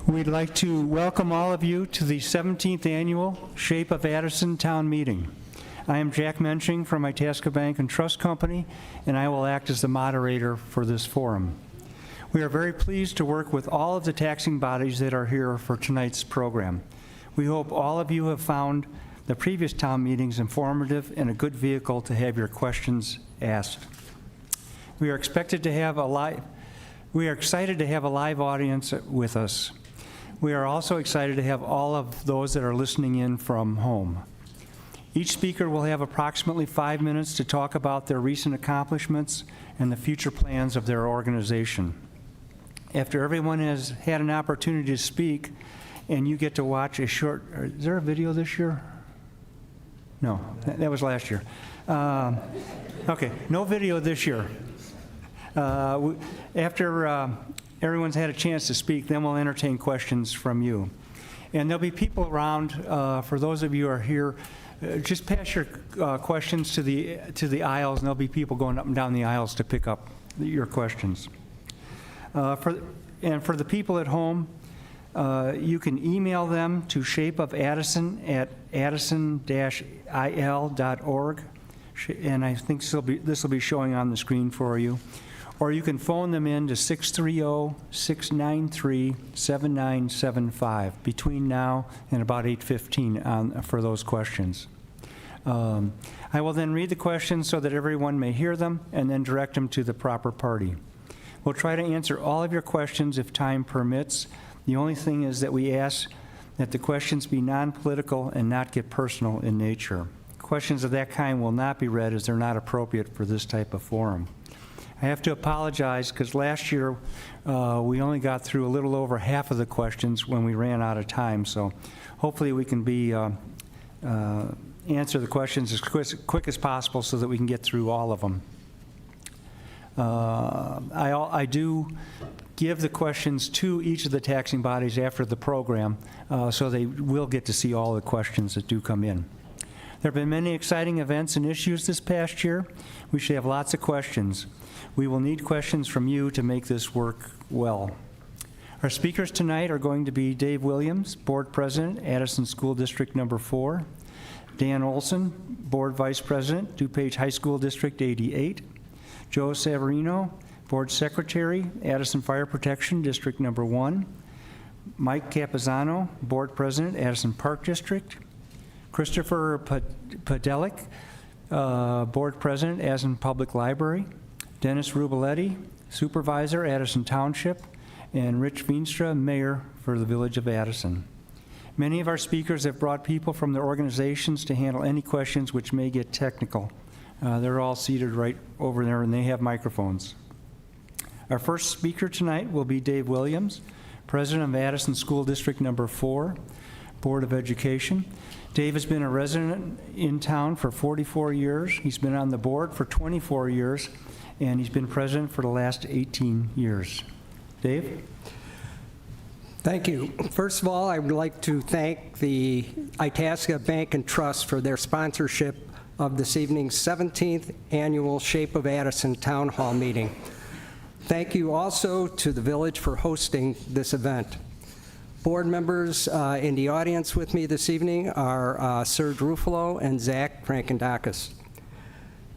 We'd like to welcome all of you to the 17th Annual Shape of Addison Town Meeting. I am Jack Mensching from Itasca Bank and Trust Company, and I will act as the moderator for this forum. We are very pleased to work with all of the taxing bodies that are here for tonight's program. We hope all of you have found the previous town meetings informative and a good vehicle to have your questions asked. We are excited to have a live audience with us. We are also excited to have all of those that are listening in from home. Each speaker will have approximately 5 minutes to talk about their recent accomplishments and the future plans of their organization. After everyone has had an opportunity to speak, and you get to watch a short, is there a video this year? No, that was last year. Okay, no video this year. After everyone's had a chance to speak, then we'll entertain questions from you. And there'll be people around, for those of you who are here, just pass your questions to the aisles, and there'll be people going up and down the aisles to pick up your questions. For the people at home, you can email them to shapeofaddison@addison-il.org, and I think this will be showing on the screen for you. Or you can phone them in to 630-693-7975 between now and about 8:15 for those questions. I will then read the questions so that everyone may hear them and then direct them to the proper party. We'll try to answer all of your questions if time permits. The only thing is that we ask that the questions be non-political and not get personal in nature. Questions of that kind will not be read as they're not appropriate for this type of forum. I have to apologize because last year we only got through a little over half of the questions when we ran out of time, so hopefully we can answer the questions as quick as possible so that we can get through all of them. I do give the questions to each of the taxing bodies after the program, so they will get to see all the questions that do come in. There have been many exciting events and issues this past year. We should have lots of questions. We will need questions from you to make this work well. Our speakers tonight are going to be Dave Williams, Board President, Addison School District Number 4, Dan Olson, Board Vice President, DuPage High School District 88, Joe Savarino, Board Secretary, Addison Fire Protection District Number 1, Mike Capizano, Board President, Addison Park District, Christopher Padelik, Board President, Addison Public Library, Dennis Rubeletti, Supervisor, Addison Township, and Rich Veenstra, Mayor for the Village of Addison. Many of our speakers have brought people from their organizations to handle any questions which may get technical. They're all seated right over there, and they have microphones. Our first speaker tonight will be Dave Williams, President of Addison School District Number 4, Board of Education. Dave has been a resident in town for 44 years. He's been on the board for 24 years, and he's been president for the last 18 years. Dave? Thank you. First of all, I would like to thank the Itasca Bank and Trust for their sponsorship of this evening's 17th Annual Shape of Addison Town Hall meeting. Thank you also to the Village for hosting this event. Board members in the audience with me this evening are Serge Ruffalo and Zach Frankendakis.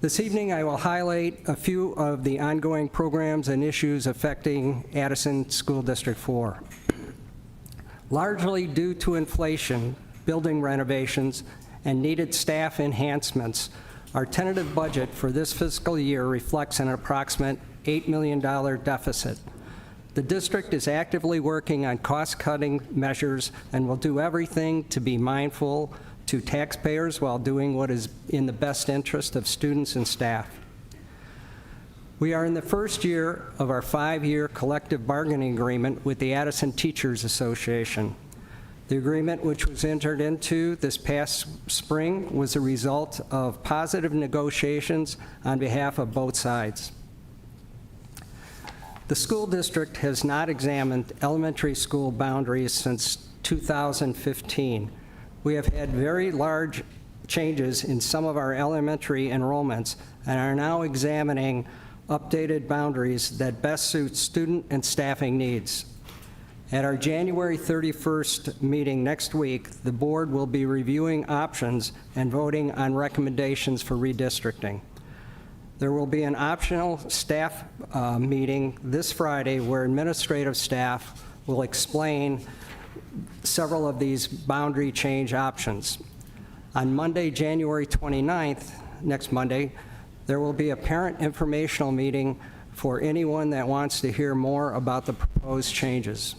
This evening, I will highlight a few of the ongoing programs and issues affecting Addison School District 4. Largely due to inflation, building renovations, and needed staff enhancements, our tentative budget for this fiscal year reflects an approximate $8 million deficit. The district is actively working on cost-cutting measures and will do everything to be mindful to taxpayers while doing what is in the best interest of students and staff. We are in the first year of our 5-year collective bargaining agreement with the Addison Teachers Association. The agreement, which was entered into this past spring, was a result of positive negotiations on behalf of both sides. The school district has not examined elementary school boundaries since 2015. We have had very large changes in some of our elementary enrollments and are now examining updated boundaries that best suit student and staffing needs. At our January 31st meeting next week, the board will be reviewing options and voting on recommendations for redistricting. There will be an optional staff meeting this Friday where administrative staff will explain several of these boundary change options. On Monday, January 29th, next Monday, there will be a parent informational meeting for anyone that wants to hear more about the proposed changes.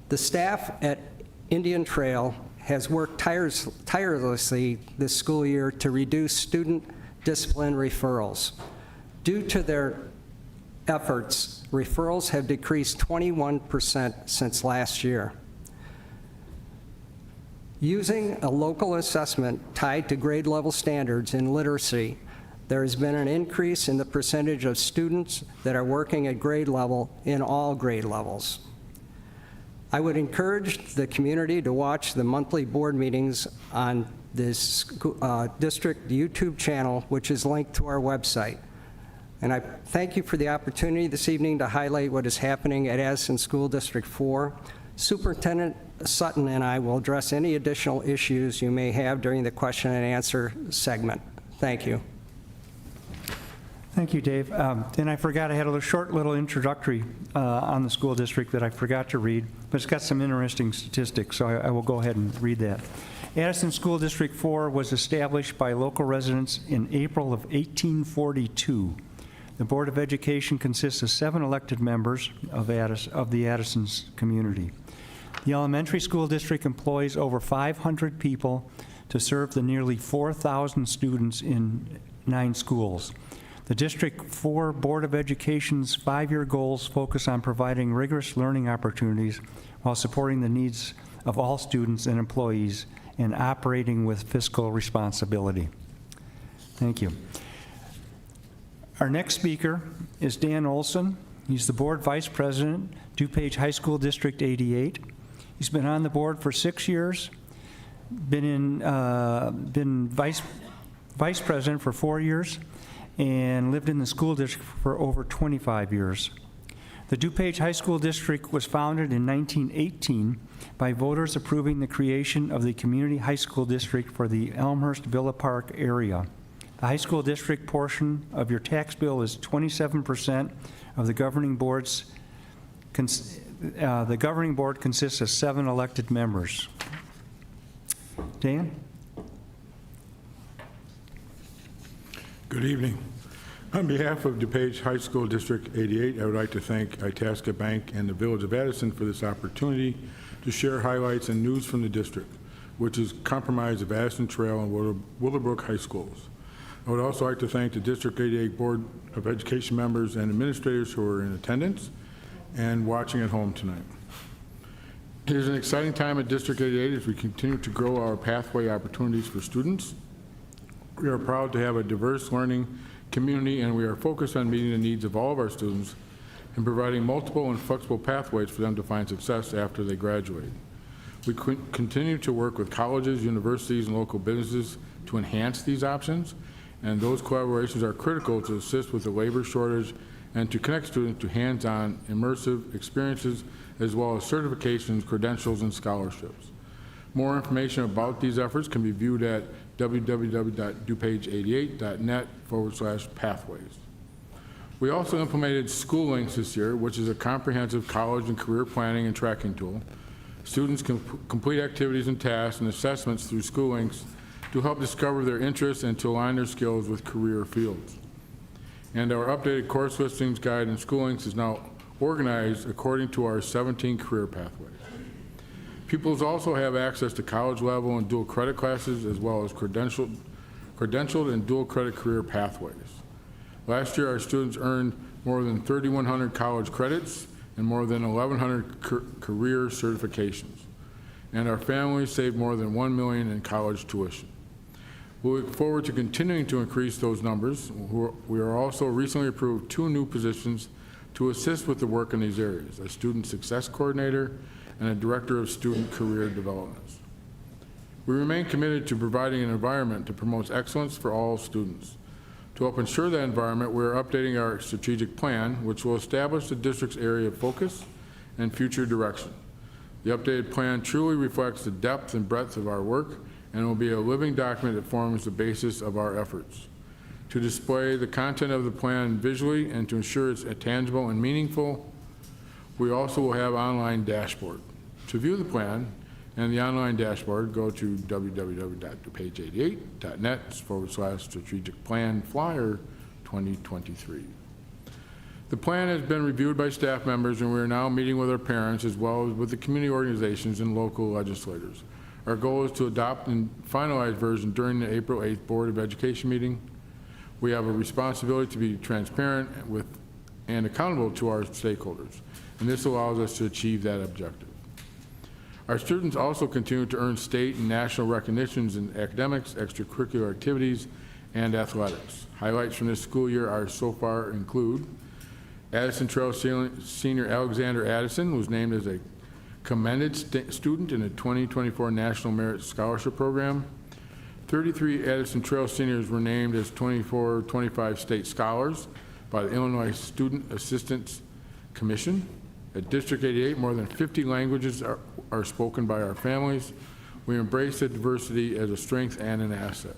The staff at Indian Trail has worked tirelessly this school year to reduce student discipline referrals. Due to their efforts, referrals have decreased 21% since last year. Using a local assessment tied to grade level standards in literacy, there has been an increase in the percentage of students that are working at grade level in all grade levels. I would encourage the community to watch the monthly board meetings on this district YouTube channel, which is linked to our website. And I thank you for the opportunity this evening to highlight what is happening at Addison School District 4. Superintendent Sutton and I will address any additional issues you may have during the question and answer segment. Thank you. Thank you, Dave. And I forgot, I had a short little introductory on the school district that I forgot to read, but it's got some interesting statistics, so I will go ahead and read that. Addison School District 4 was established by local residents in April of 1842. The Board of Education consists of 7 elected members of the Addison's community. The elementary school district employs over 500 people to serve the nearly 4,000 students in 9 schools. The District 4 Board of Education's 5-year goals focus on providing rigorous learning opportunities while supporting the needs of all students and employees and operating with fiscal responsibility. Thank you. Our next speaker is Dan Olson. He's the Board Vice President, DuPage High School District 88. He's been on the board for 6 years, been vice president for 4 years, and lived in the school district for over 25 years. The DuPage High School District was founded in 1918 by voters approving the creation of the Community High School District for the Elmhurst Villa Park area. The high school district portion of your tax bill is 27% of the governing board's. The governing board consists of 7 elected members. Dan? Good evening. On behalf of DuPage High School District 88, I would like to thank Itasca Bank and the Village of Addison for this opportunity to share highlights and news from the district, which is comprised of Addison Trail and Willowbrook High Schools. I would also like to thank the District 88 Board of Education members and administrators who are in attendance and watching at home tonight. It is an exciting time at District 88 as we continue to grow our pathway opportunities for students. We are proud to have a diverse learning community, and we are focused on meeting the needs of all of our students and providing multiple and flexible pathways for them to find success after they graduate. We continue to work with colleges, universities, and local businesses to enhance these options, and those collaborations are critical to assist with the labor shortage and to connect students to hands-on immersive experiences as well as certifications, credentials, and scholarships. More information about these efforts can be viewed at www.dupage88.net/pathways. We also implemented School Links this year, which is a comprehensive college and career planning and tracking tool. Students can complete activities and tasks and assessments through School Links to help discover their interests and to align their skills with career fields. And our updated course listings guide and School Links is now organized according to our 17 career pathways. Pupils also have access to college level and dual credit classes as well as credentialed and dual credit career pathways. Last year, our students earned more than 3,100 college credits and more than 1,100 career certifications. And our families saved more than $1 million in college tuition. We look forward to continuing to increase those numbers. We are also recently approved 2 new positions to assist with the work in these areas, a student success coordinator and a director of student career development. We remain committed to providing an environment that promotes excellence for all students. To help ensure that environment, we are updating our strategic plan, which will establish the district's area of focus and future direction. The updated plan truly reflects the depth and breadth of our work and will be a living document that forms the basis of our efforts. To display the content of the plan visually and to ensure it's tangible and meaningful, we also will have online dashboard. To view the plan and the online dashboard, go to www.page88.net/strategic plan flyer 2023. The plan has been reviewed by staff members, and we are now meeting with our parents as well as with the community organizations and local legislators. Our goal is to adopt and finalize version during the April 8th Board of Education meeting. We have a responsibility to be transparent with and accountable to our stakeholders, and this allows us to achieve that objective. Our students also continue to earn state and national recognitions in academics, extracurricular activities, and athletics. Highlights from this school year are so far include Addison Trail senior Alexander Addison was named as a commended student in the 2024 National Merit Scholarship Program. 33 Addison Trail seniors were named as 24-25 state scholars by the Illinois Student Assistance Commission. At District 88, more than 50 languages are spoken by our families. We embrace the diversity as a strength and an asset.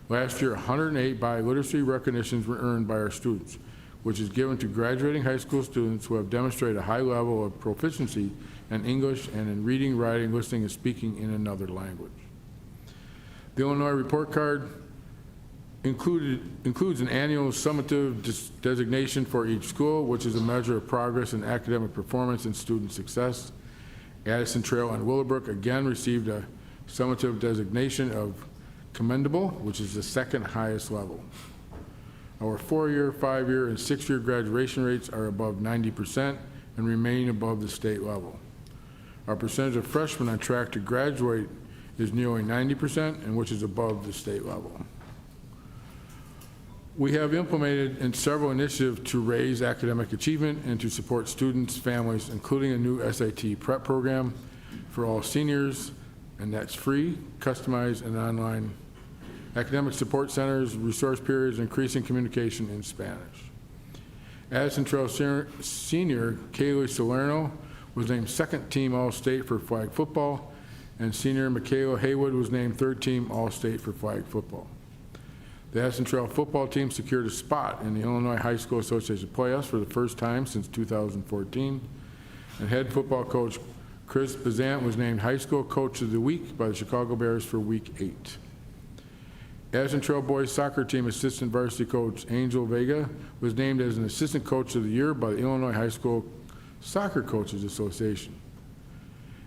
Last year, 108 biliteracy recognitions were earned by our students, which is given to graduating high school students who have demonstrated a high level of proficiency in English and in reading, writing, listening, and speaking in another language. The Illinois Report Card includes an annual summative designation for each school, which is a measure of progress in academic performance and student success. Addison Trail and Willowbrook again received a summative designation of commendable, which is the second highest level. Our 4-year, 5-year, and 6-year graduation rates are above 90% and remain above the state level. Our percentage of freshmen on track to graduate is nearly 90%, and which is above the state level. We have implemented several initiatives to raise academic achievement and to support students, families, including a new SAT prep program for all seniors, and that's free, customized, and online. Academic support centers, resource periods, increasing communication in Spanish. Addison Trail senior Kaylee Salerno was named second team All-State for flag football, and senior Michaela Haywood was named third team All-State for flag football. The Addison Trail football team secured a spot in the Illinois High School Association playoffs for the first time since 2014, and head football coach Chris Bazant was named High School Coach of the Week by the Chicago Bears for Week 8. Addison Trail boys soccer team assistant varsity coach Angel Vega was named as an assistant coach of the year by the Illinois High School Soccer Coaches Association.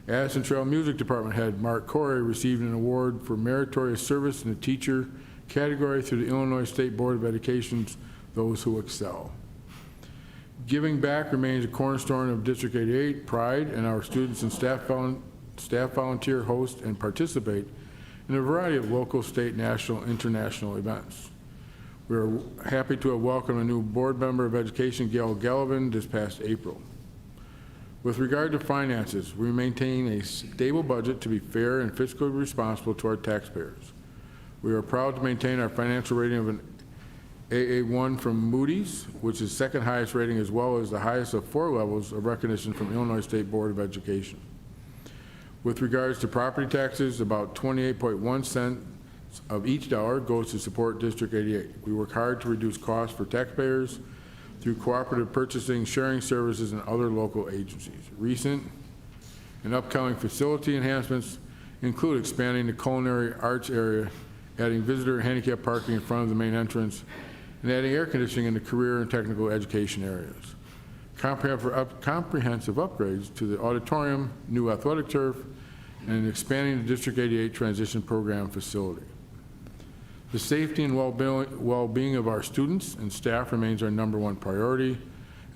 Addison Trail music department head Mark Corey received an award for meritorious service in the teacher category through the Illinois State Board of Education's Those Who Excel. Giving back remains a cornerstone of District 88 pride, and our students and staff volunteer, host, and participate in a variety of local, state, national, international events. We are happy to have welcomed a new board member of education, Gail Gallivan, this past April. With regard to finances, we maintain a stable budget to be fair and fiscally responsible to our taxpayers. We are proud to maintain our financial rating of an AA1 from Moody's, which is second highest rating, as well as the highest of 4 levels of recognition from Illinois State Board of Education. With regards to property taxes, about 28.1 cents of each dollar goes to support District 88. We work hard to reduce costs for taxpayers through cooperative purchasing, sharing services, and other local agencies. Recent and upcoming facility enhancements include expanding the culinary arts area, adding visitor and handicap parking in front of the main entrance, and adding air conditioning in the career and technical education areas. Comprehensive upgrades to the auditorium, new athletic turf, and expanding the District 88 transition program facility. The safety and well-being of our students and staff remains our #1 priority.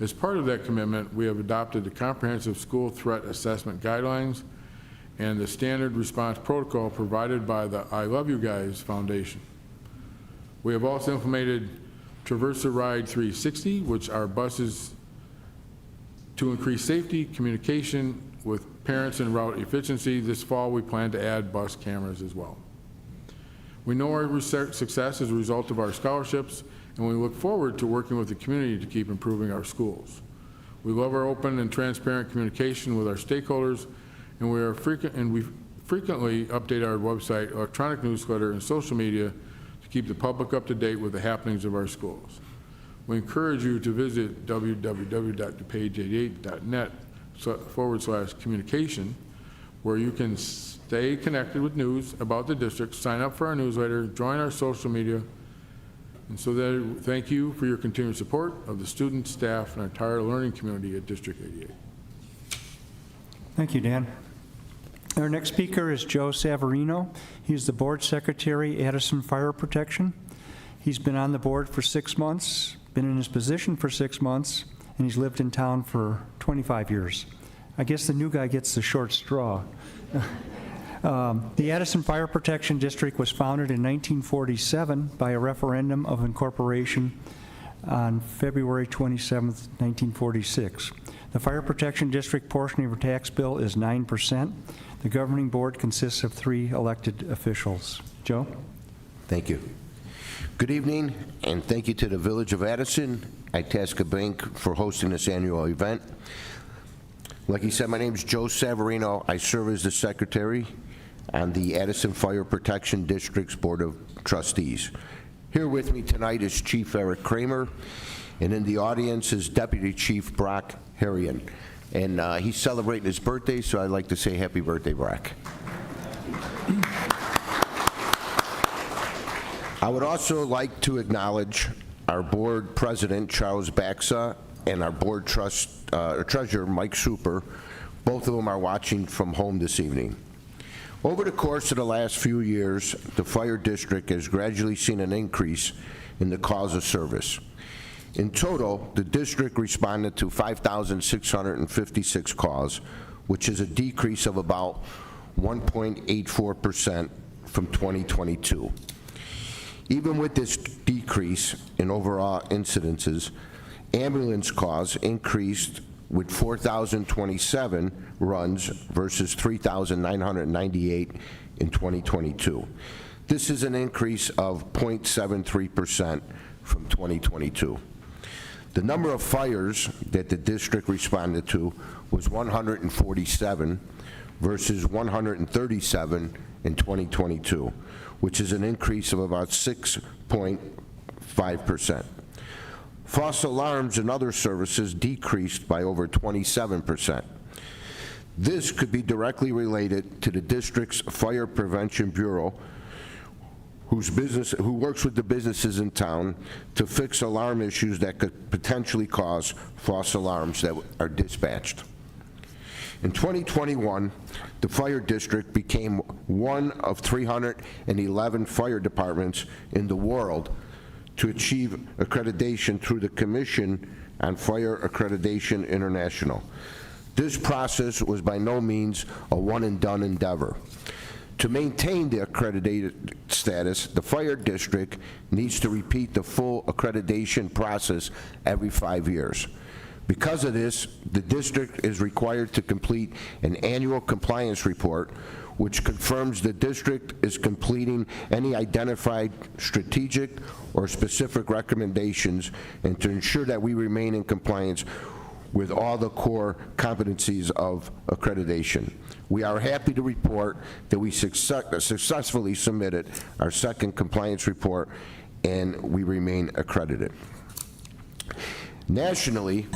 As part of that commitment, we have adopted the comprehensive school threat assessment guidelines and the standard response protocol provided by the I Love You Guys Foundation. We have also implemented Traversa Ride 360, which are buses to increase safety, communication with parents, and route efficiency. This fall, we plan to add bus cameras as well. We know our success is a result of our scholarships, and we look forward to working with the community to keep improving our schools. We love our open and transparent communication with our stakeholders, and we frequently update our website, electronic newsletter, and social media to keep the public up to date with the happenings of our schools. We encourage you to visit www.dupage88.net/communication, where you can stay connected with news about the district, sign up for our newsletter, join our social media, and so that, thank you for your continued support of the students, staff, and our entire learning community at District 88. Thank you, Dan. Our next speaker is Joe Savarino. He's the board secretary, Addison Fire Protection. He's been on the board for 6 months, been in his position for 6 months, and he's lived in town for 25 years. I guess the new guy gets the short straw. The Addison Fire Protection District was founded in 1947 by a referendum of incorporation on February 27, 1946. The Fire Protection District portion of your tax bill is 9%. The governing board consists of 3 elected officials. Joe? Thank you. Good evening, and thank you to the Village of Addison, Itasca Bank, for hosting this annual event. Like he said, my name is Joe Savarino. I serve as the secretary on the Addison Fire Protection District's Board of Trustees. Here with me tonight is Chief Eric Kramer, and in the audience is Deputy Chief Brock Harrion. And he's celebrating his birthday, so I'd like to say happy birthday, Brock. I would also like to acknowledge our board president, Charles Baxa, and our board treasurer, Mike Super. Both of them are watching from home this evening. Over the course of the last few years, the fire district has gradually seen an increase in the calls of service. In total, the district responded to 5,656 calls, which is a decrease of about 1.84% from 2022. Even with this decrease in overall incidences, ambulance calls increased with 4,027 runs versus 3,998 in 2022. This is an increase of 0.73% from 2022. The number of fires that the district responded to was 147 versus 137 in 2022, which is an increase of about 6.5%. False alarms and other services decreased by over 27%. This could be directly related to the district's Fire Prevention Bureau, who works with the businesses in town to fix alarm issues that could potentially cause false alarms that are dispatched. In 2021, the fire district became one of 311 fire departments in the world to achieve accreditation through the Commission on Fire Accreditation International. This process was by no means a one-and-done endeavor. To maintain the accredited status, the fire district needs to repeat the full accreditation process every 5 years. Because of this, the district is required to complete an annual compliance report, which confirms the district is completing any identified strategic or specific recommendations, and to ensure that we remain in compliance with all the core competencies of accreditation. We are happy to report that we successfully submitted our second compliance report, and we remain accredited. Nationally,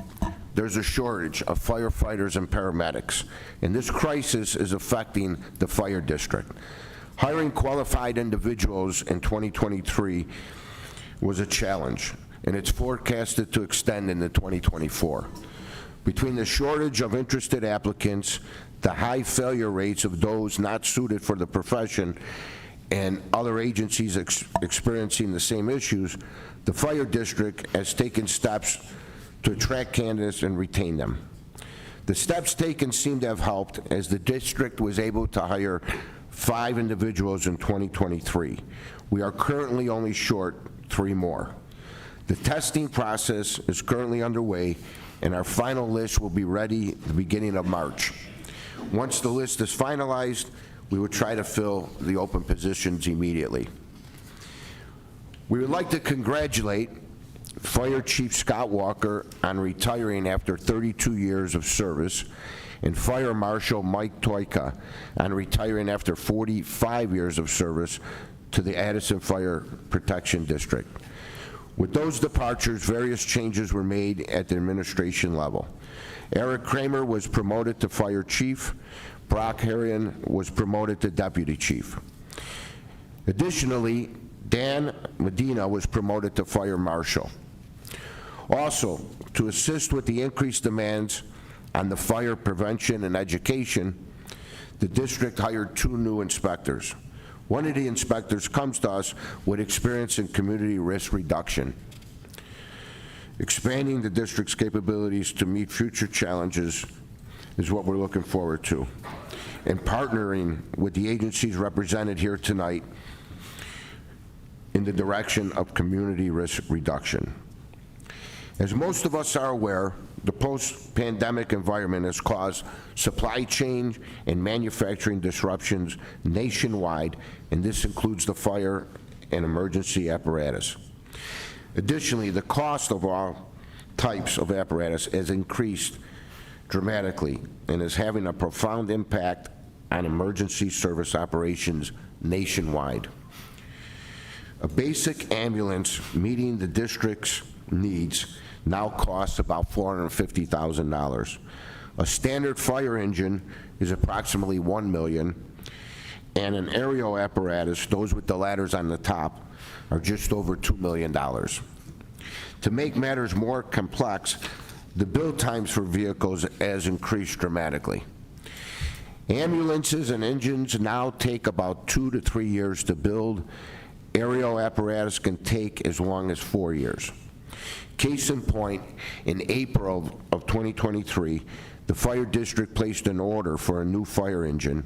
there's a shortage of firefighters and paramedics, and this crisis is affecting the fire district. Hiring qualified individuals in 2023 was a challenge, and it's forecasted to extend into 2024. Between the shortage of interested applicants, the high failure rates of those not suited for the profession, and other agencies experiencing the same issues, the fire district has taken steps to attract candidates and retain them. The steps taken seem to have helped, as the district was able to hire 5 individuals in 2023. We are currently only short 3 more. The testing process is currently underway, and our final list will be ready at the beginning of March. Once the list is finalized, we will try to fill the open positions immediately. We would like to congratulate Fire Chief Scott Walker on retiring after 32 years of service, and Fire Marshal Mike Toyka on retiring after 45 years of service to the Addison Fire Protection District. With those departures, various changes were made at the administration level. Eric Kramer was promoted to Fire Chief. Brock Harrion was promoted to Deputy Chief. Additionally, Dan Medina was promoted to Fire Marshal. Also, to assist with the increased demands on the fire prevention and education, the district hired 2 new inspectors. One of the inspectors comes to us with experience in community risk reduction. Expanding the district's capabilities to meet future challenges is what we're looking forward to, and partnering with the agencies represented here tonight in the direction of community risk reduction. As most of us are aware, the post-pandemic environment has caused supply chain and manufacturing disruptions nationwide, and this includes the fire and emergency apparatus. Additionally, the cost of all types of apparatus has increased dramatically and is having a profound impact on emergency service operations nationwide. A basic ambulance meeting the district's needs now costs about $450,000. A standard fire engine is approximately $1 million, and an aerial apparatus, those with the ladders on the top, are just over $2 million. To make matters more complex, the build times for vehicles has increased dramatically. Ambulances and engines now take about 2 to 3 years to build. Aerial apparatus can take as long as 4 years. Case in point, in April of 2023, the fire district placed an order for a new fire engine.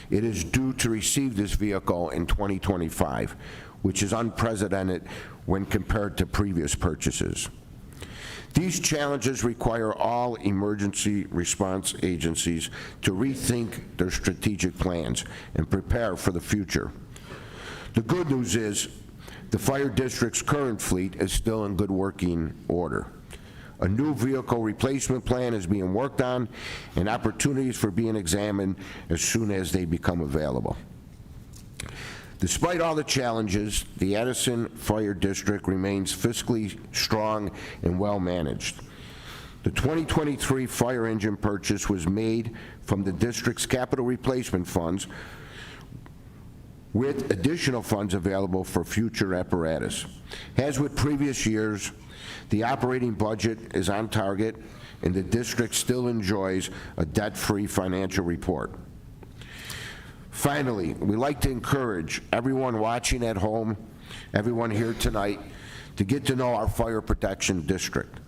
It is due to receive this vehicle in 2025, which is unprecedented when compared to previous purchases. These challenges require all emergency response agencies to rethink their strategic plans and prepare for the future. The good news is the fire district's current fleet is still in good working order. A new vehicle replacement plan is being worked on, and opportunities for being examined as soon as they become available. Despite all the challenges, the Addison Fire District remains fiscally strong and well managed. The 2023 fire engine purchase was made from the district's capital replacement funds, with additional funds available for future apparatus. As with previous years, the operating budget is on target, and the district still enjoys a debt-free financial report. Finally, we'd like to encourage everyone watching at home, everyone here tonight, to get to know our fire protection district.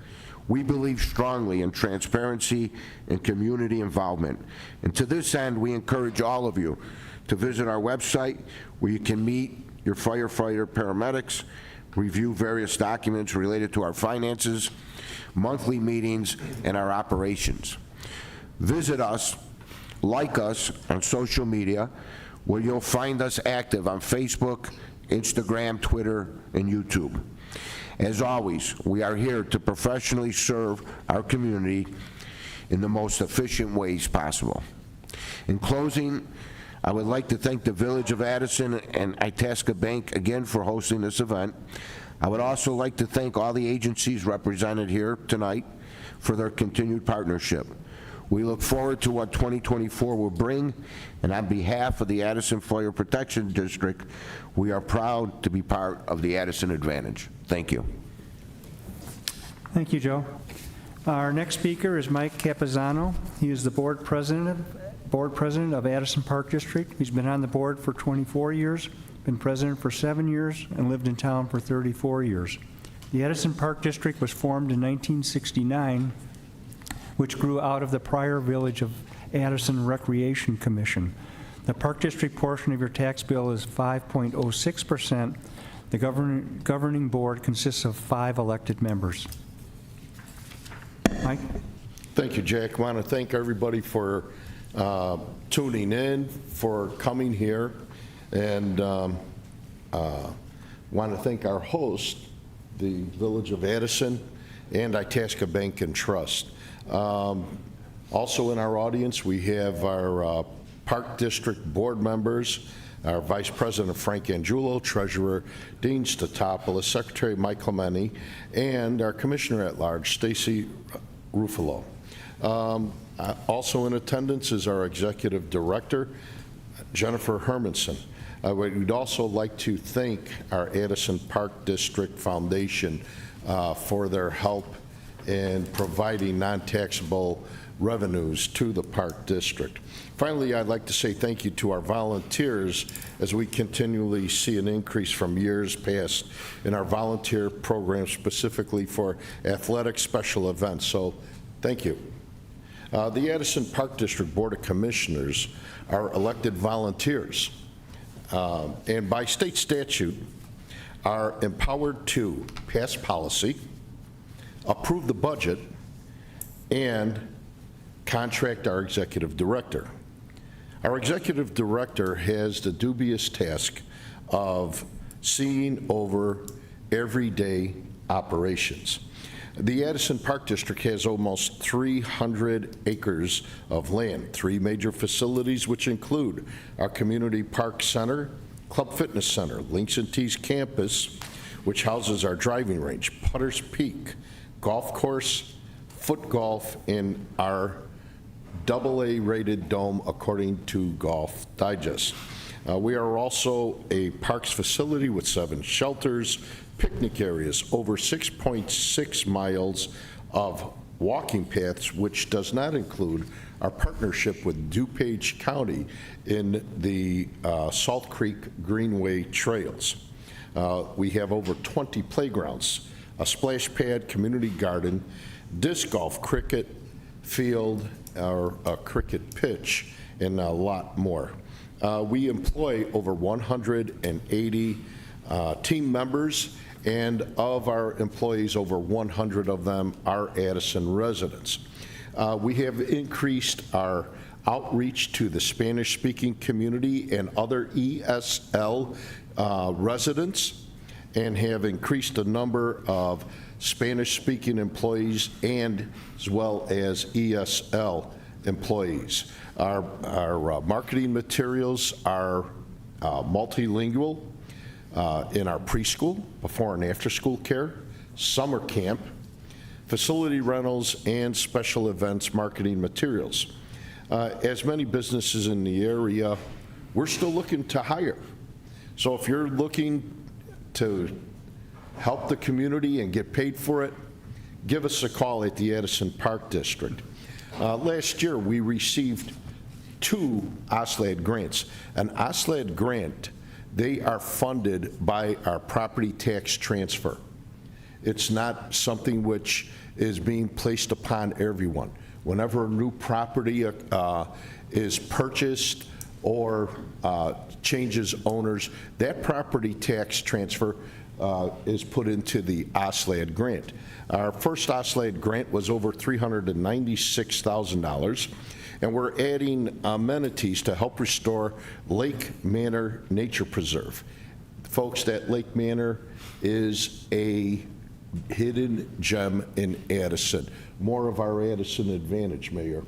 We believe strongly in transparency and community involvement, and to this end, we encourage all of you to visit our website, where you can meet your firefighter paramedics, review various documents related to our finances, monthly meetings, and our operations. Visit us, like us on social media, where you'll find us active on Facebook, Instagram, Twitter, and YouTube. As always, we are here to professionally serve our community in the most efficient ways possible. In closing, I would like to thank the Village of Addison and Itasca Bank again for hosting this event. I would also like to thank all the agencies represented here tonight for their continued partnership. We look forward to what 2024 will bring, and on behalf of the Addison Fire Protection District, we are proud to be part of the Addison Advantage. Thank you. Thank you, Joe. Our next speaker is Mike Capizano. He is the board president board president of Addison Park District. He's been on the board for 24 years, been president for 7 years, and lived in town for 34 years. The Addison Park District was formed in 1969, which grew out of the prior Village of Addison Recreation Commission. The Park District portion of your tax bill is 5.06%. The governing board consists of 5 elected members. Mike? Thank you, Jack. I want to thank everybody for tuning in, for coming here, and want to thank our host, the Village of Addison, and Itasca Bank and Trust. Also in our audience, we have our Park District board members, our Vice President Frank Angiulo, Treasurer Dean Statopoulos, Secretary Mike Clementi, and our Commissioner at Large, Stacy Ruffalo. Also in attendance is our Executive Director, Jennifer Hermanson. We'd also like to thank our Addison Park District Foundation for their help in providing non-taxable revenues to the Park District. Finally, I'd like to say thank you to our volunteers as we continually see an increase from years past in our volunteer program, specifically for athletic special events. So thank you. The Addison Park District Board of Commissioners are elected volunteers, and by state statute are empowered to pass policy, approve the budget, and contract our executive director. Our executive director has the dubious task of seeing over everyday operations. The Addison Park District has almost 300 acres of land, 3 major facilities, which include our Community Park Center, Club Fitness Center, Links and Tees Campus, which houses our driving range, Putters Peak, golf course, foot golf, and our AA-rated dome according to Golf Digest. We are also a parks facility with 7 shelters, picnic areas, over 6.6 miles of walking paths, which does not include our partnership with DuPage County in the Salt Creek Greenway Trails. We have over 20 playgrounds, a splash pad, community garden, disc golf, cricket field, or a cricket pitch, and a lot more. We employ over 180 team members, and of our employees, over 100 of them are Addison residents. We have increased our outreach to the Spanish-speaking community and other ESL residents, and have increased the number of Spanish-speaking employees and as well as ESL employees. Our marketing materials are multilingual in our preschool, before and after school care, summer camp, facility rentals, and special events marketing materials. As many businesses in the area, we're still looking to hire. So if you're looking to help the community and get paid for it, give us a call at the Addison Park District. Last year, we received 2 OSLAD grants. An OSLAD grant, they are funded by our property tax transfer. It's not something which is being placed upon everyone. Whenever a new property is purchased or changes owners, that property tax transfer is put into the OSLAD grant. Our first OSLAD grant was over $396,000, and we're adding amenities to help restore Lake Manor Nature Preserve. Folks, that Lake Manor is a hidden gem in Addison. More of our Addison advantage, Mayor.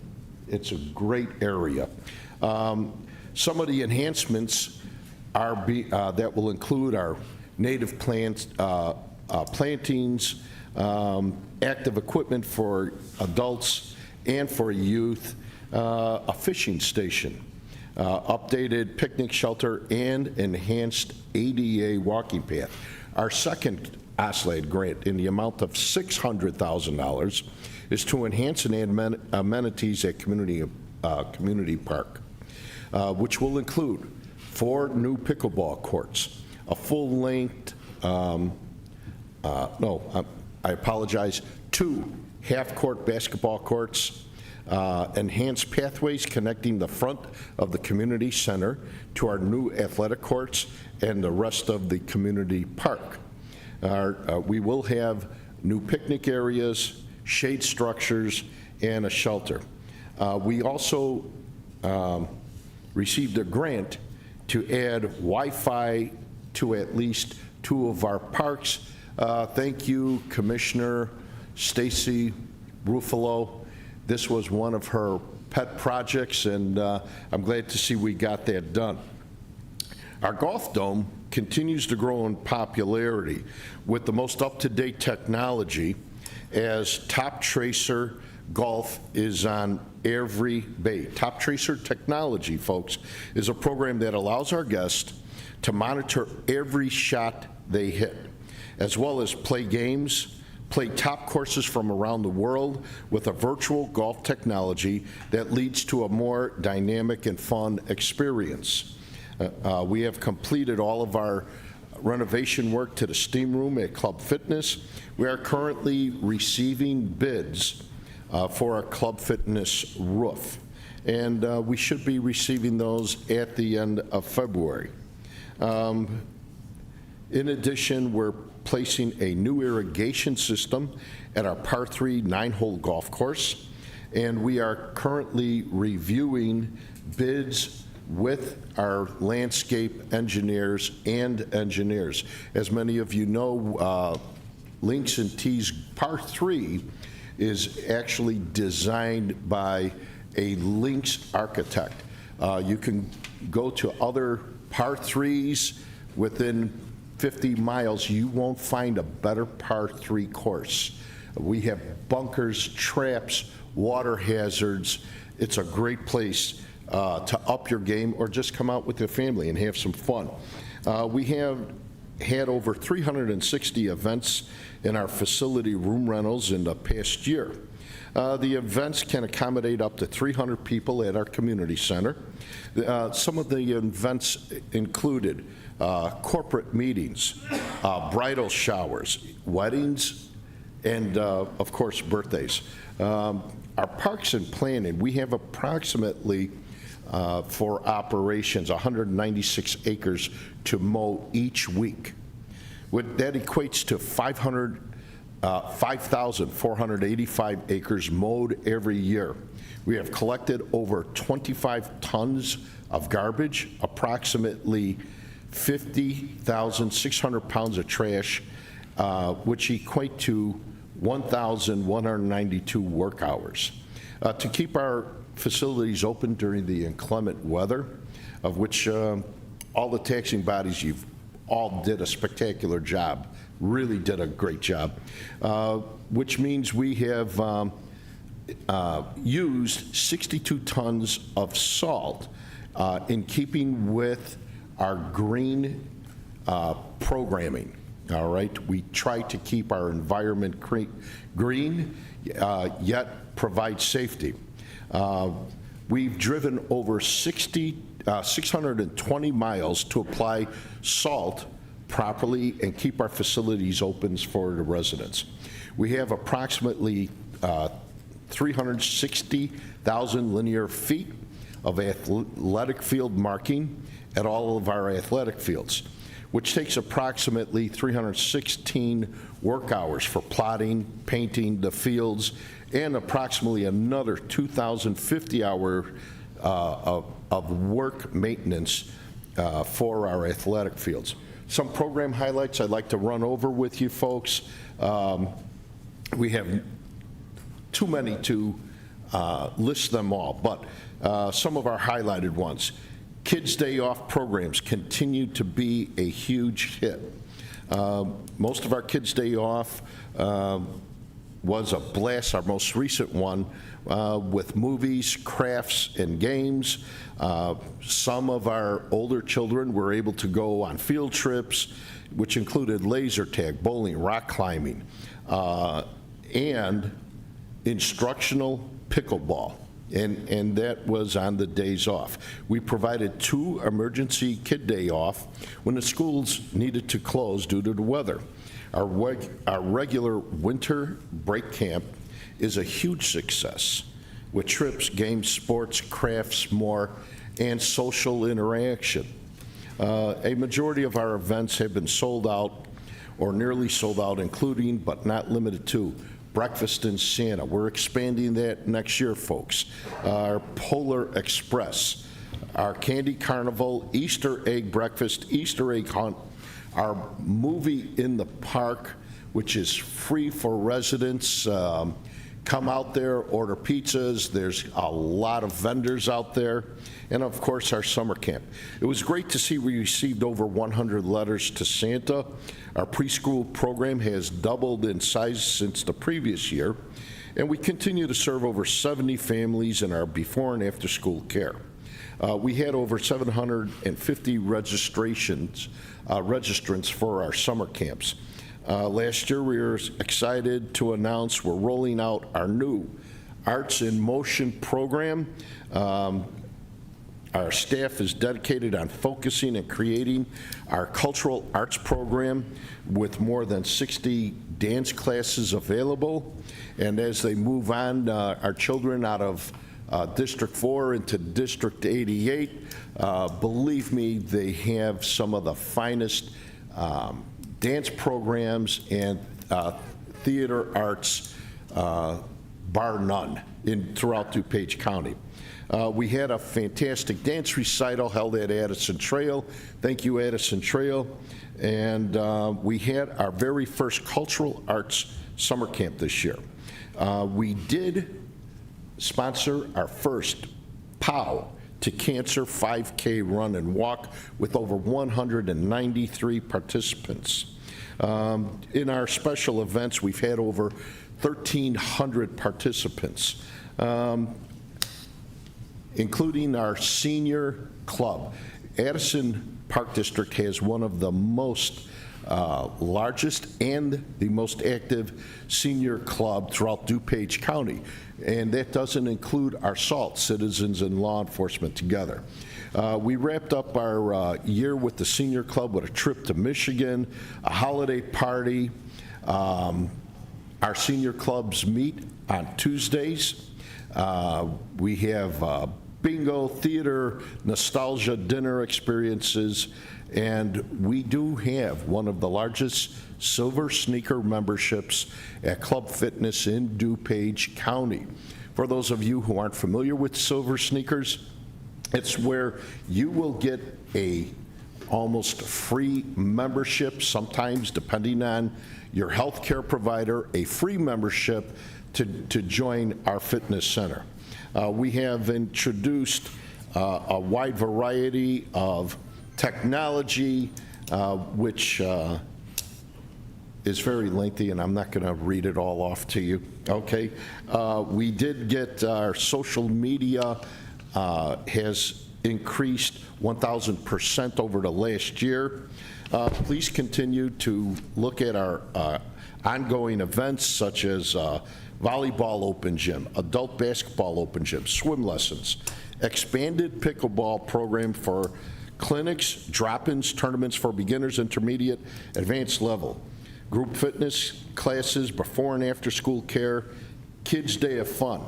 It's a great area. Some of the enhancements are that will include our native plants, plantings, active equipment for adults and for youth, a fishing station, updated picnic shelter, and enhanced ADA walking path. Our second OSLAD grant in the amount of $600,000 is to enhance and add amenities at Community Community Park, which will include 4 new pickleball courts, a full-length, I apologize, 2 half-court basketball courts, enhanced pathways connecting the front of the community center to our new athletic courts and the rest of the community park. We will have new picnic areas, shade structures, and a shelter. We also received a grant to add Wi-Fi to at least 2 of our parks. Thank you, Commissioner Stacy Ruffalo. This was one of her pet projects, and I'm glad to see we got that done. Our golf dome continues to grow in popularity with the most up-to-date technology, as Top Tracer Golf is on every bay. Top Tracer technology, folks, is a program that allows our guests to monitor every shot they hit, as well as play games, play top courses from around the world with a virtual golf technology that leads to a more dynamic and fun experience. We have completed all of our renovation work to the steam room at Club Fitness. We are currently receiving bids for our Club Fitness roof, and we should be receiving those at the end of February. In addition, we're placing a new irrigation system at our par 3 9-hole golf course, and we are currently reviewing bids with our landscape engineers and engineers. As many of you know, Links and Tees par 3 is actually designed by a Links architect. You can go to other par 3s within 50 miles, you won't find a better par 3 course. We have bunkers, traps, water hazards. It's a great place to up your game or just come out with your family and have some fun. We have had over 360 events in our facility room rentals in the past year. The events can accommodate up to 300 people at our community center. Some of the events included corporate meetings, bridal showers, weddings, and of course birthdays. Our parks and planning, we have approximately for operations 196 acres to mow each week. That equates to 5,485 acres mowed every year. We have collected over 25 tons of garbage, approximately 50,600 pounds of trash, which equate to 1,192 work hours. To keep our facilities open during the inclement weather, of which all the taxing bodies, you've all did a spectacular job, really did a great job, which means we have used 62 tons of salt in keeping with our green programming. All right, we try to keep our environment green, yet provide safety. We've driven over 620 miles to apply salt properly and keep our facilities open for the residents. We have approximately 360,000 linear feet of athletic field marking at all of our athletic fields, which takes approximately 316 work hours for plotting, painting the fields, and approximately another 2,050 hours of work maintenance for our athletic fields. Some program highlights I'd like to run over with you folks. We have too many to list them all, but some of our highlighted ones. Kids Day Off programs continue to be a huge hit. Most of our Kids Day Off was a blast, our most recent one, with movies, crafts, and games. Some of our older children were able to go on field trips, which included laser tag, bowling, rock climbing, and instructional pickleball. and that was on the days off. We provided 2 emergency kid day off when the schools needed to close due to the weather. Our regular winter break camp is a huge success with trips, games, sports, crafts, more, and social interaction. A majority of our events have been sold out or nearly sold out, including but not limited to Breakfast in Santa. We're expanding that next year, folks. Our Polar Express, our Candy Carnival, Easter egg breakfast, Easter egg hunt, our movie in the park, which is free for residents. Come out there, order pizzas. There's a lot of vendors out there. And of course, our summer camp. It was great to see we received over 100 letters to Santa. Our preschool program has doubled in size since the previous year, and we continue to serve over 70 families in our before and after school care. We had over 750 registrants for our summer camps. Last year, we were excited to announce we're rolling out our new Arts in Motion program. Our staff is dedicated on focusing and creating our cultural arts program with more than 60 dance classes available. And as they move on, our children out of District 4 into District 88, believe me, they have some of the finest dance programs and theater arts, bar none, throughout DuPage County. We had a fantastic dance recital held at Addison Trail. Thank you, Addison Trail. And we had our very first cultural arts summer camp this year. We did sponsor our first POW to Cancer 5K run and walk with over 193 participants. In our special events, we've had over 1,300 participants, including our senior club. Addison Park District has one of the most largest and the most active senior club throughout DuPage County. And that doesn't include our SALT, citizens and law enforcement together. We wrapped up our year with the senior club with a trip to Michigan, a holiday party. Our senior clubs meet on Tuesdays. We have bingo, theater, nostalgia, dinner experiences, and we do have one of the largest silver sneaker memberships at Club Fitness in DuPage County. For those of you who aren't familiar with silver sneakers, it's where you will get a almost free membership, sometimes depending on your health care provider, a free membership to join our fitness center. We have introduced a wide variety of technology, which is very lengthy, and I'm not going to read it all off to you, okay? We did get our social media has increased 1,000% over the last year. Please continue to look at our ongoing events such as volleyball open gym, adult basketball open gym, swim lessons, expanded pickleball program for clinics, drop-ins, tournaments for beginners, intermediate, advanced level, group fitness classes, before and after school care, kids' day of fun.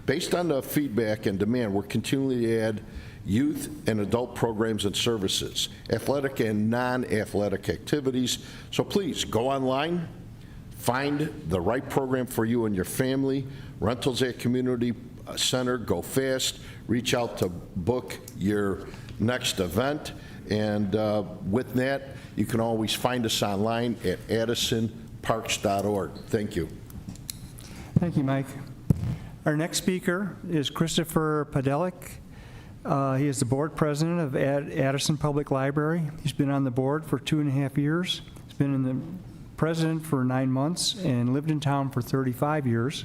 Based on the feedback and demand, we're continuing to add youth and adult programs and services, athletic and non-athletic activities. So please go online, find the right program for you and your family. Rentals at Community Center, go fast, reach out to book your next event. And with that, you can always find us online at addisonparks.org. Thank you. Thank you, Mike. Our next speaker is Christopher Padelik. He is the board president of Addison Public Library. He's been on the board for 2.5 years. He's been in the president for 9 months and lived in town for 35 years.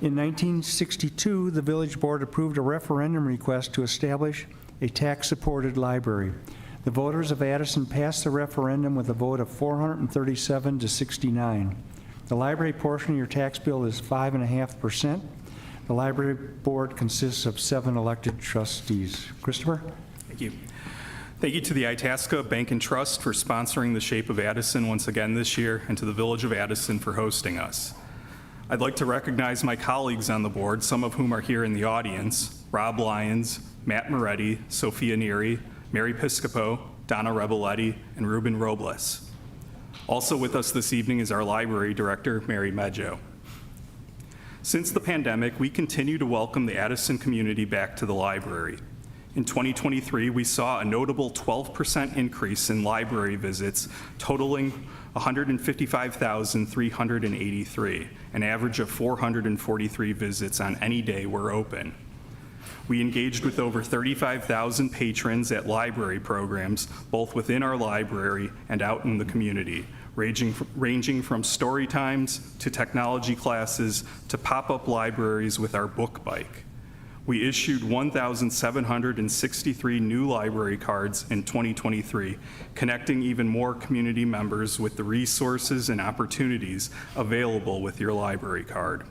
In 1962, the village board approved a referendum request to establish a tax-supported library. The voters of Addison passed the referendum with a vote of 437 to 69. The library portion of your tax bill is 5.5%. The The library board consists of 7 elected trustees. Christopher? Thank you. Thank you to the Itasca Bank and Trust for sponsoring the Shape of Addison once again this year, and to the Village of Addison for hosting us. I'd like to recognize my colleagues on the board, some of whom are here in the audience: Rob Lyons, Matt Moretti, Sophia Neary, Mary Piscopo, Donna Reboletti, and Ruben Robles. Also with us this evening is our library director, Mary Meggio. Since the pandemic, we continue to welcome the Addison community back to the library. In 2023, we saw a notable 12% increase in library visits, totaling 155,383, an average of 443 visits on any day we're open. We engaged with over 35,000 patrons at library programs, both within our library and out in the community, ranging from story times to technology classes to pop-up libraries with our book bike. We issued 1,763 new library cards in 2023, connecting even more community members with the resources and opportunities available with your library card.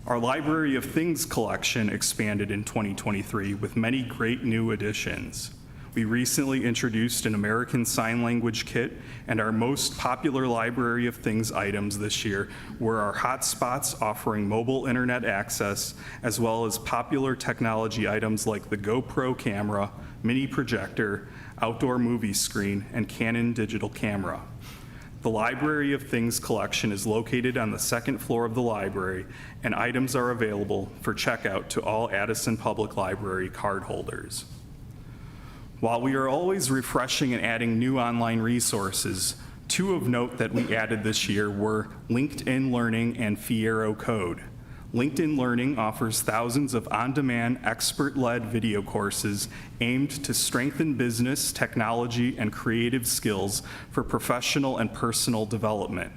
Our Library of Things collection expanded in 2023 with many great new additions. We recently introduced an American Sign Language kit, and our most popular Library of Things items this year were our hotspots offering mobile internet access, as well as popular technology items like the GoPro camera, mini projector, outdoor movie screen, and Canon digital camera. The Library of Things collection is located on the second floor of the library, and items are available for checkout to all Addison Public Library cardholders. While we are always refreshing and adding new online resources, 2 of note that we added this year were LinkedIn Learning and Fiero Code. LinkedIn Learning offers thousands of on-demand, expert-led video courses aimed to strengthen business, technology, and creative skills for professional and personal development.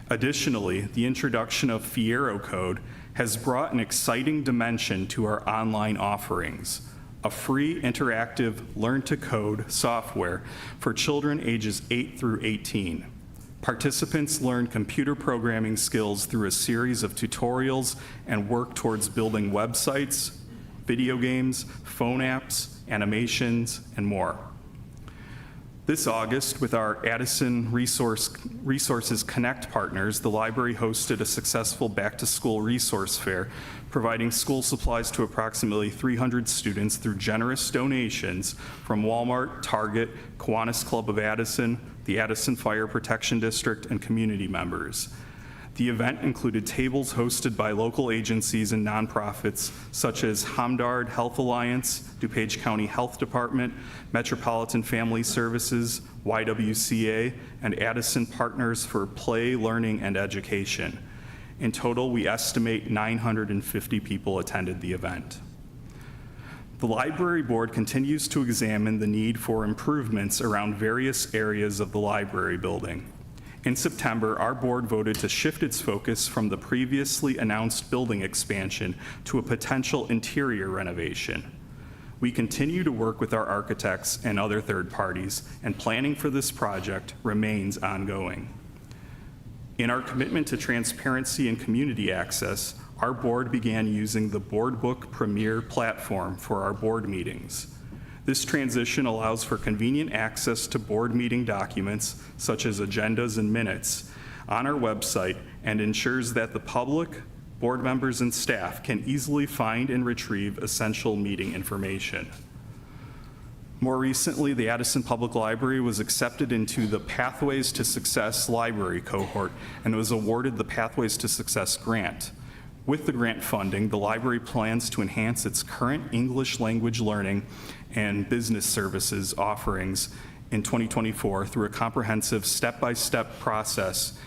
Additionally, the introduction of Fiero Code has brought an exciting dimension to our online offerings: a free interactive learn-to-code software for children ages 8 through 18. Participants learn computer programming skills through a series of tutorials and work towards building websites, video games, phone apps, animations, and more. This August, with our Addison Resources Connect partners, the library hosted a successful back-to-school resource fair, providing school supplies to approximately 300 students through generous donations from Walmart, Target, Kiwanis Club of Addison, the Addison Fire Protection District, and community members. The event included tables hosted by local agencies and nonprofits such as Hamdard Health Alliance, DuPage County Health Department, Metropolitan Family Services, YWCA, and Addison Partners for Play, Learning, and Education. In total, we estimate 950 people attended the event. The library board continues to examine the need for improvements around various areas of the library building. In September, our board voted to shift its focus from the previously announced building expansion to a potential interior renovation. We continue to work with our architects and other third parties, and planning for this project remains ongoing. In our commitment to transparency and community access, our board began using the BoardBook Premier platform for our board meetings. This transition allows for convenient access to board meeting documents, such as agendas and minutes, on our website, and ensures that the public, board members, and staff can easily find and retrieve essential meeting information. More recently, the Addison Public Library was accepted into the Pathways to Success library cohort and was awarded the Pathways to Success grant. With the grant funding, the library plans to enhance its current English language learning and business services offerings in 2024 through a comprehensive step-by-step process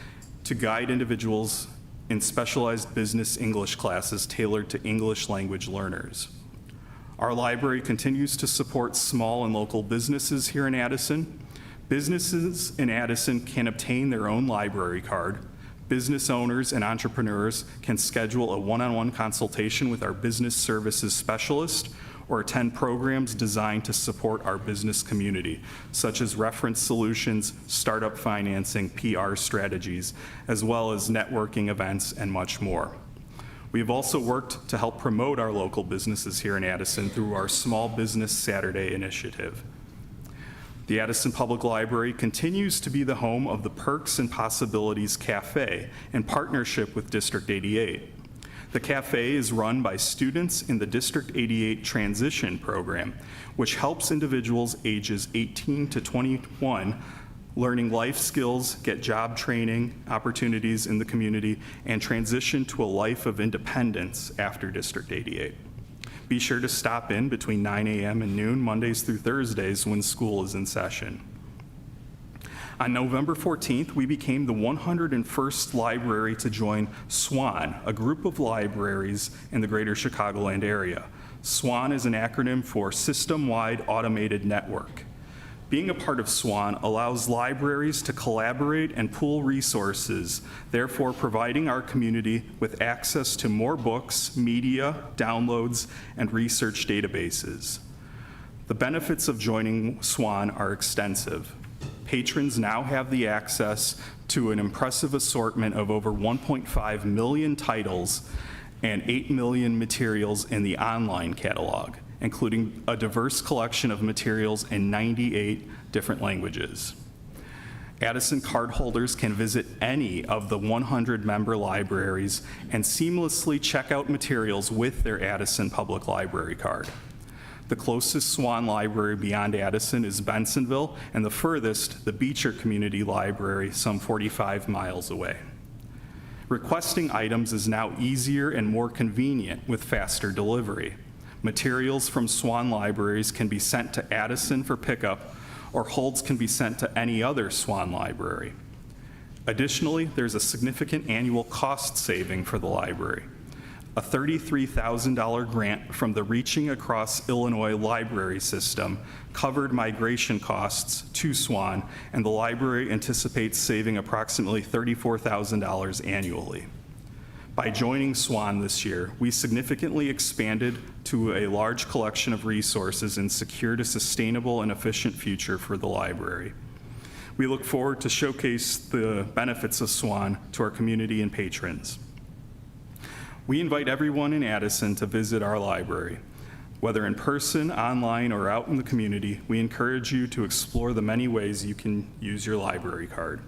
to guide individuals in specialized business English classes tailored to English language learners. Our library continues to support small and local businesses here in Addison. Businesses in Addison can obtain their own library card. Business owners and entrepreneurs can schedule a one-on-one consultation with our business services specialist or attend programs designed to support our business community, such as reference solutions, startup financing, PR strategies, as well as networking events and much more. We have also worked to help promote our local businesses here in Addison through our Small Business Saturday initiative. The Addison Public Library continues to be the home of the Perks and Possibilities Cafe in partnership with District 88. The cafe is run by students in the District 88 Transition Program, which helps individuals ages 18 to 21 learning life skills, get job training opportunities in the community, and transition to a life of independence after District 88. Be sure to stop in between 9 a.m. and noon, Mondays through Thursdays, when school is in session. On November 14th, we became the 101st library to join SWAN, a group of libraries in the greater Chicagoland area. SWAN is an acronym for System-Wide Automated Network. Being a part of SWAN allows libraries to collaborate and pool resources, therefore providing our community with access to more books, media, downloads, and research databases. The benefits of joining SWAN are extensive. Patrons now have the access to an impressive assortment of over 1.5 million titles and 8 million materials in the online catalog, including a diverse collection of materials in 98 different languages. Addison cardholders can visit any of the 100 member libraries and seamlessly check out materials with their Addison Public Library card. The closest SWAN library beyond Addison is Bensonville, and the furthest, the Beecher Community Library, some 45 miles away. Requesting items is now easier and more convenient with faster delivery. Materials from SWAN libraries can be sent to Addison for pickup, or holds can be sent to any other SWAN library. Additionally, there's a significant annual cost saving for the library. A $33,000 grant from the Reaching Across Illinois library system covered migration costs to SWAN, and the library anticipates saving approximately $34,000 annually. By joining SWAN this year, we significantly expanded to a large collection of resources and secured a sustainable and efficient future for the library. We look forward to showcase the benefits of SWAN to our community and patrons. We invite everyone in Addison to visit our library. Whether in person, online, or out in the community, we encourage you to explore the many ways you can use your library card.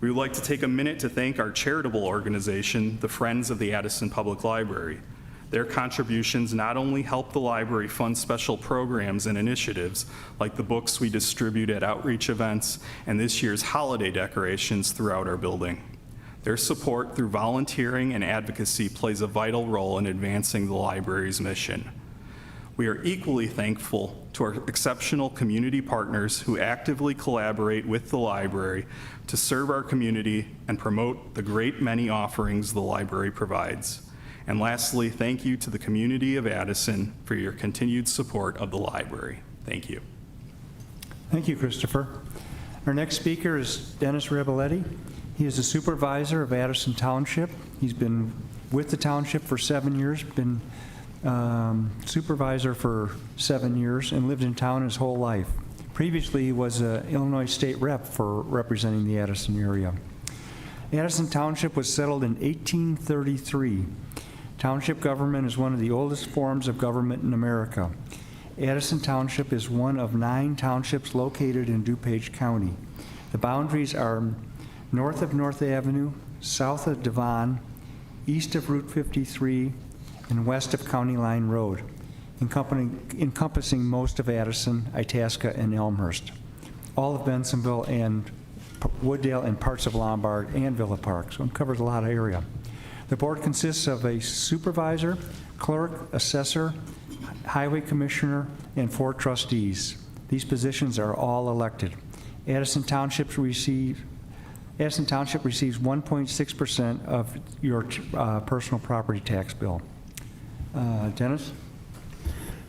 We would like to take a minute to thank our charitable organization, the Friends of the Addison Public Library. Their contributions not only help the library fund special programs and initiatives, like the books we distribute at outreach events and this year's holiday decorations throughout our building. Their support through volunteering and advocacy plays a vital role in advancing the library's mission. We are equally thankful to our exceptional community partners who actively collaborate with the library to serve our community and promote the great many offerings the library provides. And lastly, thank you to the community of Addison for your continued support of the library. Thank you. Thank you, Christopher. Our next speaker is Dennis Rebeletti. He is a supervisor of Addison Township. He's been with the township for 7 years, been supervisor for 7 years, and lived in town his whole life. Previously, he was an Illinois state rep for representing the Addison area. Addison Township was settled in 1833. Township government is one of the oldest forms of government in America. Addison Township is one of 9 townships located in DuPage County. The boundaries are north of North Avenue, south of Devon, east of Route 53, and west of County Line Road, encompassing most of Addison, Itasca, and Elmhurst, all of Bensonville and Wooddale, and parts of Lombard and Villa Park, so it covers a lot of area. The board consists of a supervisor, clerk, assessor, highway commissioner, and 4 trustees. These positions are all elected. Addison Township receives 1.6% of your personal property tax bill. Dennis?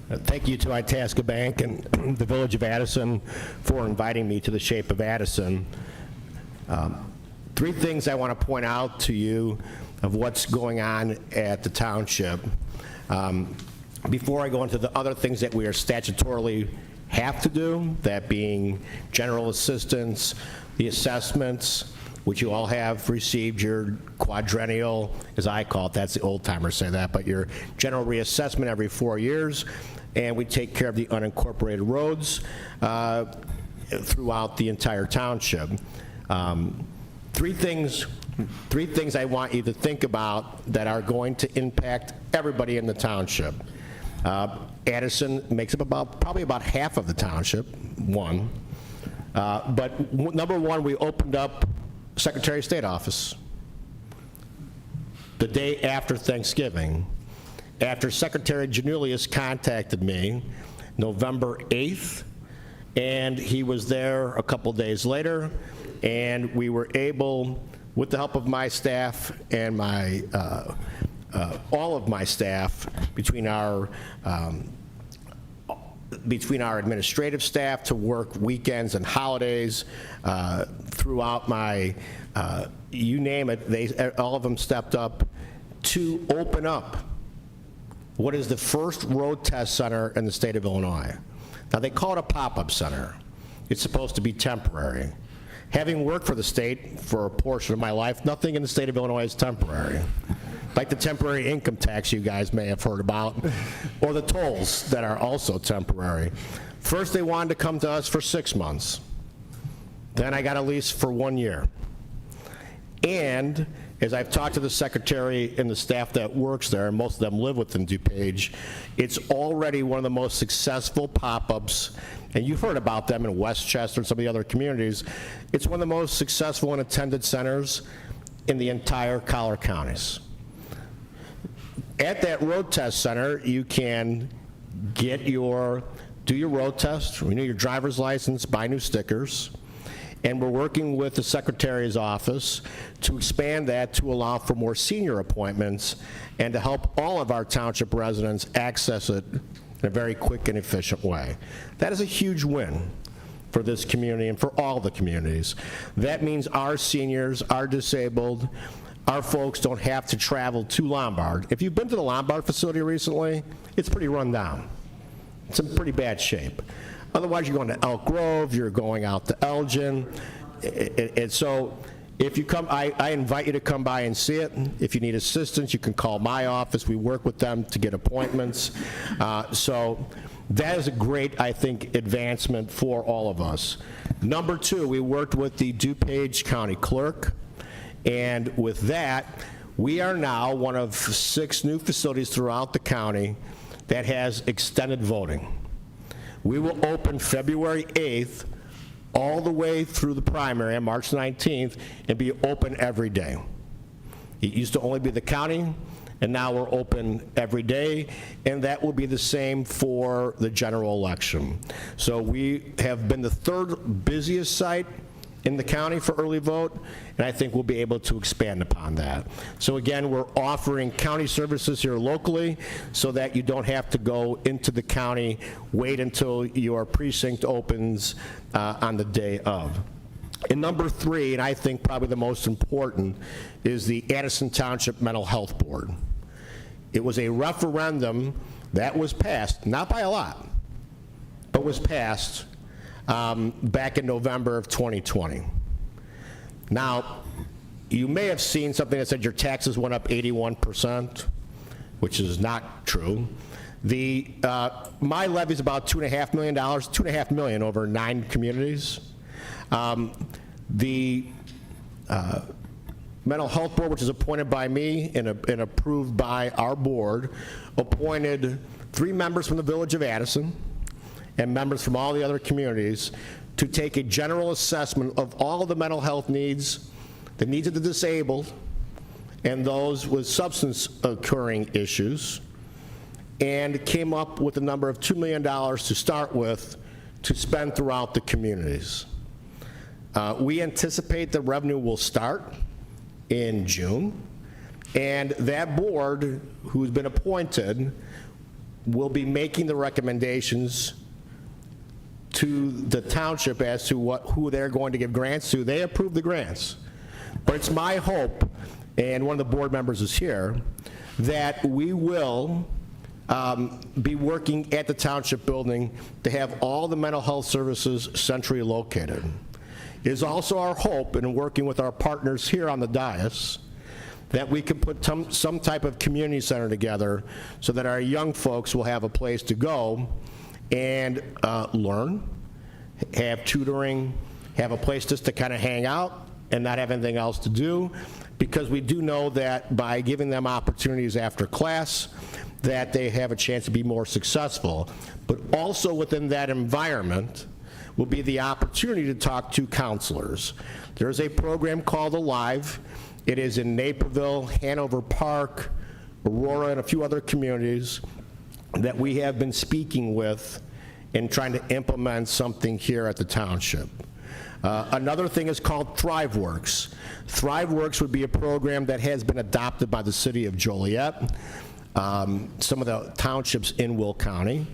Thank you to Itasca Bank and the Village of Addison for inviting me to the Shape of Addison. 3 things I want to point out to you of what's going on at the township. Before I go into the other things that we are statutorily have to do, that being general assistance, the assessments, which you all have received your quadrennial, as I call it, that's the old timers say that, but your general reassessment every 4 years, and we take care of the unincorporated roads throughout the entire township. Three things I want you to think about that are going to impact everybody in the township. Addison makes up probably about half of the township, one. But number one, we opened up Secretary of State office the day after Thanksgiving, after Secretary Janulius contacted me November 8th, and he was there a couple days later, and we were able, with the help of my staff and my all of my staff, between our administrative staff, to work weekends and holidays throughout my, you name it, all of them stepped up to open up what is the first road test center in the state of Illinois. Now, they call it a pop-up center. It's supposed to be temporary. Having worked for the state for a portion of my life, nothing in the state of Illinois is temporary. Like the temporary income tax you guys may have heard about, or the tolls that are also temporary. First, they wanted to come to us for 6 months. Then I got a lease for 1 year. And as I've talked to the secretary and the staff that works there, and most of them live within DuPage, it's already one of the most successful pop-ups, and you've heard about them in Westchester and some of the other communities. It's one of the most successful and attended centers in the entire Collier counties. At that road test center, you can do your road test, renew your driver's license, buy new stickers, and we're working with the Secretary's office to expand that to allow for more senior appointments and to help all of our township residents access it in a very quick and efficient way. That is a huge win for this community and for all the communities. That means our seniors, our disabled, our folks don't have to travel to Lombard. If you've been to the Lombard facility recently, it's pretty run down. It's in pretty bad shape. Otherwise, you're going to Elk Grove, you're going out to Elgin. And so if you come, I invite you to come by and see it. If you need assistance, you can call my office. We work with them to get appointments. So that is a great, I think, advancement for all of us. Number two, we worked with the DuPage County Clerk. And with that, we are now one of 6 new facilities throughout the county that has extended voting. We will open February 8th all the way through the primary on March 19th and be open every day. It used to only be the county, and now we're open every day, and that will be the same for the general election. So we have been the 3rd busiest site in the county for early vote, and I think we'll be able to expand upon that. So again, we're offering county services here locally so that you don't have to go into the county, wait until your precinct opens on the day of. And number 3, and I think probably the most important, is the Addison Township Mental Health Board. It was a referendum that was passed, not by a lot, but was passed back in November of 2020. Now, you may have seen something that said your taxes went up 81%, which is not true. My levy is about $2.5 million, $2.5 million over 9 communities. The Mental Health Board, which is appointed by me and approved by our board, appointed 3 members from the Village of Addison and members from all the other communities to take a general assessment of all of the mental health needs, the needs of the disabled, and those with substance occurring issues, and came up with a number of $2 million to start with to spend throughout the communities. We anticipate the revenue will start in June, and that board, who's been appointed, will be making the recommendations to the township as to who they're going to give grants to. They approve the grants. But it's my hope, and one of the board members is here, that we will be working at the township building to have all the mental health services centrally located. It is also our hope, in working with our partners here on the dais, that we can put some type of community center together so that our young folks will have a place to go and learn, have tutoring, have a place just to kind of hang out and not have anything else to do, because we do know that by giving them opportunities after class, that they have a chance to be more successful. But also within that environment will be the opportunity to talk to counselors. There's a program called Alive. It is in Naperville, Hanover Park, Aurora, and a few other communities that we have been speaking with and trying to implement something here at the township. Another thing is called ThriveWorks. ThriveWorks would be a program that has been adopted by the city of Joliet, some of the townships in Will County,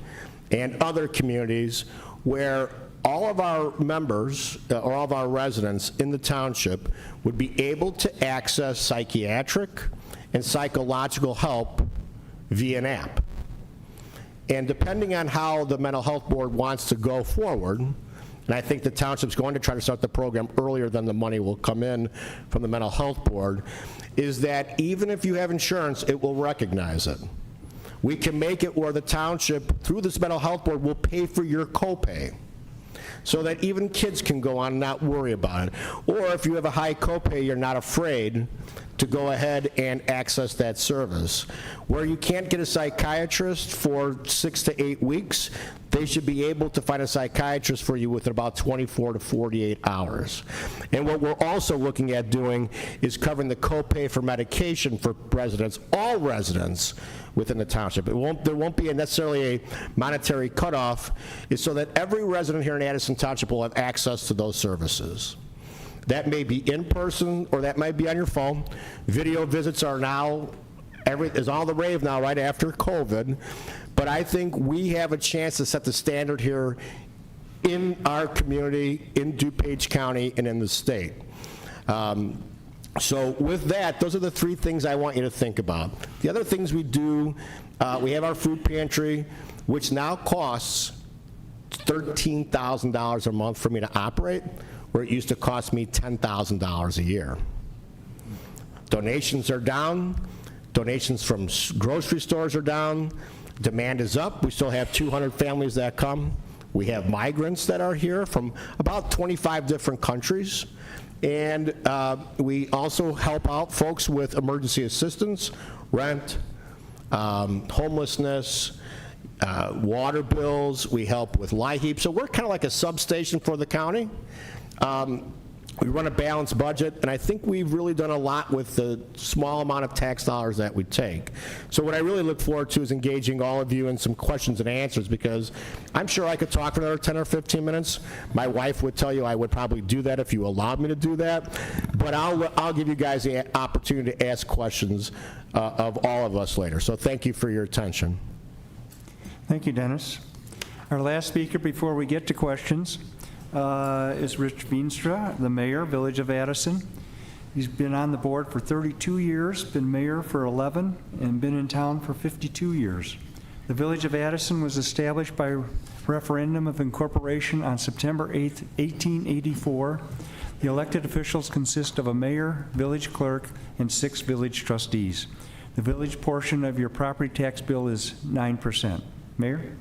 and other communities where all of our members, or all of our residents in the township would be able to access psychiatric and psychological help via an app. And depending on how the Mental Health Board wants to go forward, and I think the township's going to try to start the program earlier than the money will come in from the Mental Health Board, is that even if you have insurance, it will recognize it. We can make it where the township, through this Mental Health Board, will pay for your copay, so that even kids can go on and not worry about it. Or if you have a high copay, you're not afraid to go ahead and access that service. Where you can't get a psychiatrist for 6 to 8 weeks, they should be able to find a psychiatrist for you within about 24 to 48 hours. And what we're also looking at doing is covering the copay for medication for residents, all residents within the township. There won't be necessarily a monetary cutoff, is so that every resident here in Addison Township will have access to those services. That may be in person, or that might be on your phone. Video visits are now, is all the rave now right after COVID. But I think we have a chance to set the standard here in our community, in DuPage County, and in the state. So with that, those are the three things I want you to think about. The other things we do, we have our food pantry, which now costs $13,000 a month for me to operate, where it used to cost me $10,000 a year. Donations are down. Donations from grocery stores are down. Demand is up. We still have 200 families that come. We have migrants that are here from about 25 different countries. And we also help out folks with emergency assistance, rent, homelessness, water bills. We help with LIHEAP. So we're kind of like a substation for the county. We run a balanced budget, and I think we've really done a lot with the small amount of tax dollars that we take. So what I really look forward to is engaging all of you in some questions and answers, because I'm sure I could talk for another 10 or 15 minutes. My wife would tell you I would probably do that if you allowed me to do that. But I'll give you guys the opportunity to ask questions of all of us later. So thank you for your attention. Thank you, Dennis. Our last speaker before we get to questions is Rich Veenstra, the mayor, Village of Addison. He's been on the board for 32 years, been mayor for 11, and been in town for 52 years. The Village of Addison was established by referendum of incorporation on September 8th, 1884. The elected officials consist of a mayor, village clerk, and 6 village trustees. The village portion of your property tax bill is 9%. Mayor?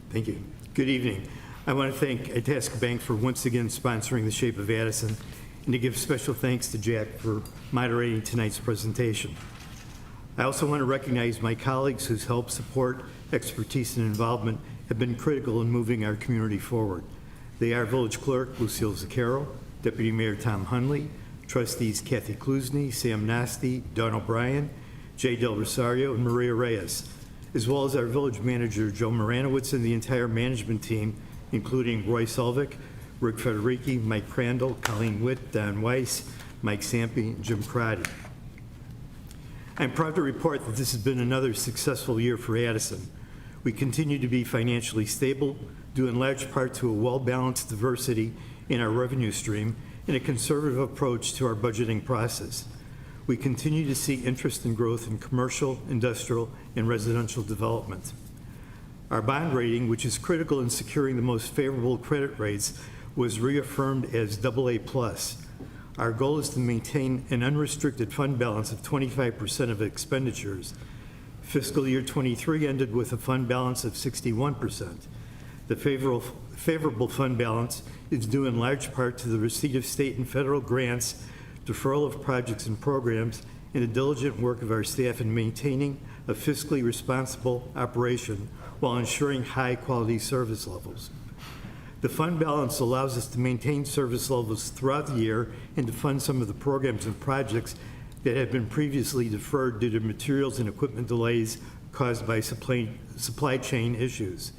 Thank you. Good evening. I want to thank Itasca Bank for once again sponsoring the Shape of Addison, and to give special thanks to Jack for moderating tonight's presentation. I also want to recognize my colleagues whose help, support, expertise, and involvement have been critical in moving our community forward. They are Village Clerk Lucille Zaccaro, Deputy Mayor Tom Hunley, Trustees Kathy Klusny, Sam Nasty, Don O'Brien, Jay Del Rosario, and Maria Reyes, as well as our Village Manager Joe Moranowitz and the entire management team, including Roy Selvik, Rick Federici, Mike Crandall, Colleen Witt, Don Weiss, Mike Sampe, and Jim Crotty. I'm proud to report that this has been another successful year for Addison. We continue to be financially stable, due in large part to a well-balanced diversity in our revenue stream and a conservative approach to our budgeting process. We continue to see interest and growth in commercial, industrial, and residential development. Our bond rating, which is critical in securing the most favorable credit rates, was reaffirmed as AA+. Our goal is to maintain an unrestricted fund balance of 25% of expenditures. Fiscal year '23 ended with a fund balance of 61%. The favorable fund balance is due in large part to the receipt of state and federal grants, deferral of projects and programs, and the diligent work of our staff in maintaining a fiscally responsible operation while ensuring high-quality service levels. The fund balance allows us to maintain service levels throughout the year and to fund some of the programs and projects that have been previously deferred due to materials and equipment delays caused by supply chain issues.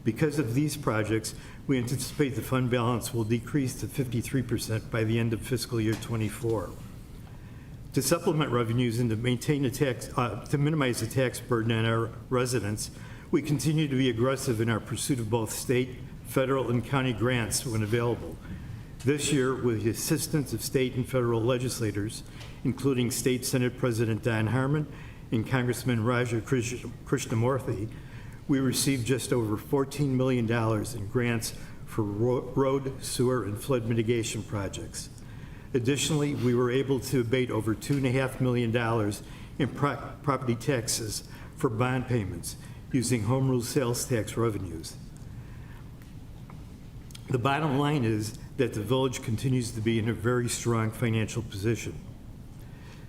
Because of these projects, we anticipate the fund balance will decrease to 53% by the end of fiscal year '24. To supplement revenues and to maintain to minimize the tax burden on our residents, we continue to be aggressive in our pursuit of both state, federal, and county grants when available. This year, with the assistance of state and federal legislators, including State Senate President Don Harmon and Congressman Raja Krishnamurthy, we received just over $14 million in grants for road, sewer, and flood mitigation projects. Additionally, we were able to abate over $2.5 million in property taxes for bond payments using home rule sales tax revenues. The bottom line is that the village continues to be in a very strong financial position.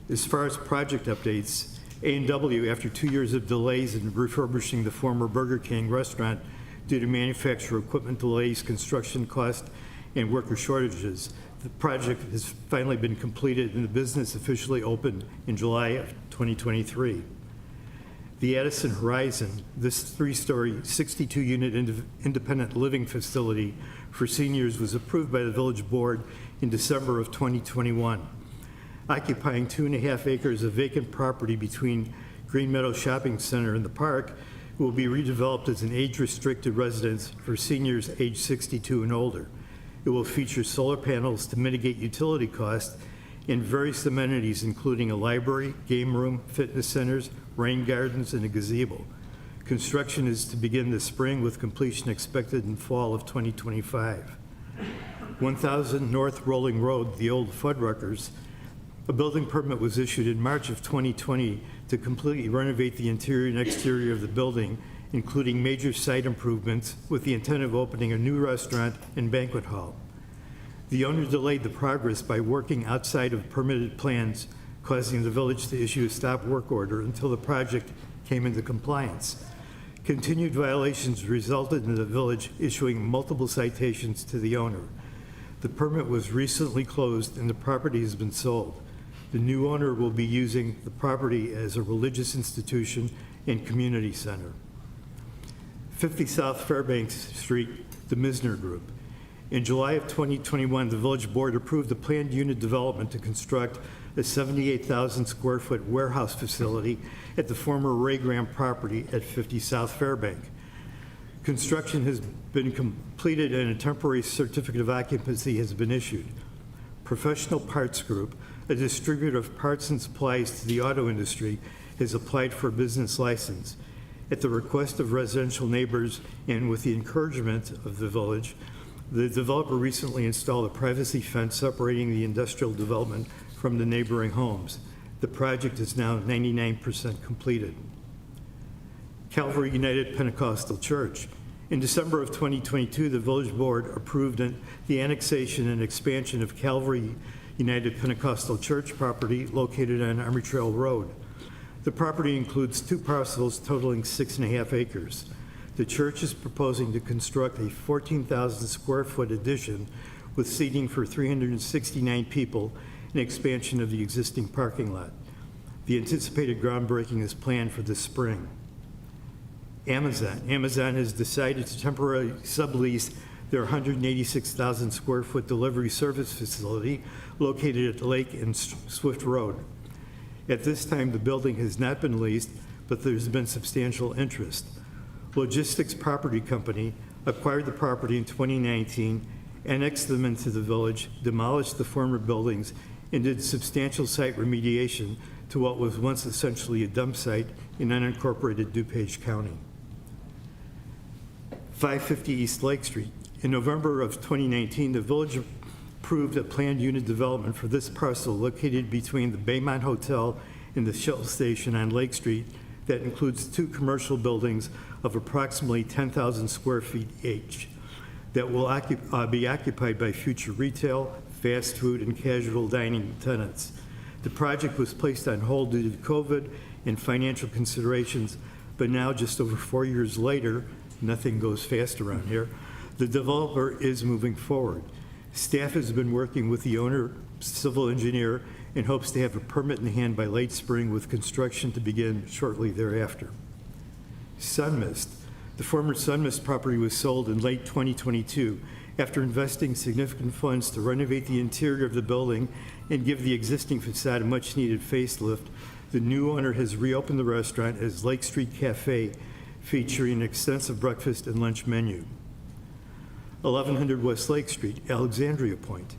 As far as project updates, A&W, after 2 years of delays in refurbishing the former Burger King restaurant due to manufacturer equipment delays, construction costs, and worker shortages, the project has finally been completed and the business officially opened in July of 2023. The Addison Horizon, this 3-story, 62-unit independent living facility for seniors, was approved by the village board in December of 2021. Occupying 2.5 acres of vacant property between Green Meadow Shopping Center and the park, it will be redeveloped as an age-restricted residence for seniors age 62 and older. It will feature solar panels to mitigate utility costs and various amenities, including a library, game room, fitness centers, rain gardens, and a gazebo. Construction is to begin this spring with completion expected in fall of 2025. 1000 North Rolling Road, the old Fuddruckers, a building permit was issued in March of 2020 to completely renovate the interior and exterior of the building, including major site improvements with the intent of opening a new restaurant and banquet hall. The owner delayed the progress by working outside of permitted plans, causing the village to issue a stop work order until the project came into compliance. Continued violations resulted in the village issuing multiple citations to the owner. The permit was recently closed and the property has been sold. The new owner will be using the property as a religious institution and community center. 50 South Fairbanks Street, the Misner Group. In July of 2021, the village board approved a planned unit development to construct a 78,000 square foot warehouse facility at the former Ray Graham property at 50 South Fairbank. Construction has been completed and a temporary certificate of occupancy has been issued. Professional Parts Group, a distributor of parts and supplies to the auto industry, has applied for a business license. At the request of residential neighbors and with the encouragement of the village, the developer recently installed a privacy fence separating the industrial development from the neighboring homes. The project is now 99% completed. Calvary United Pentecostal Church. In December of 2022, the village board approved the annexation and expansion of Calvary United Pentecostal Church property located on Army Trail Road. The property includes 2 parcels totaling 6.5 acres. The church is proposing to construct a 14,000 square foot addition with seating for 369 people and expansion of the existing parking lot. The anticipated groundbreaking is planned for this spring. Amazon has decided to temporarily sublease their 186,000 square foot delivery service facility located at Lake and Swift Road. At this time, the building has not been leased, but there's been substantial interest. Logistics Property Company acquired the property in 2019, annexed them into the village, demolished the former buildings, and did substantial site remediation to what was once essentially a dump site in unincorporated DuPage County. 550 East Lake Street. In November of 2019, the village approved a planned unit development for this parcel located between the Baymont Hotel and the Shell Station on Lake Street that includes 2 commercial buildings of approximately 10,000 square feet each that will be occupied by future retail, fast food, and casual dining tenants. The project was placed on hold due to COVID and financial considerations, but now, just over 4 years later, nothing goes fast around here, the developer is moving forward. Staff has been working with the owner, civil engineer, and hopes to have a permit in hand by late spring with construction to begin shortly thereafter. Sunmist. The former Sunmist property was sold in late 2022 after investing significant funds to renovate the interior of the building and give the existing facade a much-needed facelift. The new owner has reopened the restaurant as Lake Street Cafe, featuring an extensive breakfast and lunch menu. 1100 West Lake Street, Alexandria Point.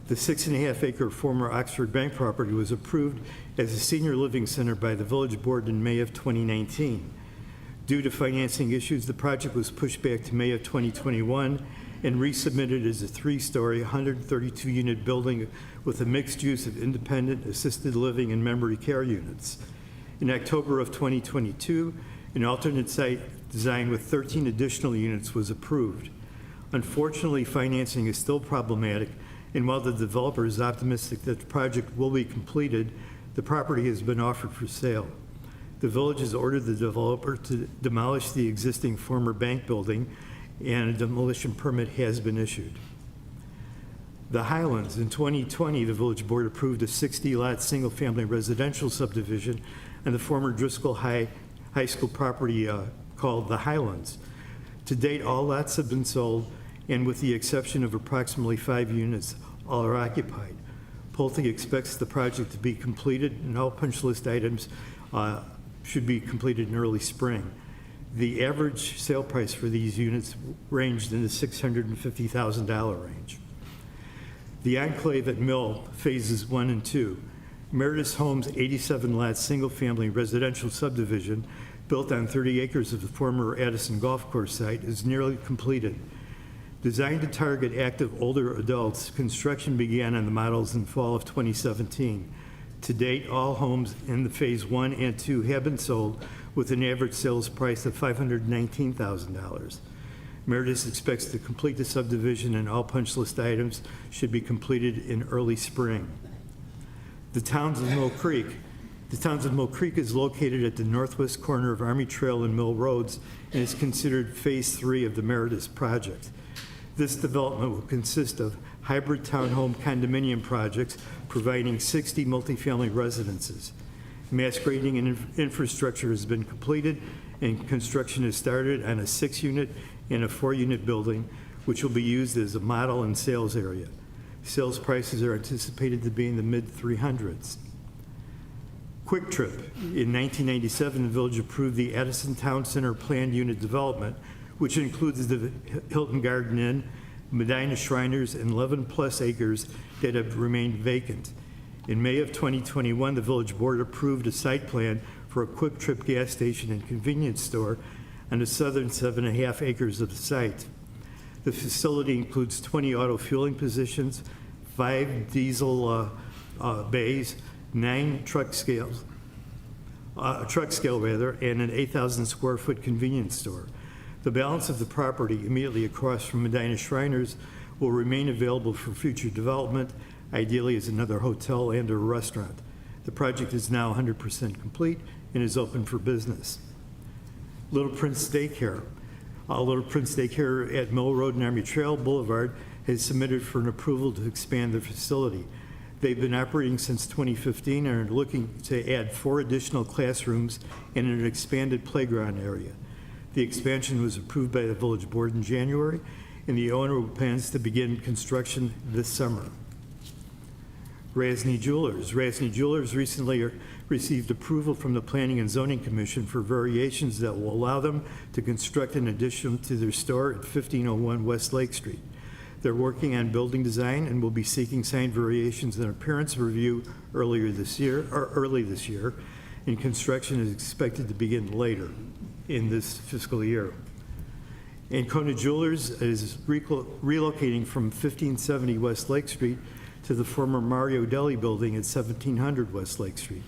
The 6.5-acre former Oxford Bank property was approved as a senior living center by the village board in May of 2019. Due to financing issues, the project was pushed back to May of 2021 and resubmitted as a 3-story, 132-unit building with a mixed use of independent, assisted living, and memory care units. In October of 2022, an alternate site design with 13 additional units was approved. Unfortunately, financing is still problematic, and while the developer is optimistic that the project will be completed, the property has been offered for sale. The village has ordered the developer to demolish the existing former bank building, and a demolition permit has been issued. The Highlands. In 2020, the village board approved a 60-lot single-family residential subdivision on the former Driscoll High School property called the Highlands. To date, all lots have been sold, and with the exception of approximately 5 units, all are occupied. Pulte expects the project to be completed, and all punch list items should be completed in early spring. The average sale price for these units ranged in the $650,000 range. The Enclave at Mill, Phases 1 and 2. Meredith Homes 87-lot single-family residential subdivision built on 30 acres of the former Addison Golf Course site is nearly completed. Designed to target active older adults, construction began on the models in fall of 2017. To date, all homes in the Phase 1 and 2 have been sold with an average sales price of $519,000. Meredith expects to complete the subdivision, and all punch list items should be completed in early spring. The Towns of Mill Creek. The Towns of Mill Creek is located at the northwest corner of Army Trail and Mill Roads and is considered Phase 3 of the Meredith project. This development will consist of hybrid townhome condominium projects providing 60 multifamily residences. Mass grading and infrastructure has been completed, and construction has started on a 6-unit and a 4-unit building, which will be used as a model and sales area. Sales prices are anticipated to be in the mid-300s. Quick Trip. In 1997, the village approved the Addison Town Center planned unit development, which includes the Hilton Garden Inn, Medina Shriners, and 11-plus acres that have remained vacant. In May of 2021, the village board approved a site plan for a Quick Trip gas station and convenience store on the southern 7.5 acres of the site. The facility includes 20 auto fueling positions, 5 diesel bays, 9 truck scale, and an 8,000 square foot convenience store. The balance of the property immediately across from Medina Shriners will remain available for future development, ideally as another hotel and or restaurant. The project is now 100% complete and is open for business. Little Prince Daycare. Little Prince Daycare at Mill Road and Army Trail Boulevard has submitted for an approval to expand the facility. They've been operating since 2015 and are looking to add 4 additional classrooms and an expanded playground area. The expansion was approved by the village board in January, and the owner plans to begin construction this summer. Rasney Jewelers. Rasney Jewelers recently received approval from the Planning and Zoning Commission for variations that will allow them to construct an addition to their store at 1501 West Lake Street. They're working on building design and will be seeking sign variations and appearance review early this year, and construction is expected to begin later in this fiscal year. Ancona Jewelers is relocating from 1570 West Lake Street to the former Mario Deli building at 1700 West Lake Street.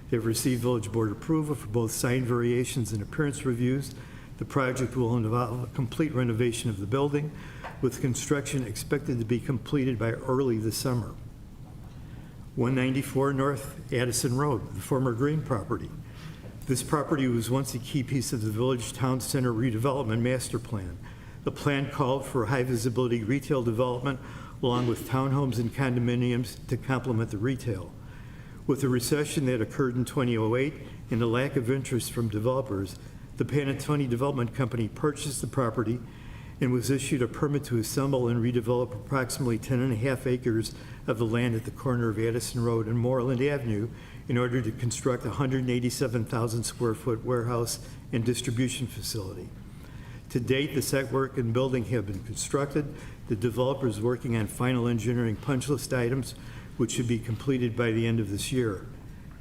They've received village board approval for both sign variations and appearance reviews. The project will involve a complete renovation of the building, with construction expected to be completed by early this summer. 194 North Addison Road, the former Green property. This property was once a key piece of the Village Town Center redevelopment master plan. The plan called for high-visibility retail development along with townhomes and condominiums to complement the retail. With the recession that occurred in 2008 and the lack of interest from developers, the Panettone Development Company purchased the property and was issued a permit to assemble and redevelop approximately 10.5 acres of the land at the corner of Addison Road and Moreland Avenue in order to construct a 187,000 square foot warehouse and distribution facility. To date, the site work and building have been constructed. The developer is working on final engineering punch list items, which should be completed by the end of this year.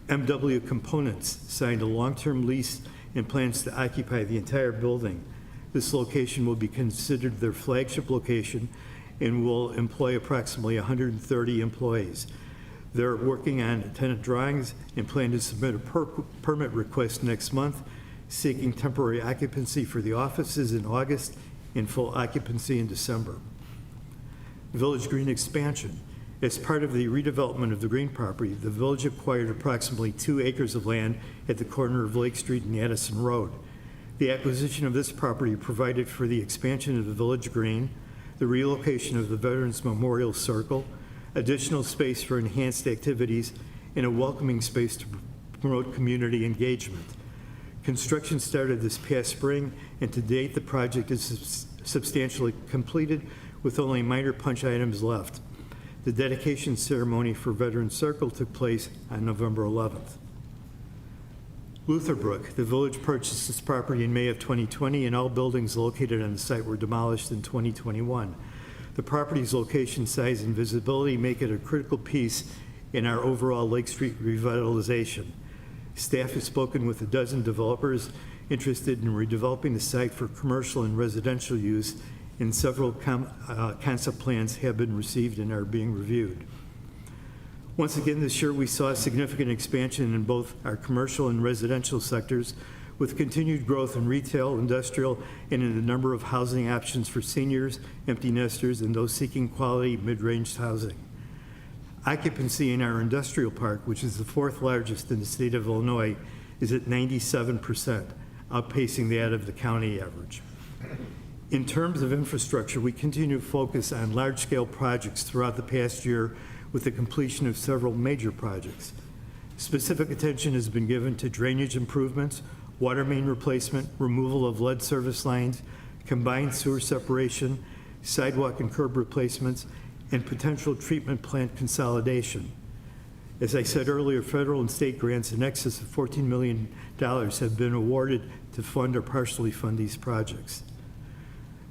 MW Components signed a long-term lease and plans to occupy the entire building. This location will be considered their flagship location and will employ approximately 130 employees. They're working on tenant drawings and plan to submit a permit request next month, seeking temporary occupancy for the offices in August and full occupancy in December. Village Green expansion. As part of the redevelopment of the Green property, the village acquired approximately 2 acres of land at the corner of Lake Street and Addison Road. The acquisition of this property provided for the expansion of the Village Green, the relocation of the Veterans Memorial Circle, additional space for enhanced activities, and a welcoming space to promote community engagement. Construction started this past spring, and to date, the project is substantially completed with only minor punch items left. The dedication ceremony for Veterans Circle took place on November 11th. Lutherbrook, the village purchased this property in May of 2020, and all buildings located on the site were demolished in 2021. The property's location, size, and visibility make it a critical piece in our overall Lake Street revitalization. Staff has spoken with a dozen developers interested in redeveloping the site for commercial and residential use, and several concept plans have been received and are being reviewed. Once again this year, we saw a significant expansion in both our commercial and residential sectors, with continued growth in retail, industrial, and in the number of housing options for seniors, empty nesters, and those seeking quality mid-range housing. Occupancy in our industrial park, which is the 4th largest in the state of Illinois, is at 97%, outpacing that of the county average. In terms of infrastructure, we continue to focus on large-scale projects throughout the past year with the completion of several major projects. Specific attention has been given to drainage improvements, water main replacement, removal of lead service lines, combined sewer separation, sidewalk and curb replacements, and potential treatment plant consolidation. As I said earlier, federal and state grants in excess of $14 million have been awarded to fund or partially fund these projects.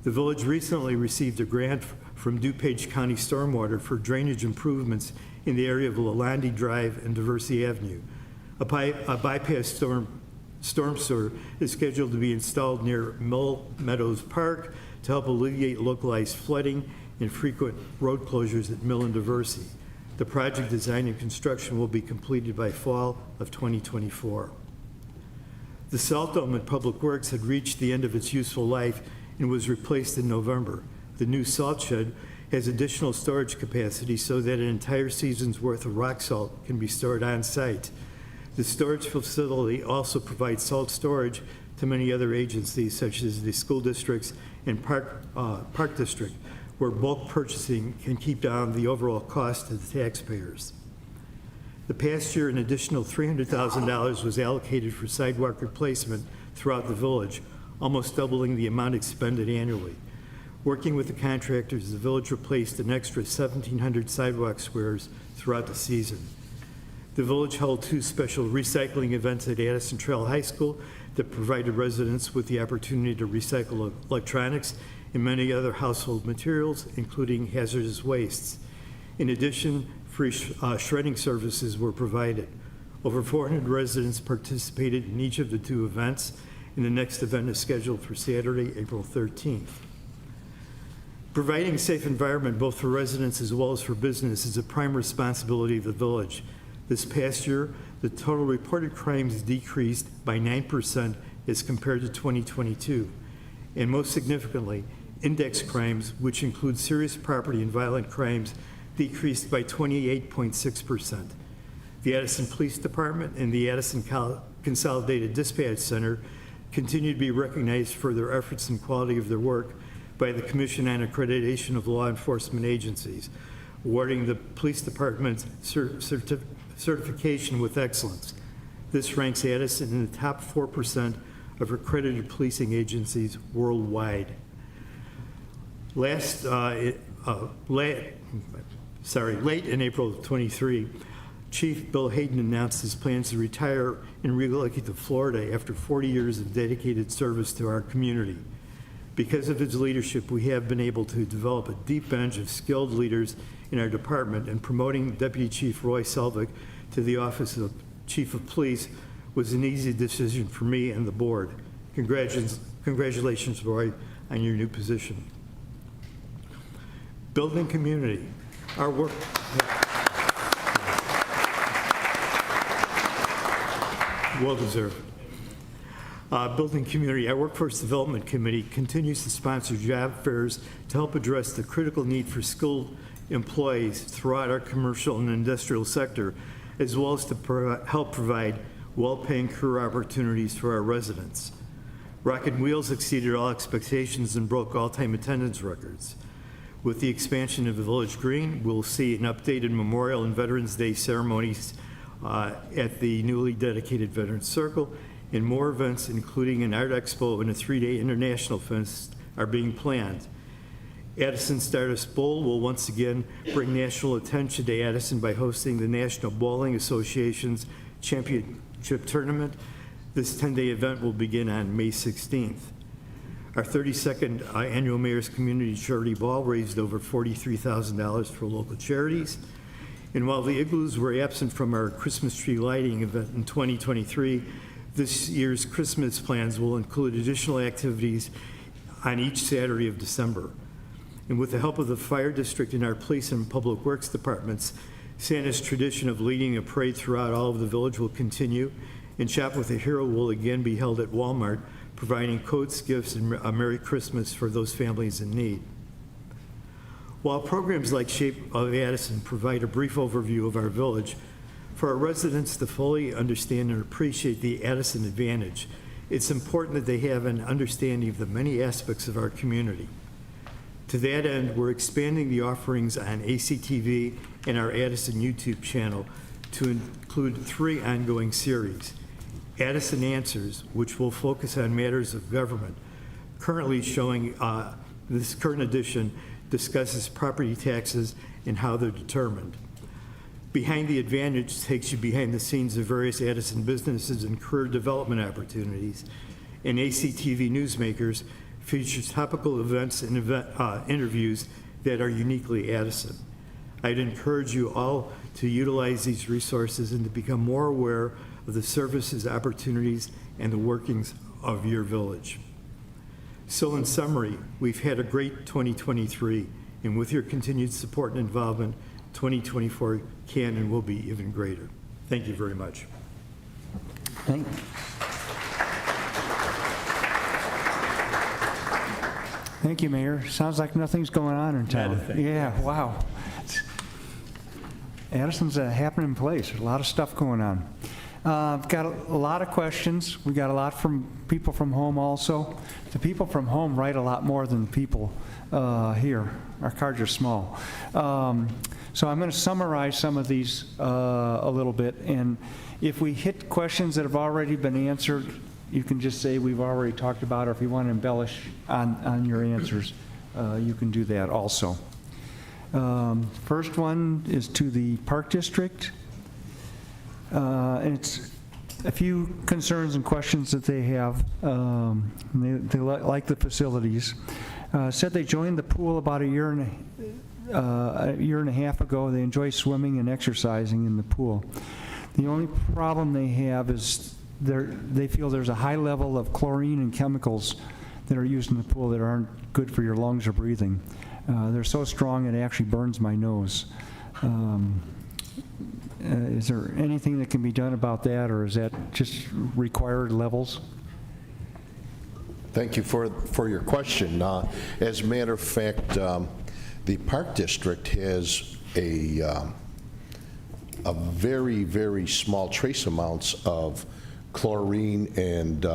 The village recently received a grant from DuPage County Stormwater for drainage improvements in the area of Lalonde Drive and Diversey Avenue. A bypass storm sewer is scheduled to be installed near Mill Meadows Park to help alleviate localized flooding and frequent road closures at Mill and Diversey. The project design and construction will be completed by fall of 2024. The salt dome at Public Works had reached the end of its useful life and was replaced in November. The new salt shed has additional storage capacity so that an entire season's worth of rock salt can be stored on site. The storage facility also provides salt storage to many other agencies, such as the school districts and park district, where bulk purchasing can keep down the overall cost to the taxpayers. The past year, an additional $300,000 was allocated for sidewalk replacement throughout the village, almost doubling the amount expended annually. Working with the contractors, the village replaced an extra 1,700 sidewalk squares throughout the season. The village held 2 special recycling events at Addison Trail High School that provided residents with the opportunity to recycle electronics and many other household materials, including hazardous wastes. In addition, free shredding services were provided. Over 400 residents participated in each of the 2 events, and the next event is scheduled for Saturday, April 13th. Providing a safe environment both for residents as well as for business is a prime responsibility of the village. This past year, the total reported crimes decreased by 9% as compared to 2022. And most significantly, index crimes, which include serious property and violent crimes, decreased by 28.6%. The Addison Police Department and the Addison Consolidated Dispatch Center continue to be recognized for their efforts and quality of their work by the Commission on Accreditation of Law Enforcement Agencies, awarding the Police Department's certification with excellence. This ranks Addison in the top 4% of accredited policing agencies worldwide. Late in April of 23, Chief Bill Hayden announced his plans to retire and relocate to Florida after 40 years of dedicated service to our community. Because of his leadership, we have been able to develop a deep bench of skilled leaders in our department, and promoting Deputy Chief Roy Selvig to the office of Chief of Police was an easy decision for me and the board. Congratulations, Roy, on your new position. Building community. Our work. Well deserved. Building community. Our Workforce Development Committee continues to sponsor job fairs to help address the critical need for skilled employees throughout our commercial and industrial sector, as well as to help provide well-paying career opportunities for our residents. Rocket Wheels exceeded all expectations and broke all-time attendance records. With the expansion of the Village Green, we'll see an updated Memorial and Veterans Day ceremonies at the newly dedicated Veterans Circle, and more events, including an art expo and a 3-day international fest, are being planned. Addison Stardust Bowl will once again bring national attention to Addison by hosting the National Bowling Association's Championship Tournament. This 10-day event will begin on May 16th. Our 32nd annual Mayor's Community Charity Ball raised over $43,000 for local charities. And while the igloos were absent from our Christmas tree lighting event in 2023, this year's Christmas plans will include additional activities on each Saturday of December. And with the help of the fire district and our police and public works departments, Santa's tradition of leading a parade throughout all of the village will continue, and Shop with a Hero will again be held at Walmart, providing coats, gifts, and a Merry Christmas for those families in need. While programs like Shape of Addison provide a brief overview of our village, for our residents to fully understand and appreciate the Addison advantage, it's important that they have an understanding of the many aspects of our community. To that end, we're expanding the offerings on ACTV and our Addison YouTube channel to include 3 ongoing series. Addison Answers, which will focus on matters of government, currently showing this current edition discusses property taxes and how they're determined. Behind the Advantage takes you behind the scenes of various Addison businesses and career development opportunities. And ACTV Newsmakers features topical events and interviews that are uniquely Addison. I'd encourage you all to utilize these resources and to become more aware of the services, opportunities, and the workings of your village. So in summary, we've had a great 2023, and with your continued support and involvement, 2024 can and will be even greater. Thank you very much. Thank you, Mayor. Sounds like nothing's going on in town. Yeah, wow. Addison's a happening place. There's a lot of stuff going on. I've got a lot of questions. We got a lot from people from home also. The people from home write a lot more than the people here. Our cards are small. So I'm going to summarize some of these a little bit, and if we hit questions that have already been answered, you can just say we've already talked about, or if you want to embellish on your answers, you can do that also. First one is to the Park District. And it's a few concerns and questions that they have. They like the facilities. Said they joined the pool about a year and a half ago. They enjoy swimming and exercising in the pool. The only problem they have is they feel there's a high level of chlorine and chemicals that are used in the pool that aren't good for your lungs or breathing. They're so strong it actually burns my nose. Is there anything that can be done about that, or is that just required levels? Thank you for your question. As a matter of fact, the Park District has a very, very small trace amounts of chlorine, and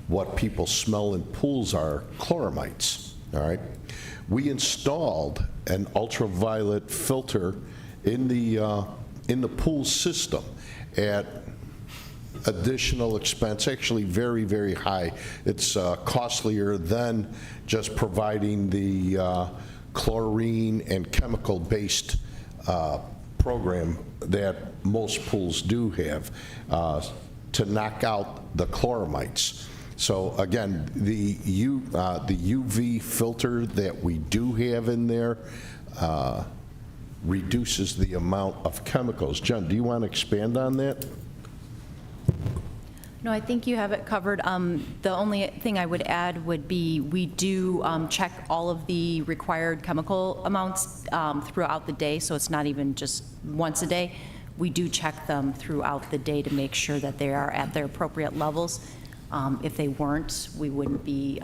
what people smell in pools are chloramites, all right? We installed an ultraviolet filter in the pool system at additional expense, actually very, very high. It's costlier than just providing the chlorine and chemical-based program that most pools do have to knock out the chloramites. So again, the UV filter that we do have in there reduces the amount of chemicals. Jen, do you want to expand on that? No, I think you have it covered. The only thing I would add would be we do check all of the required chemical amounts throughout the day, so it's not even just once a day. We do check them throughout the day to make sure that they are at their appropriate levels. If they weren't, we wouldn't be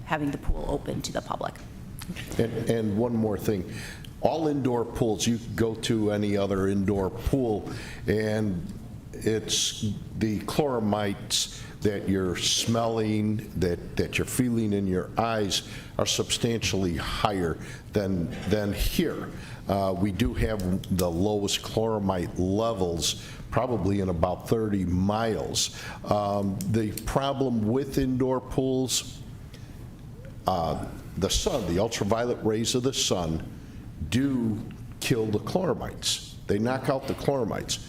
having the pool open to the public. And one more thing. All indoor pools, you can go to any other indoor pool, and it's the chloramites that you're smelling, that you're feeling in your eyes are substantially higher than here. We do have the lowest chloramite levels probably in about 30 miles. The problem with indoor pools, the sun, the ultraviolet rays of the sun do kill the chloramites. They knock out the chloramites.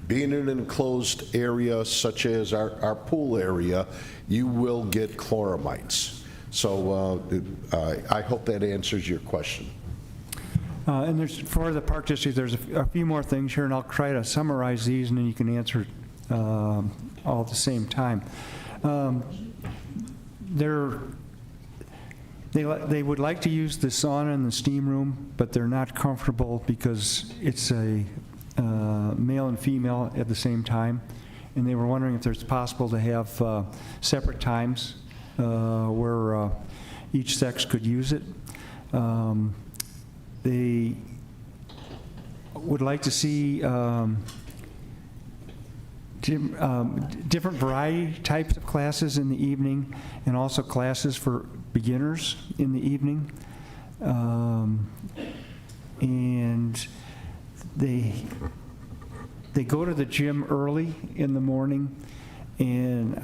Being in an enclosed area such as our pool area, you will get chloramites. So I hope that answers your question. And there's, for the Park District, there's a few more things here, and I'll try to summarize these, and then you can answer all at the same time. They would like to use the sauna and the steam room, but they're not comfortable because it's a male and female at the same time. And they were wondering if it's possible to have separate times where each sex could use it. They would like to see different variety types of classes in the evening, and also classes for beginners in the evening. And they go to the gym early in the morning, and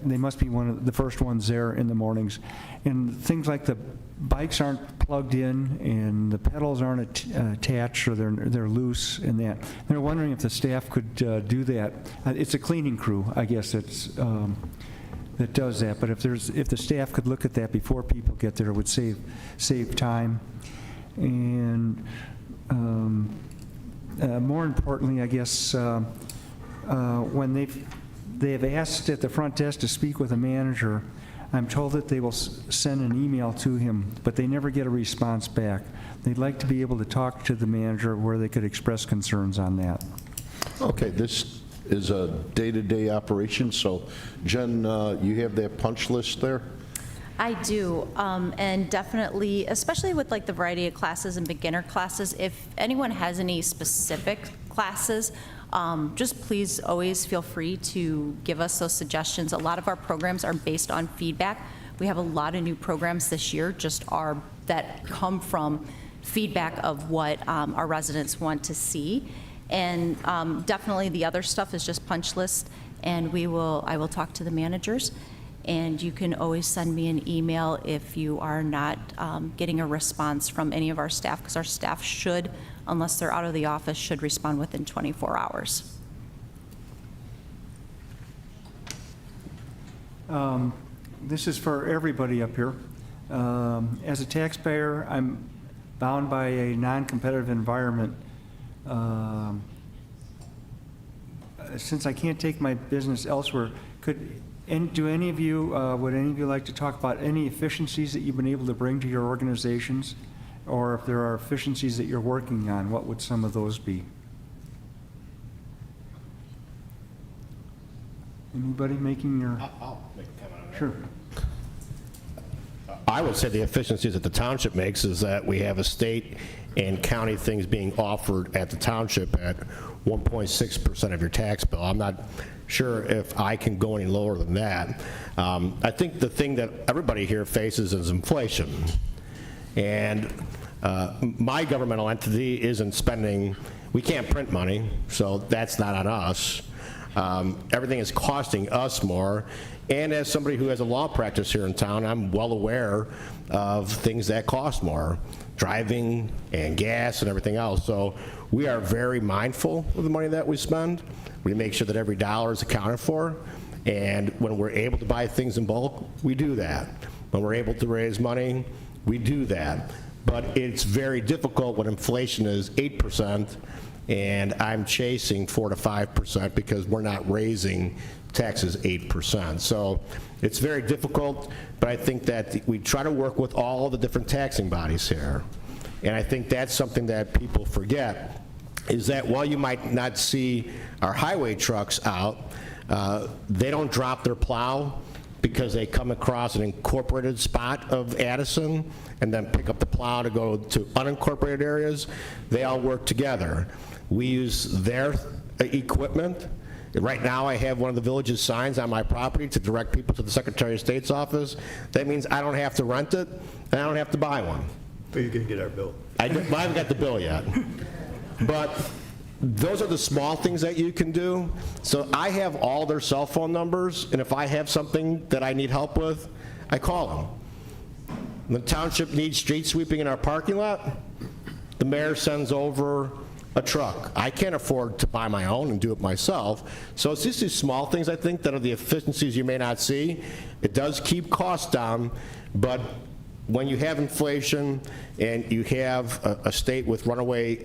they must be one of the first ones there in the mornings. And things like the bikes aren't plugged in, and the pedals aren't attached, or they're loose, and that. They're wondering if the staff could do that. It's a cleaning crew, I guess, that does that. But if the staff could look at that before people get there, it would save time. And more importantly, I guess, when they've asked at the front desk to speak with a manager, I'm told that they will send an email to him, but they never get a response back. They'd like to be able to talk to the manager where they could express concerns on that. Okay, this is a day-to-day operation, so Jen, you have that punch list there? I do, and definitely, especially with like the variety of classes and beginner classes, if anyone has any specific classes, just please always feel free to give us those suggestions. A lot of our programs are based on feedback. We have a lot of new programs this year that come from feedback of what our residents want to see. And definitely the other stuff is just punch list, and I will talk to the managers. And you can always send me an email if you are not getting a response from any of our staff, because our staff should, unless they're out of the office, should respond within 24 hours. This is for everybody up here. As a taxpayer, I'm bound by a non-competitive environment since I can't take my business elsewhere, do any of you, would any of you like to talk about any efficiencies that you've been able to bring to your organizations? Or if there are efficiencies that you're working on, what would some of those be? Anybody making your? I'll make a comment on that. Sure. I would say the efficiencies that the township makes is that we have a state and county things being offered at the township at 1.6% of your tax bill. I'm not sure if I can go any lower than that. I think the thing that everybody here faces is inflation. And my governmental entity isn't spending, we can't print money, so that's not on us. Everything is costing us more. And as somebody who has a law practice here in town, I'm well aware of things that cost more, driving and gas and everything else. So we are very mindful of the money that we spend. We make sure that every dollar is accounted for. And when we're able to buy things in bulk, we do that. When we're able to raise money, we do that. But it's very difficult when inflation is 8% and I'm chasing 4 to 5% because we're not raising taxes 8%. So it's very difficult, but I think that we try to work with all the different taxing bodies here. And I think that's something that people forget, is that while you might not see our highway trucks out, they don't drop their plow because they come across an incorporated spot of Addison and then pick up the plow to go to unincorporated areas. They all work together. We use their equipment. Right now, I have one of the village's signs on my property to direct people to the Secretary of State's office. That means I don't have to rent it, and I don't have to buy one. Are you going to get our bill? I haven't got the bill yet. But those are the small things that you can do. So I have all their cell phone numbers, and if I have something that I need help with, I call them. When the township needs street sweeping in our parking lot, the mayor sends over a truck. I can't afford to buy my own and do it myself. So it's just these small things, I think, that are the efficiencies you may not see. It does keep costs down, but when you have inflation and you have a state with runaway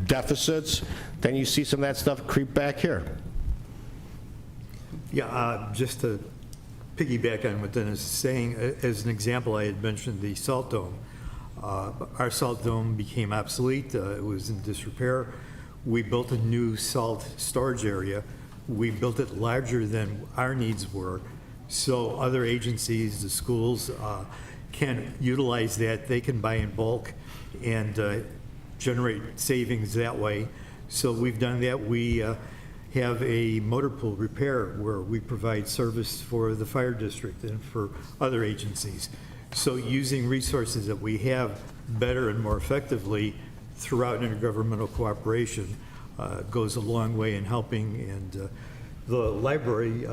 deficits, then you see some of that stuff creep back here. Yeah, just to piggyback on what Dennis is saying, as an example, I had mentioned the salt dome. Our salt dome became obsolete. It was in disrepair. We built a new salt storage area. We built it larger than our needs were, so other agencies, the schools, can utilize that. They can buy in bulk and generate savings that way. So we've done that. We have a motor pool repair where we provide service for the fire district and for other agencies. So using resources that we have better and more effectively throughout intergovernmental cooperation goes a long way in helping. And the library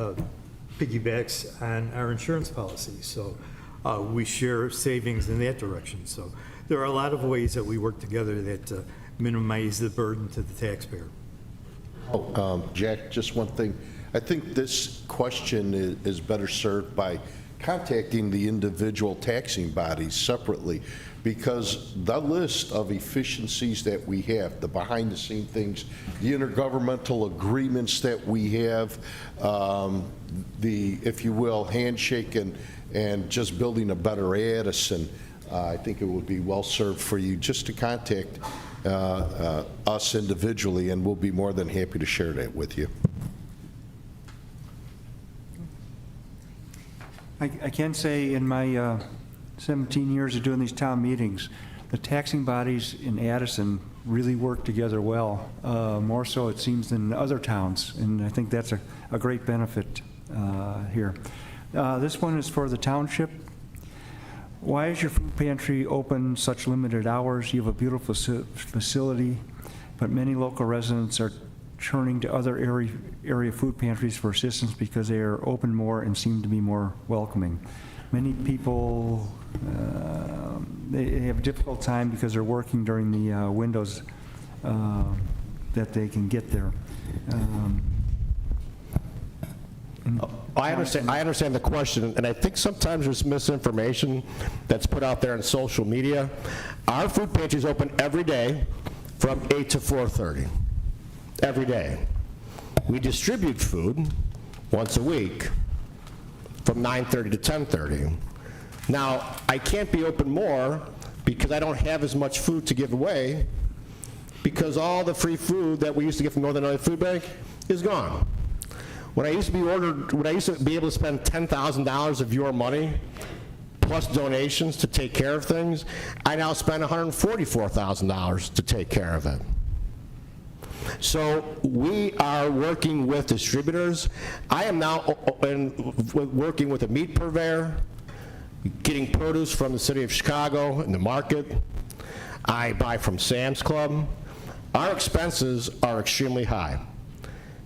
piggybacks on our insurance policy. So we share savings in that direction. So there are a lot of ways that we work together that minimize the burden to the taxpayer. Jack, just one thing. I think this question is better served by contacting the individual taxing bodies separately, because the list of efficiencies that we have, the behind-the-scene things, the intergovernmental agreements that we have, the, if you will, handshake and just building a better Addison, I think it would be well served for you just to contact us individually, and we'll be more than happy to share that with you. I can say in my 17 years of doing these town meetings, the taxing bodies in Addison really work together well, more so it seems than other towns, and I think that's a great benefit here. This one is for the township. Why is your food pantry open such limited hours? You have a beautiful facility, but many local residents are turning to other area food pantries for assistance because they are open more and seem to be more welcoming. Many people, they have a difficult time because they're working during the windows that they can get there. I understand the question, and I think sometimes there's misinformation that's put out there on social media. Our food pantry is open every day from 8 to 4:30, every day. We distribute food once a week from 9:30 to 10:30. Now, I can't be open more because I don't have as much food to give away, because all the free food that we used to get from Northern Illinois Food Bank is gone. When I used to be able to spend $10,000 of your money plus donations to take care of things, I now spend $144,000 to take care of it. So we are working with distributors. I am now working with a meat purveyor, getting produce from the city of Chicago in the market. I buy from Sam's Club. Our expenses are extremely high.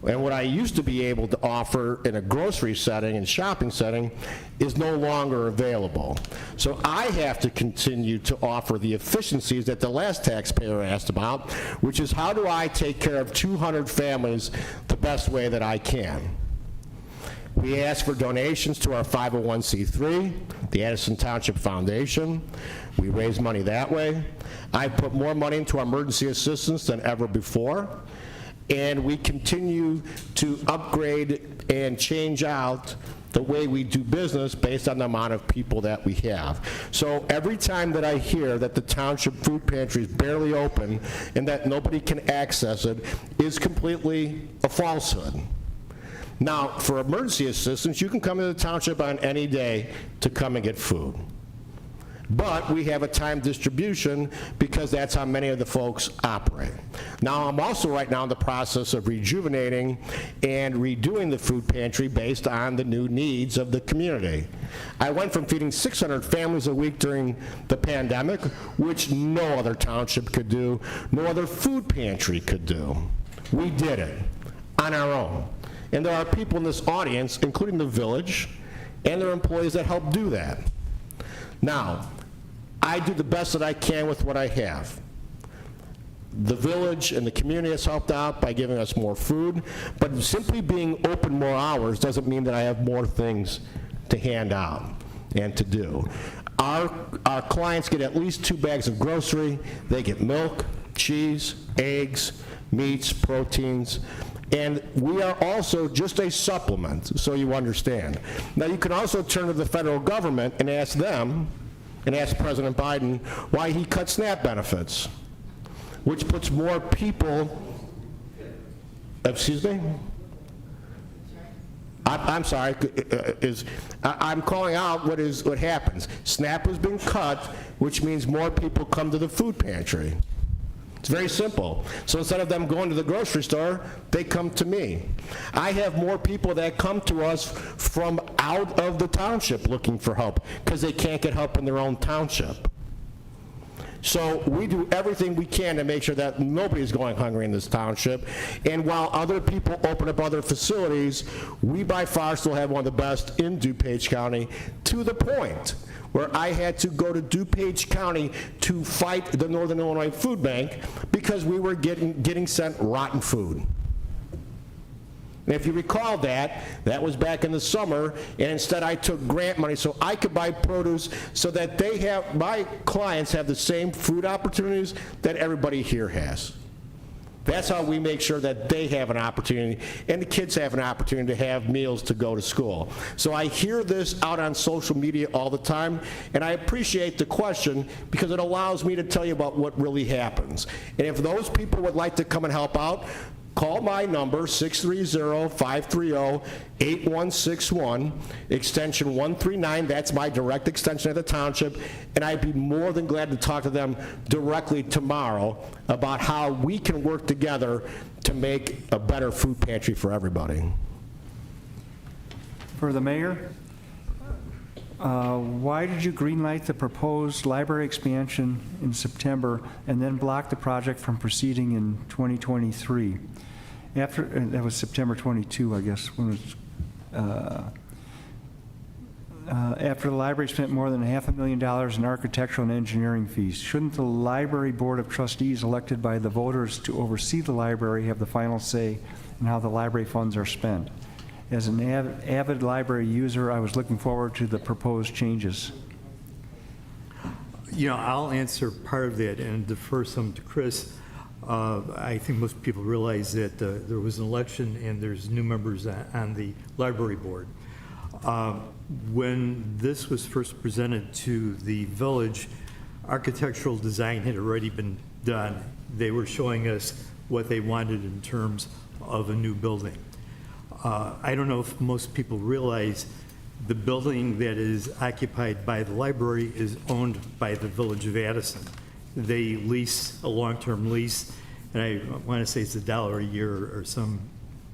And what I used to be able to offer in a grocery setting and shopping setting is no longer available. So I have to continue to offer the efficiencies that the last taxpayer asked about, which is how do I take care of 200 families the best way that I can. We ask for donations to our 501c3, the Addison Township Foundation. We raise money that way. I put more money into our emergency assistance than ever before. And we continue to upgrade and change out the way we do business based on the amount of people that we have. So every time that I hear that the township food pantry is barely open and that nobody can access it is completely a falsehood. Now, for emergency assistance, you can come to the township on any day to come and get food. But we have a time distribution because that's how many of the folks operate. Now, I'm also right now in the process of rejuvenating and redoing the food pantry based on the new needs of the community. I went from feeding 600 families a week during the pandemic, which no other township could do, no other food pantry could do. We did it on our own. And there are people in this audience, including the village, and their employees that help do that. Now, I do the best that I can with what I have. The village and the community has helped out by giving us more food, but simply being open more hours doesn't mean that I have more things to hand out and to do. Our clients get at least 2 bags of grocery. They get milk, cheese, eggs, meats, proteins, and we are also just a supplement, so you understand. Now, you can also turn to the federal government and ask them, and ask President Biden why he cut SNAP benefits, which puts more people, excuse me? I'm sorry, I'm calling out what happens. SNAP has been cut, which means more people come to the food pantry. It's very simple. So instead of them going to the grocery store, they come to me. I have more people that come to us from out of the township looking for help because they can't get help in their own township. So we do everything we can to make sure that nobody's going hungry in this township. And while other people open up other facilities, we by far still have one of the best in DuPage County, to the point where I had to go to DuPage County to fight the Northern Illinois Food Bank because we were getting sent rotten food. And if you recall that was back in the summer, and instead I took grant money so I could buy produce so that my clients have the same food opportunities that everybody here has. That's how we make sure that they have an opportunity and the kids have an opportunity to have meals to go to school. So I hear this out on social media all the time, and I appreciate the question because it allows me to tell you about what really happens. And if those people would like to come and help out, call my number, 630-530-8161, extension 139. That's my direct extension at the township, and I'd be more than glad to talk to them directly tomorrow about how we can work together to make a better food pantry for everybody. For the mayor, why did you greenlight the proposed library expansion in September and then block the project from proceeding in 2023? That was September 22, I guess, when it was, after the library spent more than $500,000 in architectural and engineering fees. Shouldn't the library board of trustees elected by the voters to oversee the library have the final say in how the library funds are spent? As an avid library user, I was looking forward to the proposed changes. You know, I'll answer part of that and defer some to Chris. I think most people realize that there was an election and there's new members on the library board. When this was first presented to the village, architectural design had already been done. They were showing us what they wanted in terms of a new building. I don't know if most people realize the building that is occupied by the library is owned by the Village of Addison. They lease a long-term lease, and I want to say it's $1 a year or some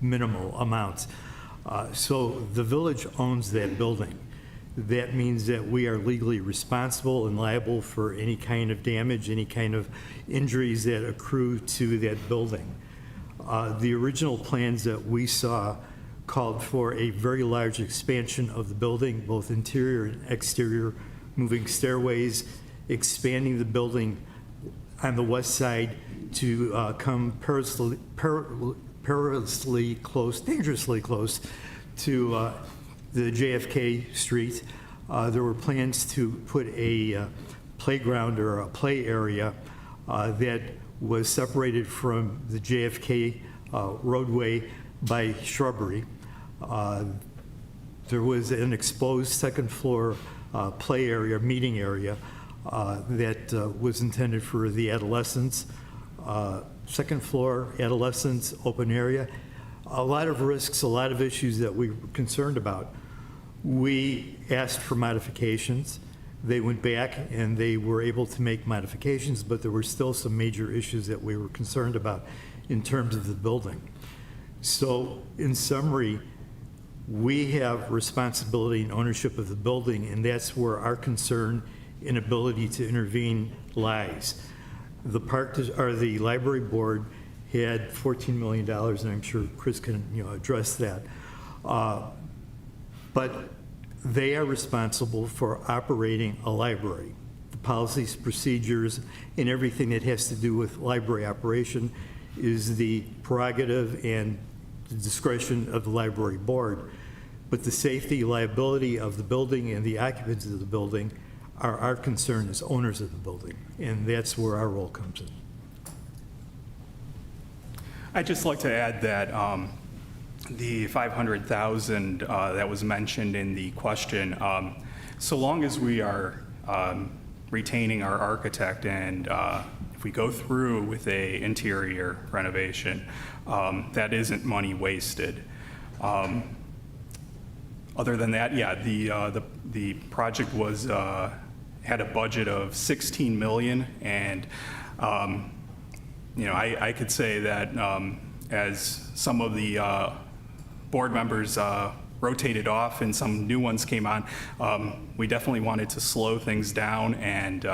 minimal amount. So the village owns that building. That means that we are legally responsible and liable for any kind of damage, any kind of injuries that accrue to that building. The original plans that we saw called for a very large expansion of the building, both interior and exterior, moving stairways, expanding the building on the west side to come dangerously close to the JFK Street. There were plans to put a playground or a play area that was separated from the JFK roadway by shrubbery. There was an exposed second floor play area, meeting area that was intended for the adolescents. Second floor, adolescents, open area. A lot of risks, a lot of issues that we were concerned about. We asked for modifications. They went back and they were able to make modifications, but there were still some major issues that we were concerned about in terms of the building. So in summary, we have responsibility and ownership of the building, and that's where our concern and ability to intervene lies. The the library board had $14 million, and I'm sure Chris can address that. But they are responsible for operating a library. The policies, procedures, and everything that has to do with library operation is the prerogative and the discretion of the library board. But the safety, liability of the building and the occupants of the building are our concern as owners of the building, and that's where our role comes in. I'd just like to add that the $500,000 that was mentioned in the question, so long as we are retaining our architect and if we go through with a interior renovation, that isn't money wasted. Other than that, yeah, the project was had a budget of $16 million, and I could say that as some of the board members rotated off and some new ones came on, we definitely wanted to slow things down and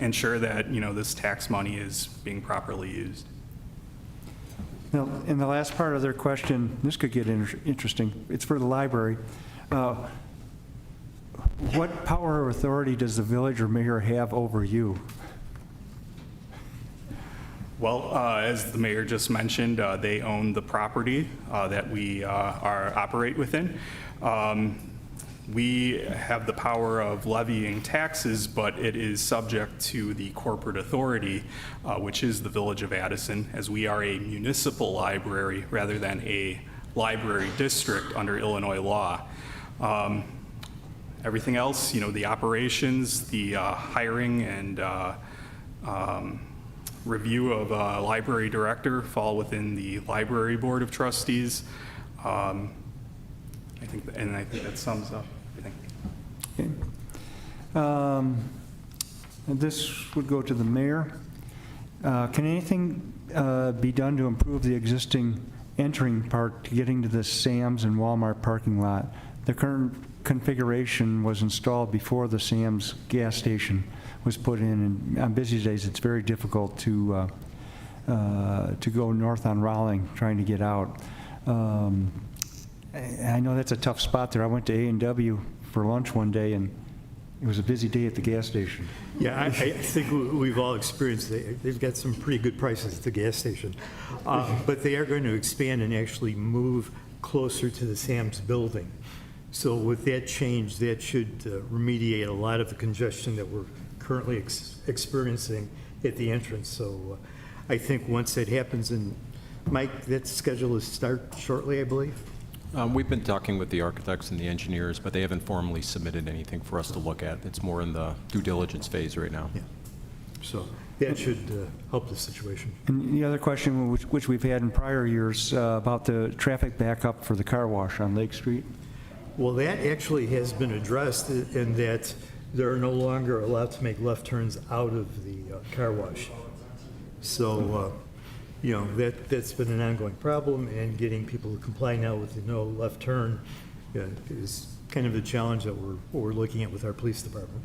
ensure that this tax money is being properly used. Now, in the last part of their question, this could get interesting. It's for the library. What power or authority does the village or mayor have over you? Well, as the mayor just mentioned, they own the property that we operate within. We have the power of levying taxes, but it is subject to the corporate authority, which is the Village of Addison, as we are a municipal library rather than a library district under Illinois law. Everything else, the operations, the hiring and review of a library director fall within the library board of trustees. I think that sums up everything. Okay. And this would go to the mayor. Can anything be done to improve the existing entering part to getting to the Sam's and Walmart parking lot? The current configuration was installed before the Sam's gas station was put in, and on busy days it's very difficult to go north on Rowling trying to get out. I know that's a tough spot there. I went to A&W for lunch one day, and it was a busy day at the gas station. Yeah, I think we've all experienced it. They've got some pretty good prices at the gas station. But they are going to expand and actually move closer to the Sam's building. So with that change, that should remediate a lot of the congestion that we're currently experiencing at the entrance. So I think once that happens, and Mike, that schedule is start shortly, I believe? We've been talking with the architects and the engineers, but they haven't formally submitted anything for us to look at. It's more in the due diligence phase right now. Yeah. So that should help the situation. And the other question, which we've had in prior years, about the traffic backup for the car wash on Lake Street. Well, that actually has been addressed in that they're no longer allowed to make left turns out of the car wash. So, you know, that's been an ongoing problem, and getting people to comply now with the no left turn is kind of the challenge that we're looking at with our police department.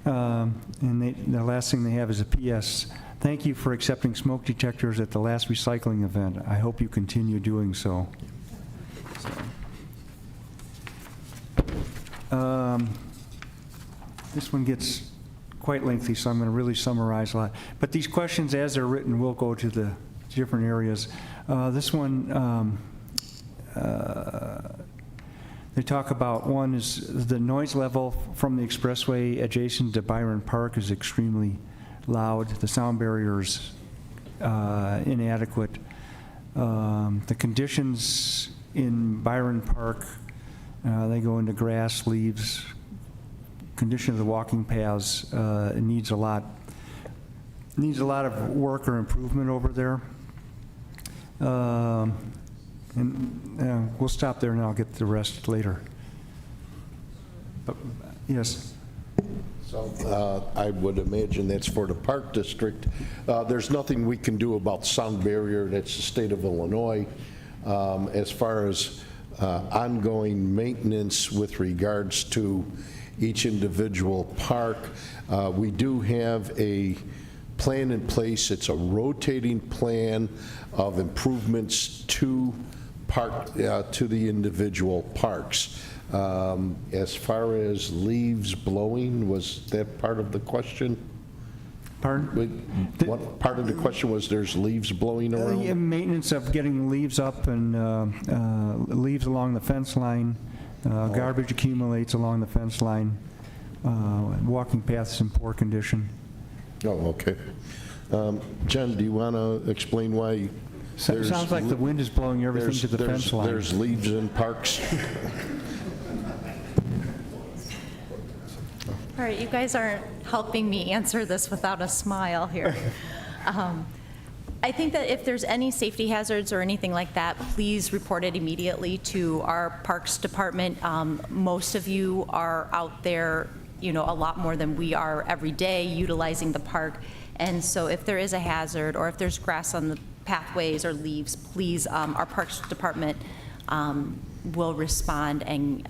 And the last thing they have is a PS. Thank you for accepting smoke detectors at the last recycling event. I hope you continue doing so. This one gets quite lengthy, so I'm going to really summarize a lot. But these questions, as they're written, will go to the different areas. This one, they talk about, one is the noise level from the expressway adjacent to Byron Park is extremely loud. The sound barrier is inadequate. The conditions in Byron Park, they go into grass, leaves. Condition of the walking paths, it needs a lot of work or improvement over there. And we'll stop there and I'll get the rest later. But, yes. So I would imagine that's for the Park District. There's nothing we can do about sound barrier. That's the state of Illinois. As far as ongoing maintenance with regards to each individual park, we do have a plan in place. It's a rotating plan of improvements to the individual parks. As far as leaves blowing, was that part of the question? Pardon? What part of the question was there's leaves blowing around? Yeah, maintenance of getting leaves up and leaves along the fence line. Garbage accumulates along the fence line. Walking paths in poor condition. Oh, okay. Jen, do you want to explain why Sounds like the wind is blowing everything to the fence line. there's leaves in parks? All right, you guys aren't helping me answer this without a smile here. I think that if there's any safety hazards or anything like that, please report it immediately to our Parks Department. Most of you are out there, you know, a lot more than we are every day utilizing the park. And so if there is a hazard or if there's grass on the pathways or leaves, please, our Parks Department will respond and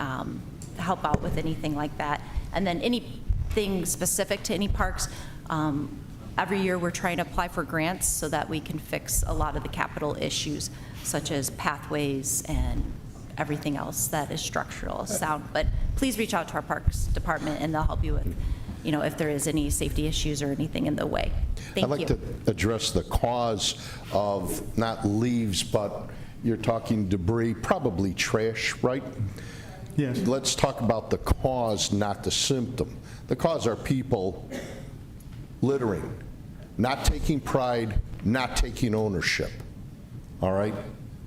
help out with anything like that. And then anything specific to any parks, every year we're trying to apply for grants so that we can fix a lot of the capital issues, such as pathways and everything else that is structural sound. But please reach out to our Parks Department and they'll help you with, you know, if there is any safety issues or anything in the way. Thank you. I'd like to address the cause of not leaves, but you're talking debris, probably trash, right? Yes. Let's talk about the cause, not the symptom. The cause are people littering, not taking pride, not taking ownership, all right?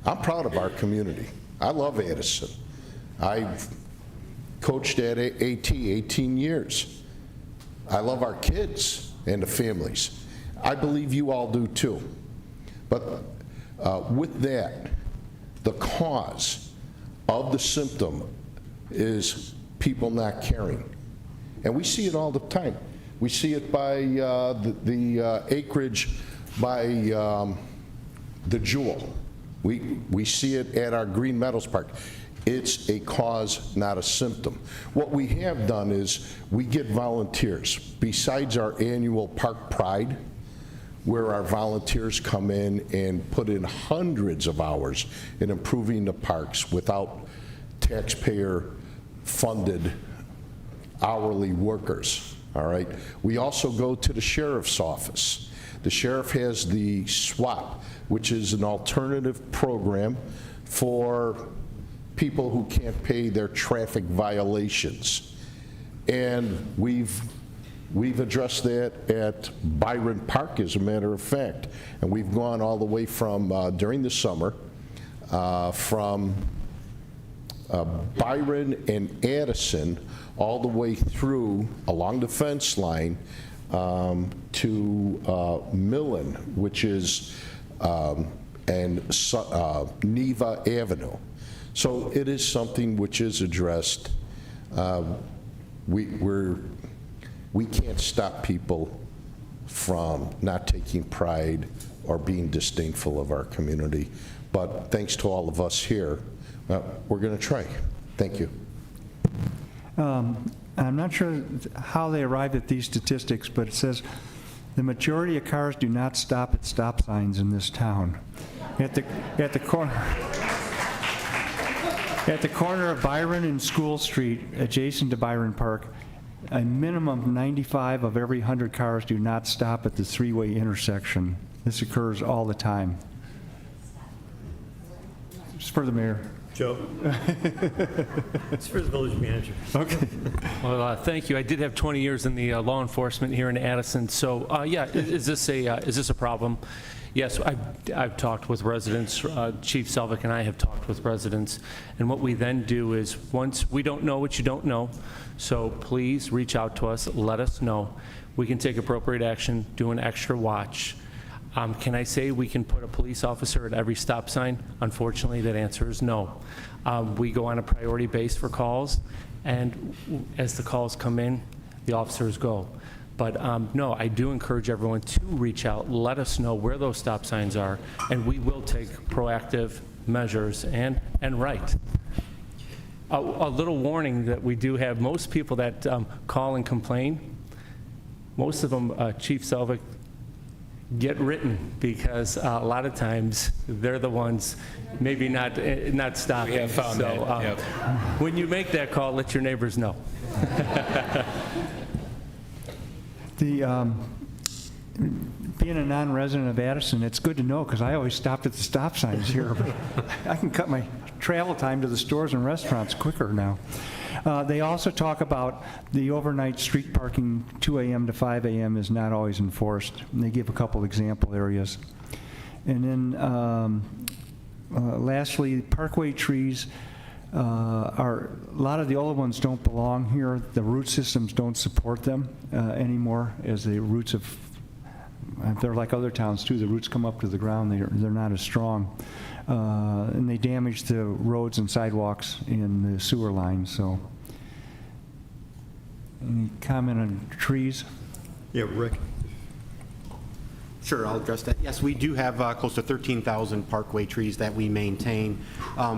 I'm proud of our community. I love Addison. I've coached at AT 18 years. I love our kids and the families. I believe you all do too. But with that, the cause of the symptom is people not caring. And we see it all the time. We see it by the acreage by the Jewel. We see it at our Green Meadows Park. It's a cause, not a symptom. What we have done is we get volunteers. Besides our annual Park Pride, where our volunteers come in and put in hundreds of hours in improving the parks without taxpayer-funded hourly workers, all right? We also go to the sheriff's office. The sheriff has the SWAP, which is an alternative program for people who can't pay their traffic violations. And we've We've addressed that at Byron Park, as a matter of fact, and we've gone all the way from, during the summer, from Byron and Addison, all the way through along the fence line to Millen, which is, Neva Avenue. So it is something which is addressed. We can't stop people from not taking pride or being disdainful of our community. But thanks to all of us here, we're going to try. Thank you. I'm not sure how they arrived at these statistics, but it says the majority of cars do not stop at stop signs in this town. At the corner of Byron and School Street, adjacent to Byron Park, a minimum of 95 of every 100 cars do not stop at the three-way intersection. This occurs all the time. It's for the mayor. Joe? It's for the village manager. Okay. Well, thank you. I did have 20 years in the law enforcement here in Addison. So, yeah, is this a problem? Yes, I've talked with residents. Chief Selvik and I have talked with residents. And what we then do is, once we don't know what you don't know, so please reach out to us, let us know. We can take appropriate action, do an extra watch. Can I say we can put a police officer at every stop sign? Unfortunately, that answer is no. We go on a priority base for calls, and as the calls come in, the officers go. But no, I do encourage everyone to reach out, let us know where those stop signs are, and we will take proactive measures and right. A little warning that we do have, most people that call and complain, most of them, Chief Selvik, get written, because a lot of times they're the ones maybe not stopping. We have found so, that, yep. When you make that call, let your neighbors know. Being a non-resident of Addison, it's good to know, because I always stopped at the stop signs here. But I can cut my travel time to the stores and restaurants quicker now. They also talk about the overnight street parking, 2 a.m. to 5 a.m. is not always enforced. And they give a couple example areas. And then lastly, parkway trees a lot of the old ones don't belong here. The root systems don't support them anymore, as the roots of, they're like other towns too, the roots come up to the ground, they're not as strong. And they damage the roads and sidewalks in the sewer lines, so. Any comment on trees? Yeah, Rick. Sure, I'll address that. Yes, we do have close to 13,000 parkway trees that we maintain.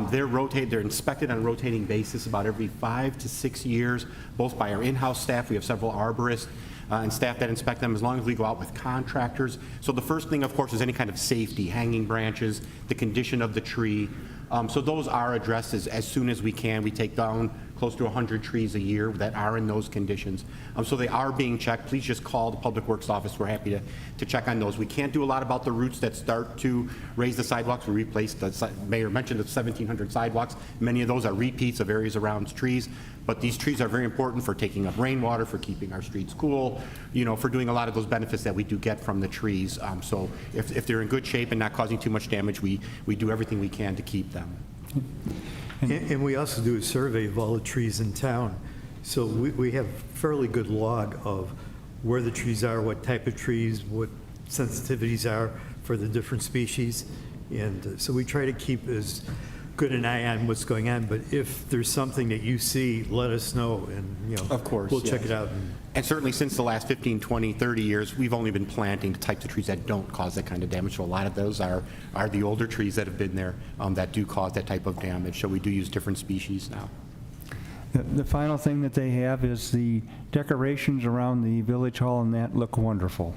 They're inspected on a rotating basis about every 5 to 6 years, both by our in-house staff. We have several arborists and staff that inspect them as long as we go out with contractors. So the first thing, of course, is any kind of safety, hanging branches, the condition of the tree. So those are addressed as soon as we can. We take down close to 100 trees a year that are in those conditions. So they are being checked. Please just call the Public Works Office. We're happy to check on those. We can't do a lot about the roots that start to raise the sidewalks. We replaced, the Mayor mentioned, the 1,700 sidewalks. Many of those are repeats of areas around trees. But these trees are very important for taking up rainwater, for keeping our streets cool, for doing a lot of those benefits that we do get from the trees. So if they're in good shape and not causing too much damage, we do everything we can to keep them. And we also do a survey of all the trees in town. So we have fairly good log of where the trees are, what type of trees, what sensitivities are for the different species. And so we try to keep as good an eye on what's going on. But if there's something that you see, let us know, and of course, we'll check yes. it out. And certainly since the last 15, 20, 30 years, we've only been planting the types of trees that don't cause that kind of damage. So a lot of those are the older trees that have been there that do cause that type of damage. So we do use different species now. The final thing that they have is the decorations around the village hall, and that look wonderful.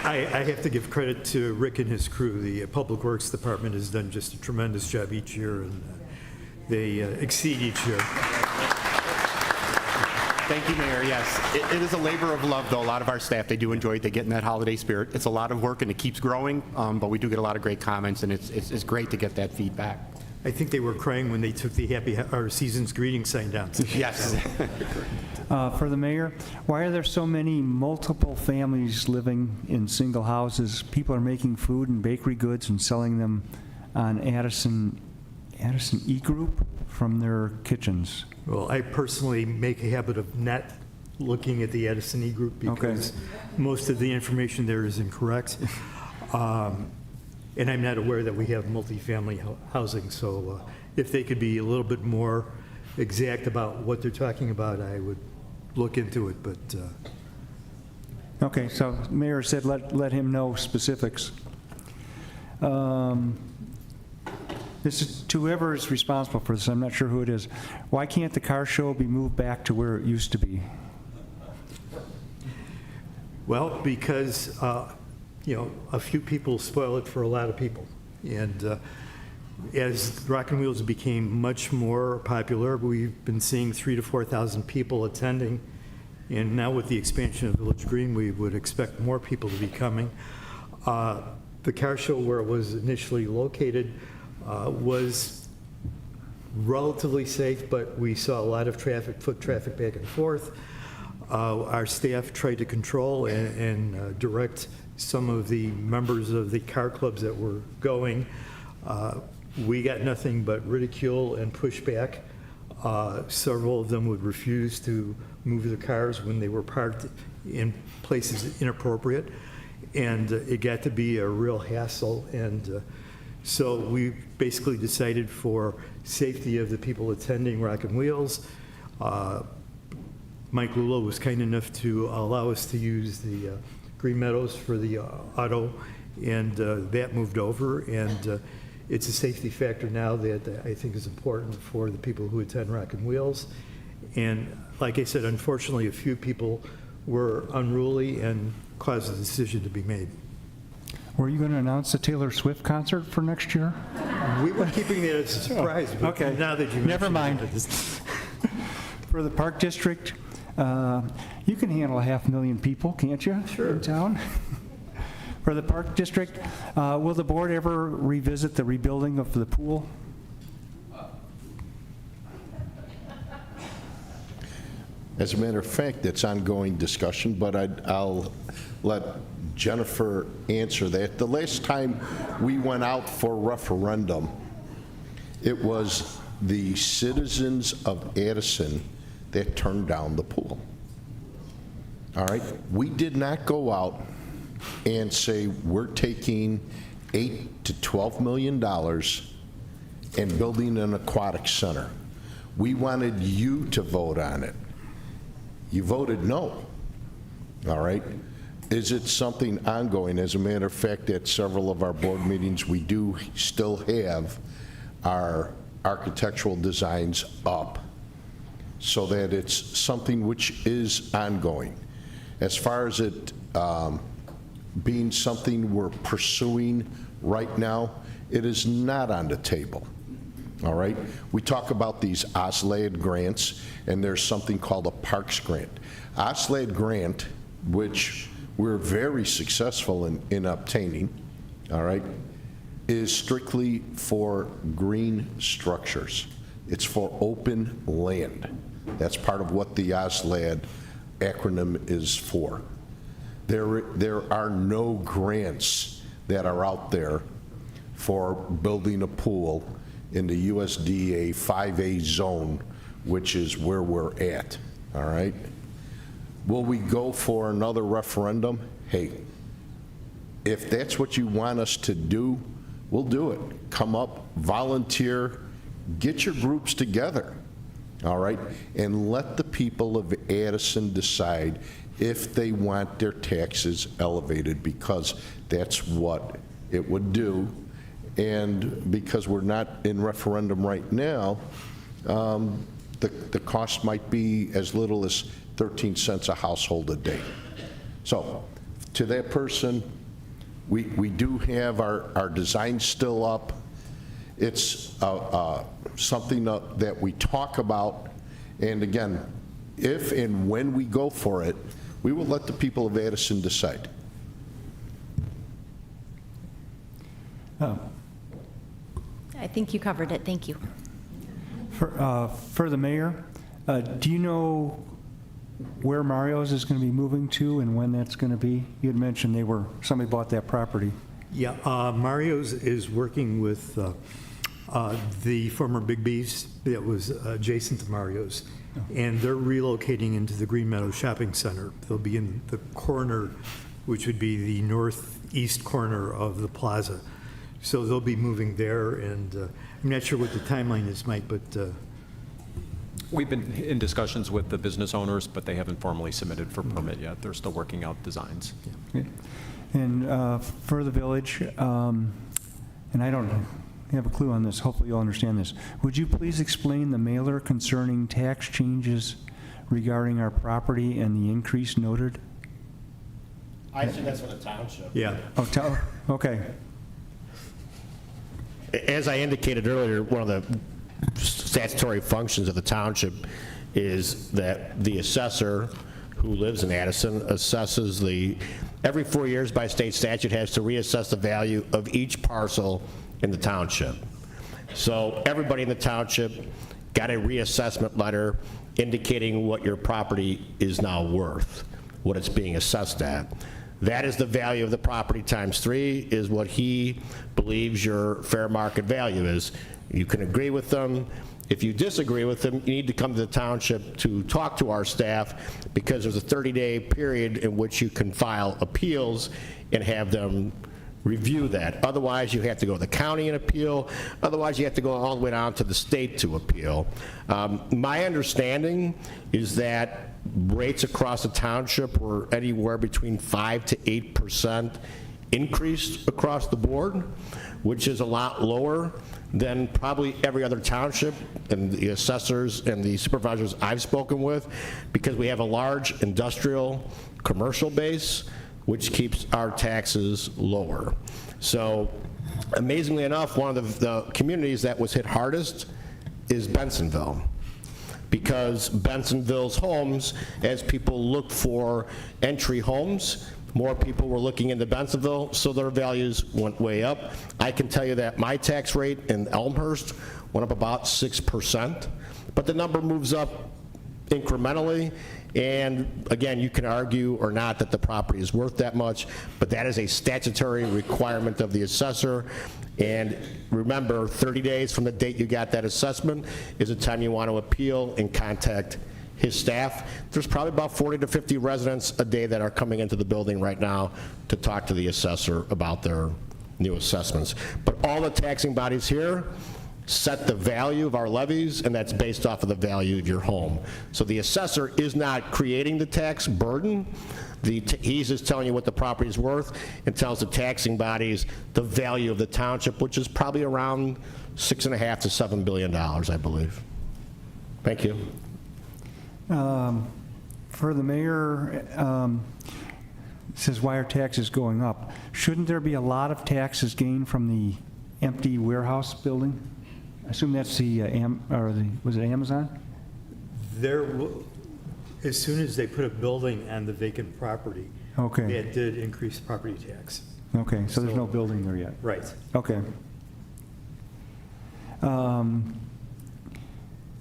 I have to give credit to Rick and his crew. The Public Works Department has done just a tremendous job each year, and they exceed each year. Thank you, Mayor. Yes, it is a labor of love, though. A lot of our staff, they do enjoy it. They get in that holiday spirit. It's a lot of work, and it keeps growing, but we do get a lot of great comments, and it's great to get that feedback. I think they were crying when they took the our season's greeting sign down. Yes. For the mayor, why are there so many multiple families living in single houses? People are making food and bakery goods and selling them on Addison E-Group from their kitchens. Well, I personally make a habit of not looking at the Addison E-Group because most of the information there is incorrect. And I'm not aware that we have multifamily housing, so if they could be a little bit more exact about what they're talking about, I would look into it, but Okay, so Mayor said let him know specifics. This is to whoever is responsible for this, I'm not sure who it is. Why can't the car show be moved back to where it used to be? well, because a few people spoil it for a lot of people. And as Rockin' Wheels became much more popular, we've been seeing 3,000 to 4,000 people attending. And now with the expansion of Village Green, we would expect more people to be coming. The car show where it was initially located was relatively safe, but we saw a lot of traffic, foot traffic back and forth. Our staff tried to control and direct some of the members of the car clubs that were going. We got nothing but ridicule and pushback. Several of them would refuse to move their cars when they were parked in places inappropriate, and it got to be a real hassle. And so we basically decided, for safety of the people attending Rockin' Wheels, Mike Lula was kind enough to allow us to use the Green Meadows for the auto, and that moved over. And it's a safety factor now that I think is important for the people who attend Rockin' Wheels. And like I said, unfortunately, a few people were unruly and caused the decision to be made. Were you going to announce the Taylor Swift concert for next year? We were keeping that as a surprise, but Okay. now that you Never mentioned mind. it, For the Park District, you can handle 500,000 people, can't you? Sure. In town? For the Park District, will the board ever revisit the rebuilding of the pool? As a matter of fact, it's ongoing discussion, but I'll let Jennifer answer that. The last time we went out for referendum, it was the citizens of Addison that turned down the pool. All right? We did not go out and say, we're taking $8 to $12 million and building an aquatic center. We wanted you to vote on it. You voted no. All right? Is it something ongoing? As a matter of fact, at several of our board meetings, we do still have our architectural designs up so that it's something which is ongoing. As far as it being something we're pursuing right now, it is not on the table. All right? We talk about these OSLAD grants, and there's something called a Parks grant. OSLAD grant, which we're very successful in obtaining, all right, is strictly for green structures. It's for open land. That's part of what the OSLAD acronym is for. There are no grants that are out there for building a pool in the USDA 5A zone, which is where we're at, all right? Will we go for another referendum? Hey, if that's what you want us to do, we'll do it. Come up, volunteer, get your groups together, all right? And let the people of Addison decide if they want their taxes elevated, because that's what it would do. And because we're not in referendum right now, the cost might be as little as 13 cents a household a day. So to that person, we do have our design still up. It's something that we talk about. And again, if and when we go for it, we will let the people of Addison decide. I think you covered it. Thank you. For the mayor, do you know where Mario's is going to be moving to and when that's going to be? You had mentioned somebody bought that property. Yeah, Mario's is working with the former Big B's that was adjacent to Mario's, and they're relocating into the Green Meadow Shopping Center. They'll be in the corner, which would be the northeast corner of the plaza. So they'll be moving there, and I'm not sure what the timeline is, Mike, but We've been in discussions with the business owners, but they haven't formally submitted for permit yet. They're still working out designs. Okay. And for the village, and I don't have a clue on this, hopefully you'll understand this. Would you please explain the mailer concerning tax changes regarding our property and the increase noted? I think that's for the township. yeah. Oh, okay. As I indicated earlier, one of the statutory functions of the township is that the assessor who lives in Addison assesses every 4 years by state statute has to reassess the value of each parcel in the township. So everybody in the township got a reassessment letter indicating what your property is now worth, what it's being assessed at. That is the value of the property times 3 is what he believes your fair market value is. You can agree with them. If you disagree with them, you need to come to the township to talk to our staff, because there's a 30-day period in which you can file appeals and have them review that. Otherwise, you have to go to the county and appeal. Otherwise, you have to go all the way down to the state to appeal. My understanding is that rates across the township were anywhere between 5 to 8% increased across the board, which is a lot lower than probably every other township and the assessors and the supervisors I've spoken with, because we have a large industrial commercial base, which keeps our taxes lower. So amazingly enough, one of the communities that was hit hardest is Bensonville, because Bensonville's homes, as people look for entry homes, more people were looking into Bensonville, so their values went way up. I can tell you that my tax rate in Elmhurst went up about 6%, but the number moves up incrementally. And again, you can argue or not that the property is worth that much, but that is a statutory requirement of the assessor. And remember, 30 days from the date you got that assessment is the time you want to appeal and contact his staff. There's probably about 40 to 50 residents a day that are coming into the building right now to talk to the assessor about their new assessments. But all the taxing bodies here set the value of our levies, and that's based off of the value of your home. So the assessor is not creating the tax burden. He's just telling you what the property is worth and tells the taxing bodies the value of the township, which is probably around $6.5 to $7 billion, I believe. Thank you. For the mayor, it says why are taxes going up? Shouldn't there be a lot of taxes gained from the empty warehouse building? I assume that's was it Amazon? As soon as they put a building on the vacant property, Okay. that did increase property tax. Okay, so there's no building there yet. Right. Okay.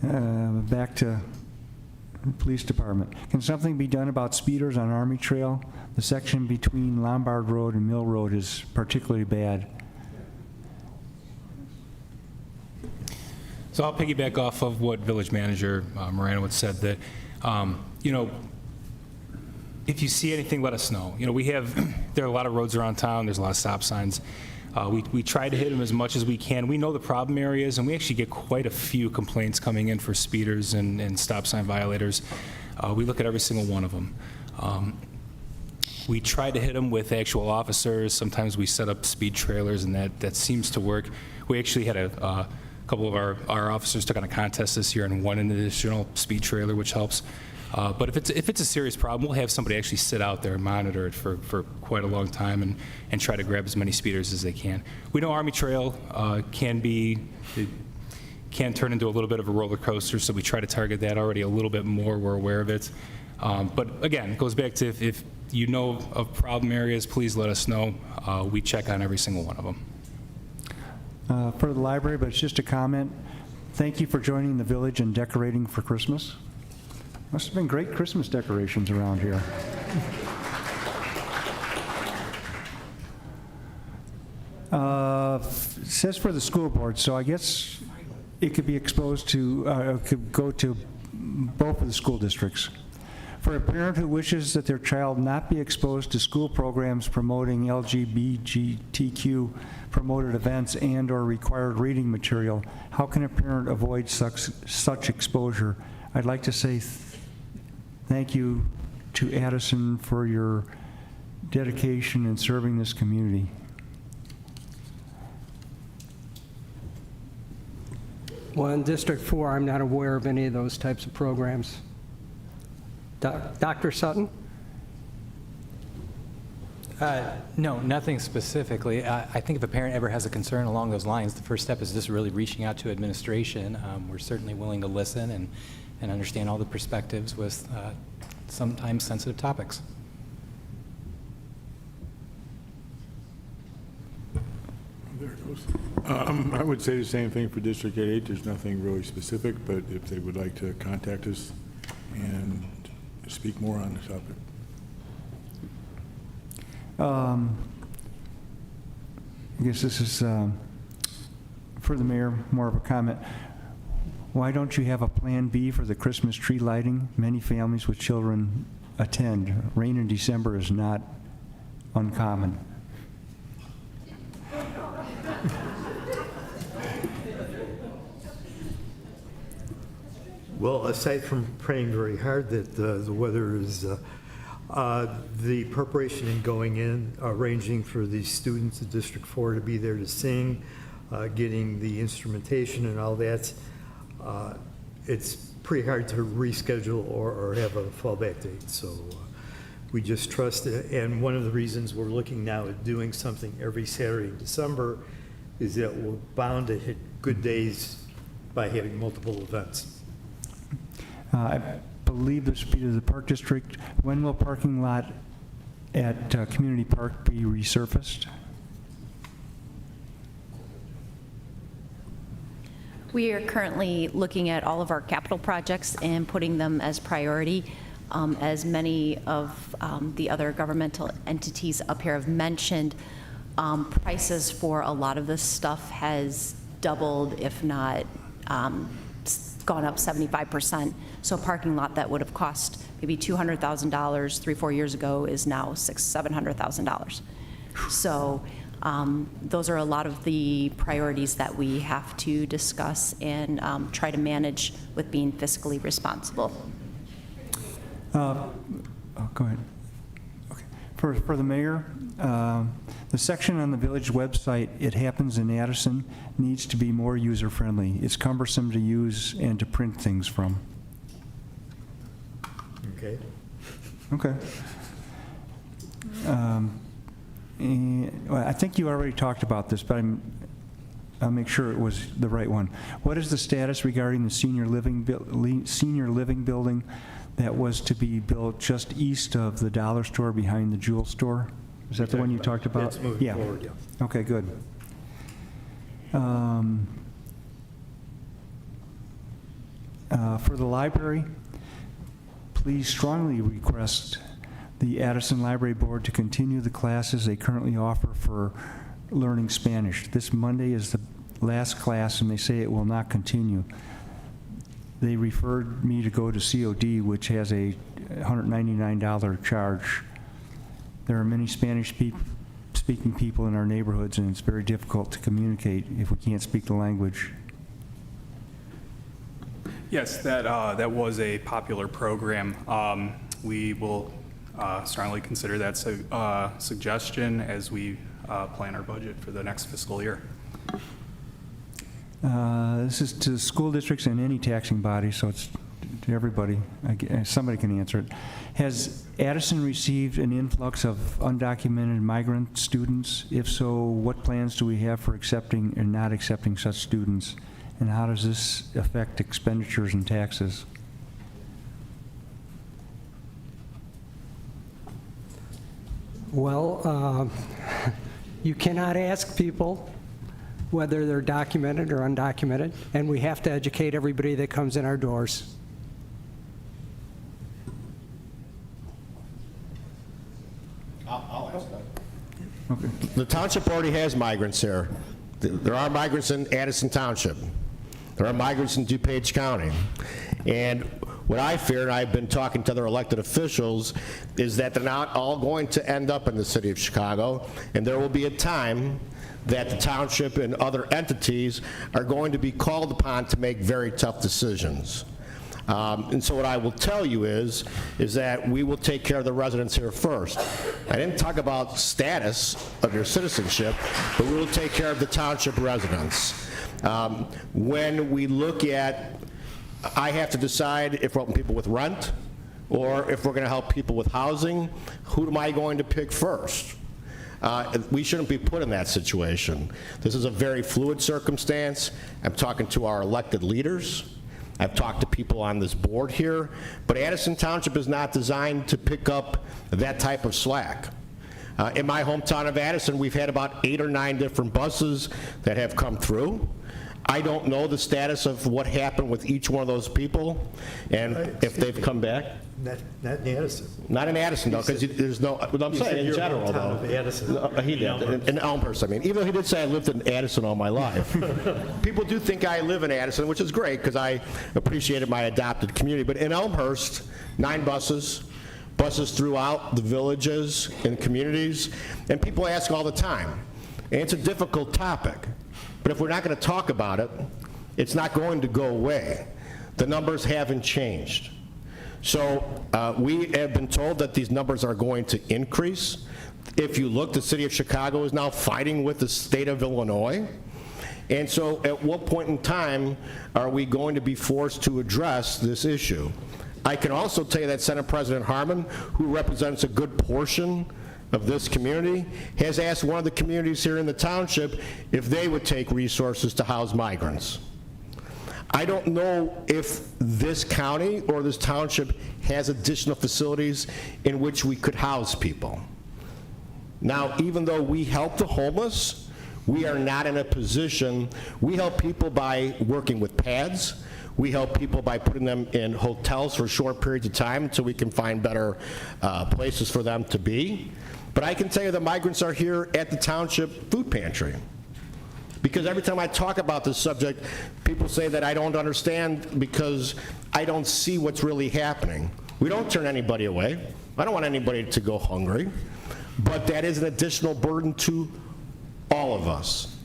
Back to the police department. Can something be done about speeders on Army Trail? The section between Lombard Road and Mill Road is particularly bad. So I'll piggyback off of what Village Manager Moranowitz said, that, you know, if you see anything, let us know. You know, there are a lot of roads around town, there's a lot of stop signs. We try to hit them as much as we can. We know the problem areas, and we actually get quite a few complaints coming in for speeders and stop sign violators. We look at every single one of them. We try to hit them with actual officers. Sometimes we set up speed trailers, and that seems to work. We actually had a couple of our officers took on a contest this year and won an additional speed trailer, which helps. But if it's a serious problem, we'll have somebody actually sit out there and monitor it for quite a long time and try to grab as many speeders as they can. We know Army Trail can turn into a little bit of a roller coaster, so we try to target that already a little bit more. We're aware of it. But again, it goes back to if you know of problem areas, please let us know. We check on every single one of them. for the library, but it's just a comment. Thank you for joining the village and decorating for Christmas. Must have been great Christmas decorations around here. It says for the school board, so I guess it could be exposed to, could go to both of the school districts. For a parent who wishes that their child not be exposed to school programs promoting LGBTQ promoted events and/or required reading material, how can a parent avoid such exposure? I'd like to say thank you to Addison for your dedication in serving this community. Well, in District 4, I'm not aware of any of those types of programs. Dr. Sutton? No, nothing specifically. I think if a parent ever has a concern along those lines, the first step is just really reaching out to administration. We're certainly willing to listen and understand all the perspectives with sometimes sensitive topics. There it goes. I would say the same thing for District 88. There's nothing really specific, but if they would like to contact us and speak more on the topic. I guess this is, for the mayor, more of a comment. Why don't you have a Plan B for the Christmas tree lighting? Many families with children attend. Rain in December is not uncommon. Well, aside from praying very hard that the weather is, the preparation in going in, arranging for the students of District 4 to be there to sing, getting the instrumentation and all that, it's pretty hard to reschedule or have a fallback date. So we just trust it. And one of the reasons we're looking now at doing something every Saturday in December is that we're bound to hit good days by having multiple events. I believe this will be to the Park District. When will parking lot at Community Park be resurfaced? We are currently looking at all of our capital projects and putting them as priority. As many of the other governmental entities up here have mentioned, prices for a lot of this stuff has doubled, if not gone up 75%. So a parking lot that would have cost maybe $200,000 3-4 years ago is now $700,000. So those are a lot of the priorities that we have to discuss and try to manage with being fiscally responsible. Oh, go ahead. Okay. For the mayor, the section on the village website, It Happens in Addison, needs to be more user-friendly. It's cumbersome to use and to print things from. Okay. Okay. And, well, I think you already talked about this, but I'll make sure it was the right one. What is the status regarding the senior living building that was to be built just east of the dollar store behind the jewel store? Is that the one you talked about? That's moving forward, yeah. Okay, good. For the library, please strongly request the Addison Library Board to continue the classes they currently offer for learning Spanish. This Monday is the last class, and they say it will not continue. They referred me to go to COD, which has a $199 charge. There are many Spanish-speaking people in our neighborhoods, and it's very difficult to communicate if we can't speak the language. Yes, that was a popular program. We will strongly consider that suggestion as we plan our budget for the next fiscal year. This is to school districts and any taxing body, so it's to everybody. Somebody can answer it. Has Addison received an influx of undocumented migrant students? If so, what plans do we have for accepting and not accepting such students? And how does this affect expenditures and taxes? Well, you cannot ask people whether they're documented or undocumented, and we have to educate everybody that comes in our doors. I'll ask that. The township already has migrants here. There are migrants in Addison Township. There are migrants in DuPage County. And what I fear, and I've been talking to other elected officials, is that they're not all going to end up in the city of Chicago, and there will be a time that the township and other entities are going to be called upon to make very tough decisions. And so what I will tell you is that we will take care of the residents here first. I didn't talk about status of your citizenship, but we will take care of the township residents. When we look at, I have to decide if we're helping people with rent or if we're going to help people with housing. Who am I going to pick first? We shouldn't be put in that situation. This is a very fluid circumstance. I'm talking to our elected leaders. I've talked to people on this board here, but Addison Township is not designed to pick up that type of slack. In my hometown of Addison, we've had about 8 or 9 different buses that have come through. I don't know the status of what happened with each one of those people and if they've come back. Not in Addison. Not in Addison, though, because there's no, what I'm saying in general, though. Of Addison. No, he did, in Elmhurst, I mean. Even though he did say I lived in Addison all my life. People do think I live in Addison, which is great, because I appreciated my adopted community. But in Elmhurst, 9 buses throughout the villages and communities, and people ask all the time. And it's a difficult topic. But if we're not going to talk about it, it's not going to go away. The numbers haven't changed. So we have been told that these numbers are going to increase. If you look, the city of Chicago is now fighting with the state of Illinois. And so at what point in time are we going to be forced to address this issue? I can also tell you that Senate President Harmon, who represents a good portion of this community, has asked one of the communities here in the township if they would take resources to house migrants. I don't know if this county or this township has additional facilities in which we could house people. Now, even though we help the homeless, we are not in a position, we help people by working with pads. We help people by putting them in hotels for short periods of time until we can find better places for them to be. But I can tell you the migrants are here at the township food pantry. Because every time I talk about this subject, people say that I don't understand because I don't see what's really happening. We don't turn anybody away. I don't want anybody to go hungry. But that is an additional burden to all of us.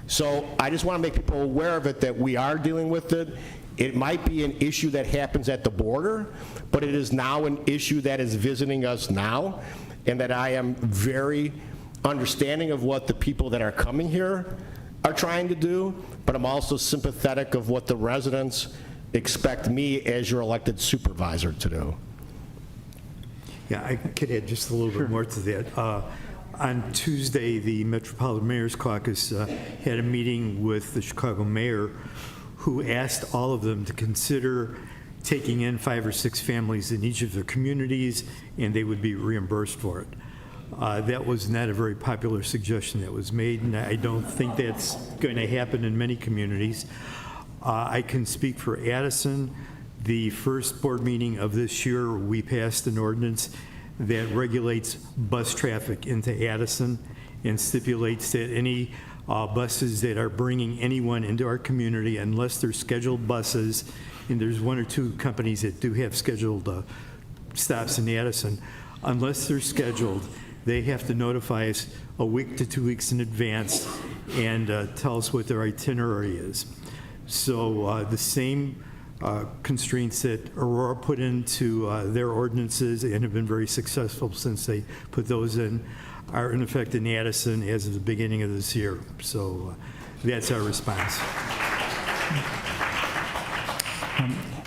So I just want to make people aware of it, that we are dealing with it. It might be an issue that happens at the border, but it is now an issue that is visiting us now, and that I am very understanding of what the people that are coming here are trying to do, but I'm also sympathetic of what the residents expect me as your elected supervisor to do. Yeah, I could add just a little bit more to that. On Tuesday, the Metropolitan Mayor's Caucus had a meeting with the Chicago mayor, who asked all of them to consider taking in 5 or 6 families in each of their communities, and they would be reimbursed for it. That was not a very popular suggestion that was made, and I don't think that's going to happen in many communities. I can speak for Addison. The first board meeting of this year, we passed an ordinance that regulates bus traffic into Addison and stipulates that any buses that are bringing anyone into our community, unless they're scheduled buses, and there's 1 or 2 companies that do have scheduled stops in Addison, unless they're scheduled, they have to notify us a week to 2 weeks in advance and tell us what their itinerary is. So the same constraints that Aurora put into their ordinances and have been very successful since they put those in are in effect in Addison as of the beginning of this year. So that's our response.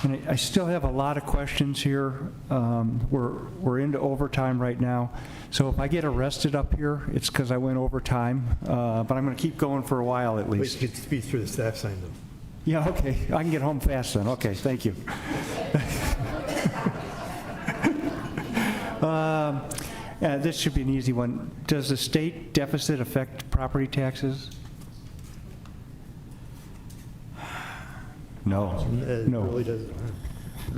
And I still have a lot of questions here. We're into overtime right now. So if I get arrested up here, it's because I went overtime. But I'm going to keep going for a while at least. Please get speed through the stop sign, though. Yeah, okay. I can get home fast then. Okay, thank you. This should be an easy one. Does the state deficit affect property taxes? No, It no. really doesn't.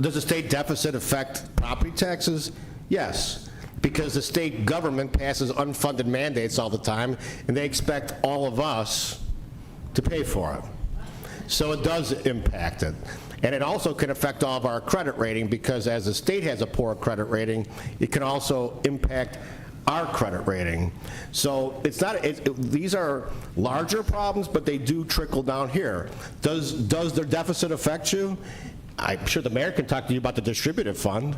Does the state deficit affect property taxes? Yes, because the state government passes unfunded mandates all the time, and they expect all of us to pay for it. So it does impact it. And it also can affect all of our credit rating, because as the state has a poor credit rating, it can also impact our credit rating. So it's not, these are larger problems, but they do trickle down here. Does their deficit affect you? I'm sure the mayor can talk to you about the distributive fund.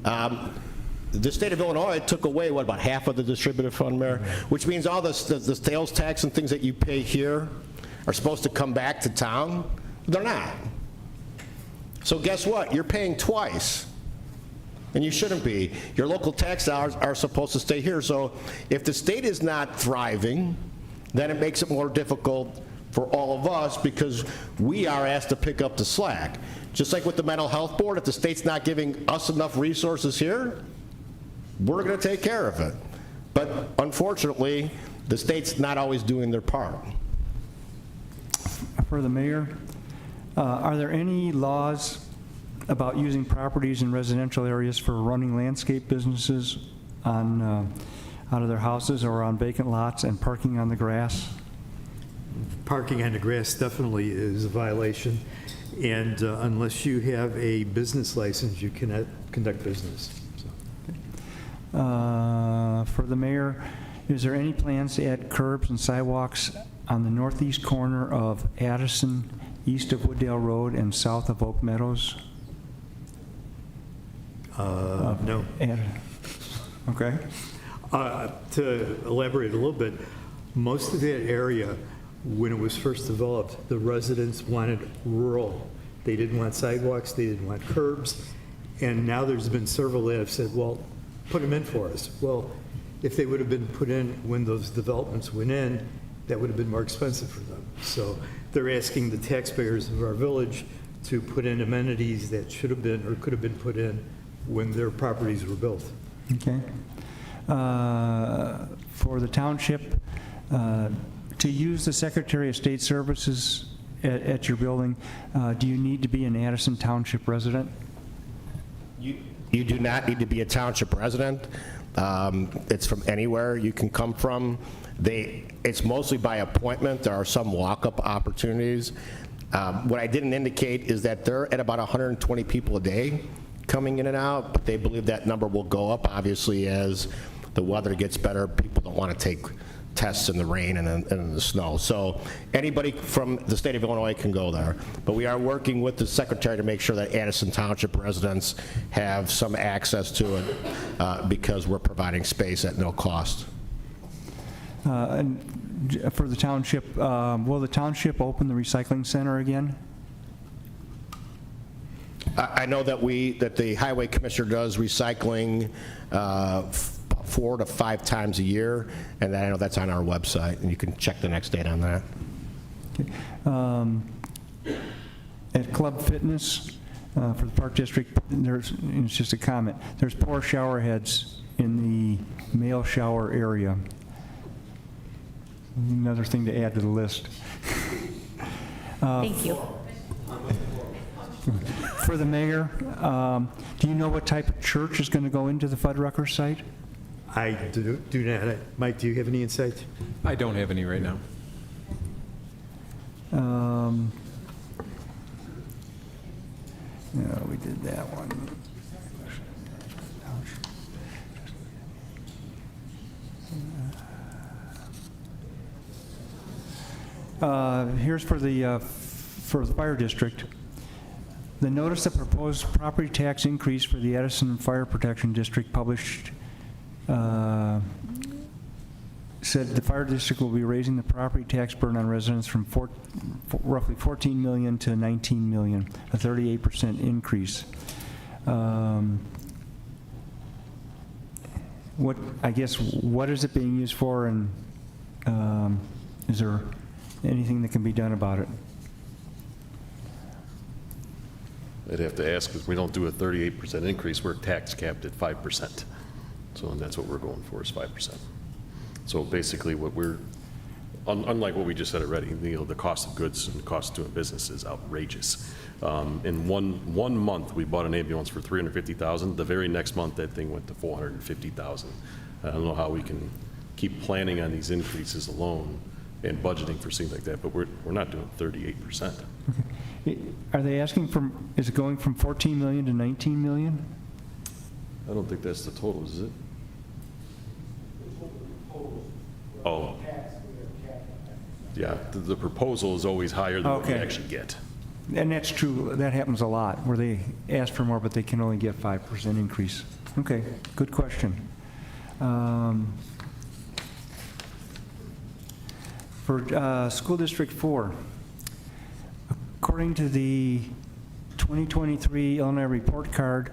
The state of Illinois took away, what, about half of the distributive fund, Mayor? Which means all the sales tax and things that you pay here are supposed to come back to town. They're not. So guess what? You're paying twice. And you shouldn't be. Your local tax dollars are supposed to stay here. So if the state is not thriving, then it makes it more difficult for all of us, because we are asked to pick up the slack. Just like with the mental health board, if the state's not giving us enough resources here, we're going to take care of it. But unfortunately, the state's not always doing their part. For the mayor, are there any laws about using properties in residential areas for running landscape businesses on, out of their houses or on vacant lots and parking on the grass? Parking on the grass definitely is a violation, and unless you have a business license, you cannot conduct business. For the mayor, is there any plans to add curbs and sidewalks on the northeast corner of Addison, east of Wooddale Road and south of Oak Meadows? No. Okay. To elaborate a little bit, most of that area, when it was first developed, the residents wanted rural. They didn't want sidewalks, they didn't want curbs, and now there's been several that have said, well, put them in for us. Well, if they would have been put in when those developments went in, that would have been more expensive for them. So they're asking the taxpayers of our village to put in amenities that should have been or could have been put in when their properties were built. Okay. For the township, to use the Secretary of State Services at your building, do you need to be an Addison Township resident? You do not need to be a township resident. It's from anywhere you can come from. It's mostly by appointment. There are some walk-up opportunities. What I didn't indicate is that they're at about 120 people a day coming in and out, but they believe that number will go up, obviously, as the weather gets better. People don't want to take tests in the rain and in the snow. So anybody from the state of Illinois can go there. But we are working with the secretary to make sure that Addison Township residents have some access to it because we're providing space at no cost. And for the township, will the township open the recycling center again? I know that the highway commissioner does recycling 4 to 5 times a year, and I know that's on our website, and you can check the next date on that. Okay. At Club Fitness, for the Park District, it's just a comment, there's poor shower heads in the male shower area. Another thing to add to the list. Thank you. For the mayor, do you know what type of church is going to go into the Fuddrucker site? I do not. Mike, do you have any insight? I don't have any right now. No, we did that one. Here's for the fire district. The notice of proposed property tax increase for the Addison Fire Protection District published said the fire district will be raising the property tax burden on residents from roughly $14 million to $19 million, a 38% increase. What is it being used for, and is there anything that can be done about it? I'd have to ask, because we don't do a 38% increase, we're tax capped at 5%. So, and that's what we're going for, is 5%. So basically what we're unlike what we just said already, the cost of goods and the cost of doing business is outrageous. In one month, we bought an ambulance for $350,000. The very next month, that thing went to $450,000. I don't know how we can keep planning on these increases alone and budgeting for things like that, but we're not doing 38%. Are they asking for, is it going from 14 million to 19 million? I don't think that's the total, is it? Oh. Yeah, the proposal is always higher than what we Okay. actually get. And that's true, that happens a lot, where they ask for more, but they can only get 5% increase. Okay, good question. For School District 4, according to the 2023 Illinois Report Card,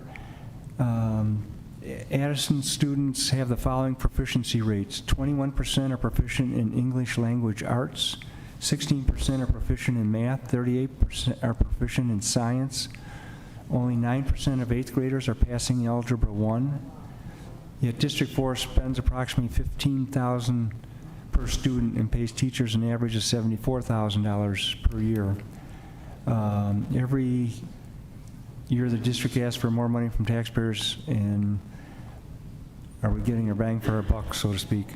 Addison students have the following proficiency rates. 21% are proficient in English language arts, 16% are proficient in math, 38% are proficient in science. Only 9% of 8th graders are passing Algebra 1. Yet District 4 spends approximately $15,000 per student and pays teachers an average of $74,000 per year. Every year the district asks for more money from taxpayers, and are we getting our bang for our buck, so to speak?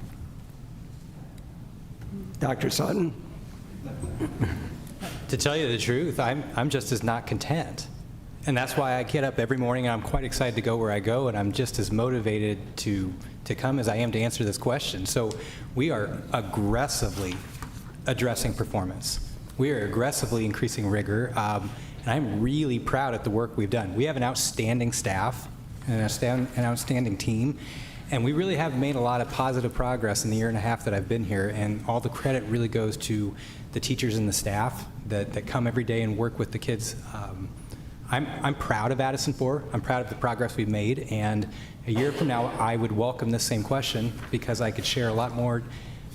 Dr. Sutton? To tell you the truth, I'm just as not content. And that's why I get up every morning, and I'm quite excited to go where I go, and I'm just as motivated to come as I am to answer this question. So we are aggressively addressing performance. We are aggressively increasing rigor, and I'm really proud of the work we've done. We have an outstanding staff and an outstanding team, and we really have made a lot of positive progress in the year and a half that I've been here, and all the credit really goes to the teachers and the staff that come every day and work with the kids. I'm proud of Addison 4. I'm proud of the progress we've made, and a year from now, I would welcome this same question because I could share a lot more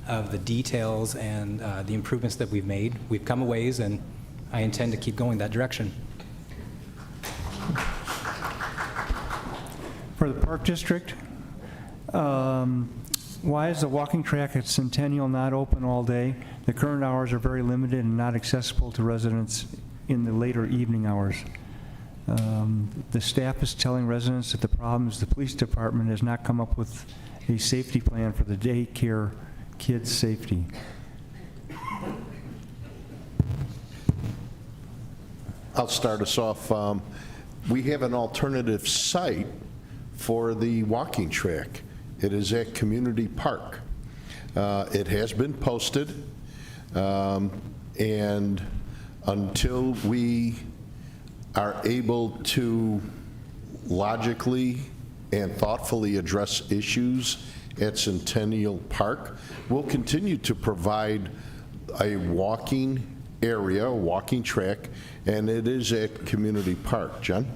of the details and the improvements that we've made. We've come a ways, and I intend to keep going that direction. For the Park District, why is the walking track at Centennial not open all day? The current hours are very limited and not accessible to residents in the later evening hours. The staff is telling residents that the problem is the police department has not come up with a safety plan for the daycare kids' safety. I'll start us off. We have an alternative site for the walking track. It is at Community Park. It has been posted, and until we are able to logically and thoughtfully address issues at Centennial Park, we'll continue to provide a walking area, a walking track, and it is at Community Park. Jen?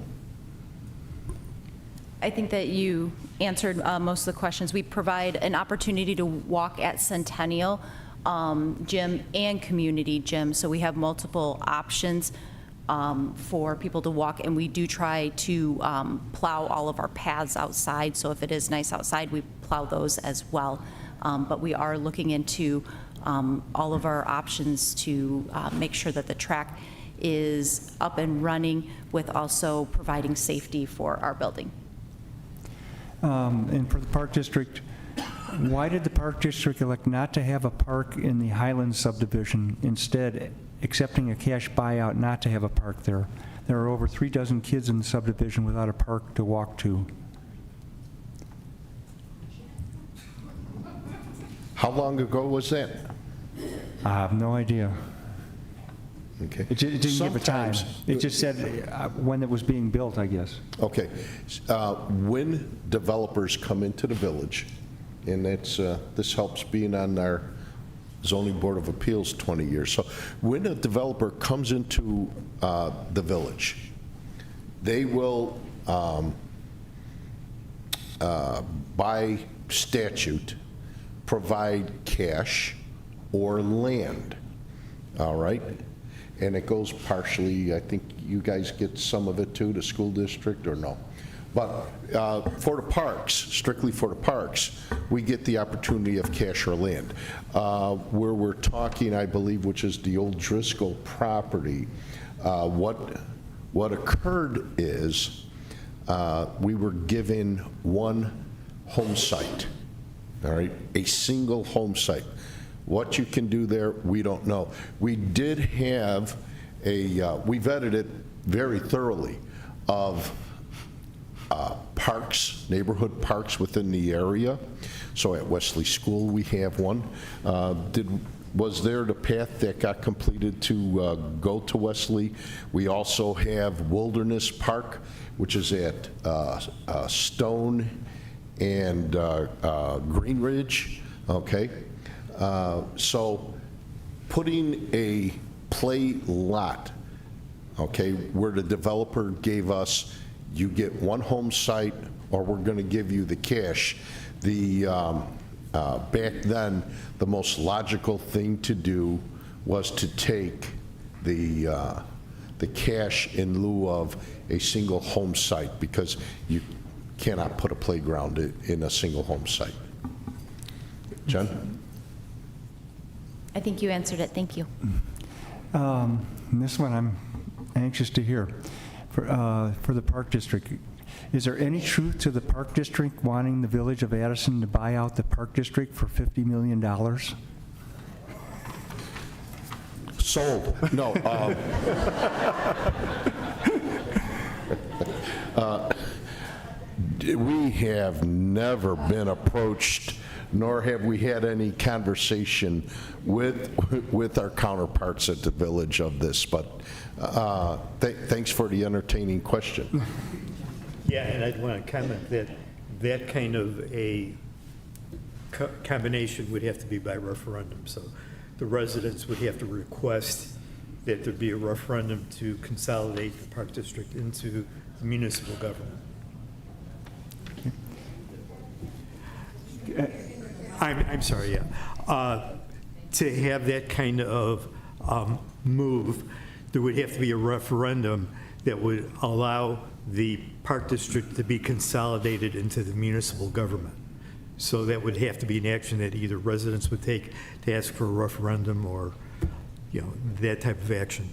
I think that you answered most of the questions. We provide an opportunity to walk at Centennial Gym and Community Gym, so we have multiple options for people to walk, and we do try to plow all of our paths outside, so if it is nice outside, we plow those as well. But we are looking into all of our options to make sure that the track is up and running with also providing safety for our building. And for the Park District, why did the Park District elect not to have a park in the Highlands subdivision, instead accepting a cash buyout not to have a park there? There are over 3 dozen kids in the subdivision without a park to walk to. How long ago was that? I have no idea. Okay. It didn't give a time. Sometimes- It just said when it was being built, I guess. Okay. When developers come into the village, and that's, this helps being on our zoning board of appeals 20 years. So when a developer comes into the village, they will, by statute, provide cash or land, all right? And it goes partially, I think you guys get some of it too, the school district, or no? But for the parks, strictly for the parks, we get the opportunity of cash or land. Where we're talking, I believe, which is the old Driscoll property, what occurred is we were given one home site, all right, a single home site. What you can do there, we don't know. We did have we vetted it very thoroughly of parks, neighborhood parks within the area. So at Wesley School, we have one. Was there the path that got completed to go to Wesley? We also have Wilderness Park, which is at Stone and Green Ridge, okay? So putting a play lot, okay, where the developer gave us, you get one home site, or we're going to give you the cash. Back then, the most logical thing to do was to take the cash in lieu of a single home site, because you cannot put a playground in a single home site. Jen? I think you answered it. Thank you. This one I'm anxious to hear. For the Park District, is there any truth to the Park District wanting the Village of Addison to buy out the Park District for $50 million? Sold. No. We have never been approached, nor have we had any conversation with our counterparts at the village of this, but thanks for the entertaining question. Yeah, and I'd want to comment that that kind of a combination would have to be by referendum. So the residents would have to request that there be a referendum to consolidate the Park District into the municipal government. I'm sorry, yeah. To have that kind of move, there would have to be a referendum that would allow the Park District to be consolidated into the municipal government. So that would have to be an action that either residents would take to ask for a referendum, or, that type of action.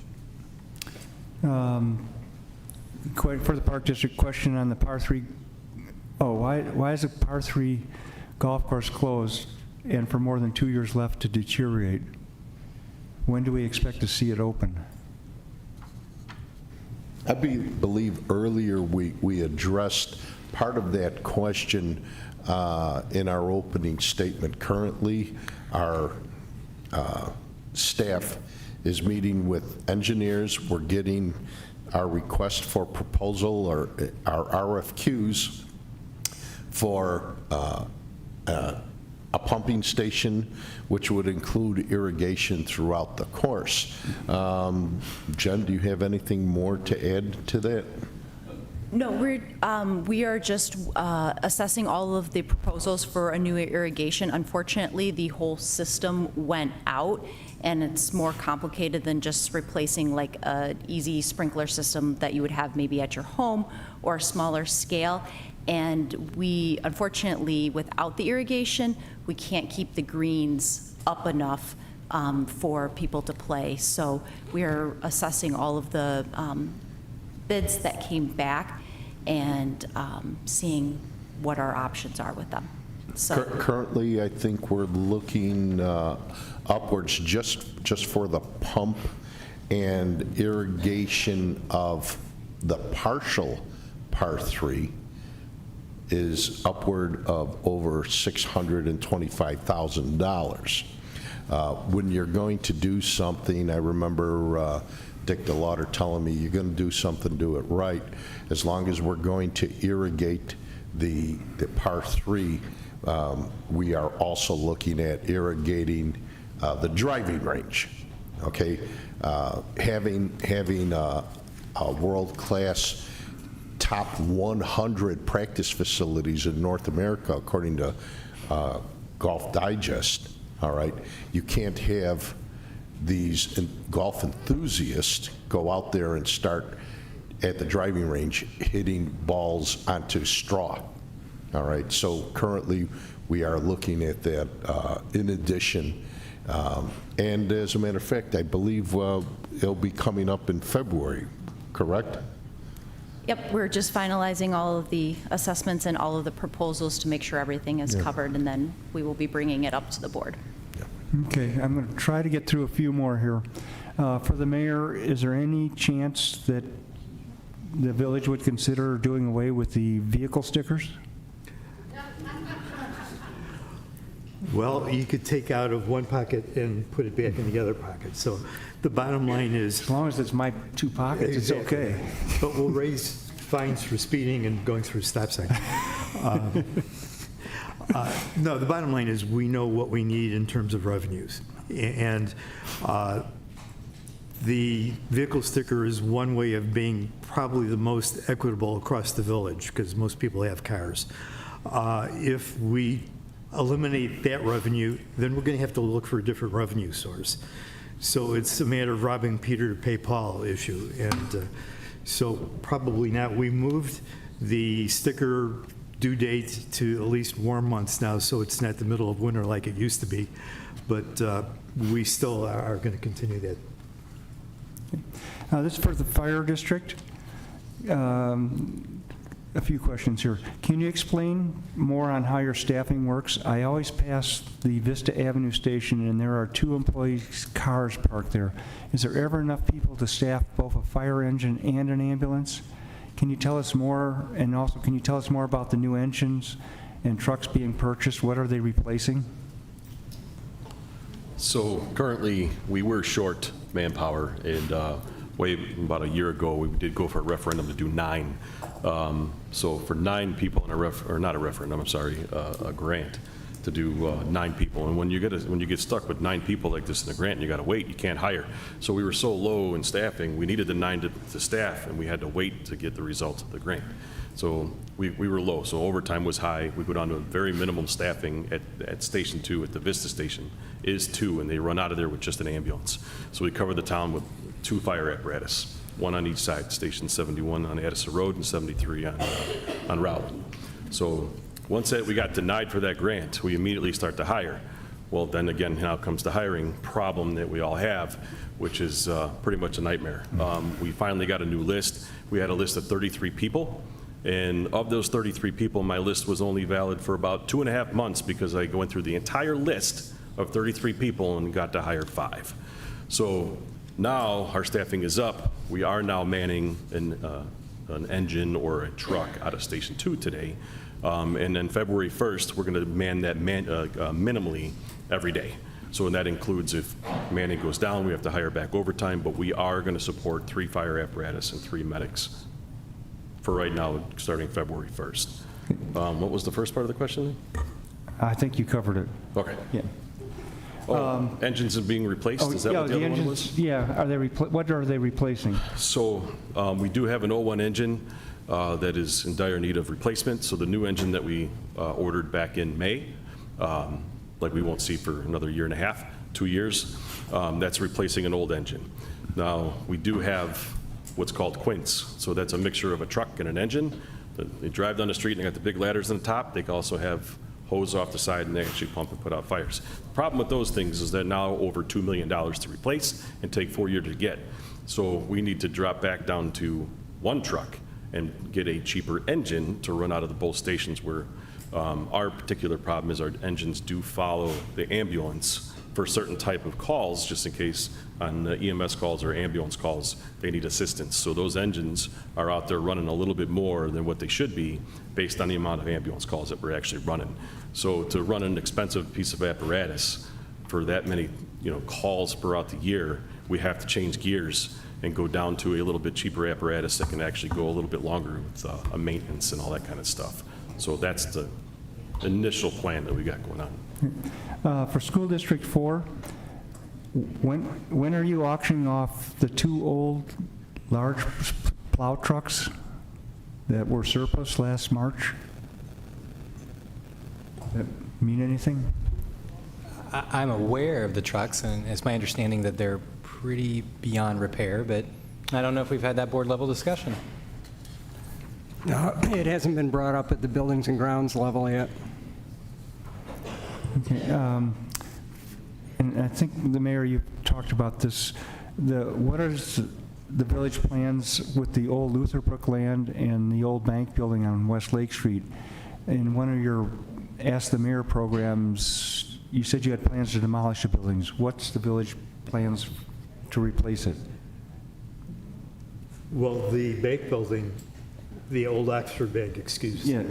For the Park District, question on the par 3. Oh, why is the par 3 golf course closed and for more than 2 years left to deteriorate? When do we expect to see it open? I believe earlier we addressed part of that question in our opening statement. Currently, our staff is meeting with engineers. We're getting our request for proposal, or our RFQs for a pumping station, which would include irrigation throughout the course. Jen, do you have anything more to add to that? No, we are just assessing all of the proposals for a new irrigation. Unfortunately, the whole system went out, and it's more complicated than just replacing like an easy sprinkler system that you would have maybe at your home or a smaller scale. And we, unfortunately, without the irrigation, we can't keep the greens up enough for people to play. So we are assessing all of the bids that came back and seeing what our options are with them. So Currently, I think we're looking upwards just for the pump and irrigation of the partial par 3 is upward of over $625,000. When you're going to do something, I remember Dick DeLauder telling me, you're going to do something, do it right. As long as we're going to irrigate the par 3, we are also looking at irrigating the driving range. Okay, having a world-class top 100 practice facilities in North America, according to Golf Digest, all right? You can't have these golf enthusiasts go out there and start at the driving range hitting balls onto straw. All right, so currently, we are looking at that in addition. And as a matter of fact, I believe it'll be coming up in February, correct? Yep, we're just finalizing all of the assessments and all of the proposals to make sure everything is covered, and then we will be bringing it up to the board. Okay, I'm going to try to get through a few more here. For the mayor, is there any chance that the village would consider doing away with the vehicle stickers? Well, you could take out of one pocket and put it back in the other pocket. So the bottom line is... As long as it's my two pockets, Exactly. it's okay. But we'll raise fines for speeding and going through a stop sign. No, the bottom line is we know what we need in terms of revenues. And the vehicle sticker is one way of being probably the most equitable across the village because most people have cars. If we eliminate that revenue, then we're going to have to look for a different revenue source. So it's a matter of robbing Peter to pay Paul issue. And so probably not. We moved the sticker due date to at least warm months now, so it's not the middle of winter like it used to be. But we still are going to continue that. This is for the fire district. A few questions here. Can you explain more on how your staffing works? I always pass the Vista Avenue station, and there are 2 employees' cars parked there. Is there ever enough people to staff both a fire engine and an ambulance? Can you tell us more, and also can you tell us more about the new engines and trucks being purchased? What are they replacing? So currently, we were short manpower, and about a year ago, we did go for a referendum to do 9. So for 9 people in a grant to do 9 people. And when you get stuck with 9 people like this in a grant, you got to wait. You can't hire. So we were so low in staffing, we needed the 9 to staff, and we had to wait to get the results of the grant. So we were low. So overtime was high. We go down to a very minimum staffing at Station 2 at the Vista Station is 2, and they run out of there with just an ambulance. So we cover the town with 2 fire apparatus, 1 on each side, Station 71 on Addison Road and 73 on Rowley. So once we got denied for that grant, we immediately start to hire. Well, then again, now comes the hiring problem that we all have, which is pretty much a nightmare. We finally got a new list. We had a list of 33 people. And of those 33 people, my list was only valid for about 2.5 months because I went through the entire list of 33 people and got to hire 5. So now our staffing is up. We are now manning an engine or a truck out of Station 2 today. And then February 1st, we're going to man that minimally every day. So and that includes if manning goes down, we have to hire back overtime, but we are going to support 3 fire apparatus and 3 medics for right now, starting February 1st. What was the first part of the question? I think you covered it. Okay. Yeah. Engines are being replaced? Is that what the other one was? Yeah, what are they replacing? So we do have an 01 engine that is in dire need of replacement. So the new engine that we ordered back in May, like we won't see for another 1.5 years, 2 years, that's replacing an old engine. Now, we do have what's called quints. So that's a mixture of a truck and an engine. They drive down the street and they got the big ladders on the top. They can also have hose off the side and they actually pump and put out fires. The problem with those things is they're now over $2 million to replace and take 4 years to get. So we need to drop back down to 1 truck and get a cheaper engine to run out of both stations where our particular problem is our engines do follow the ambulance for certain type of calls, just in case on EMS calls or ambulance calls, they need assistance. So those engines are out there running a little bit more than what they should be based on the amount of ambulance calls that we're actually running. So to run an expensive piece of apparatus for that many calls throughout the year, we have to change gears and go down to a little bit cheaper apparatus that can actually go a little bit longer with a maintenance and all that kind of stuff. So that's the initial plan that we got going on. For School District 4, when are you auctioning off the 2 old large plow trucks that were surplus last March? Does that mean anything? I'm aware of the trucks, and it's my understanding that they're pretty beyond repair, but I don't know if we've had that board-level discussion. It hasn't been brought up at the Buildings and Grounds level yet. Okay, and I think the mayor, you talked about this. What are the village plans with the old Luther Brook land and the old bank building on West Lake Street? In one of your Ask the Mayor programs, you said you had plans to demolish the buildings. What's the village plans to replace it? Well, the bank building, the old Oxford Bank, excuse me. Yeah.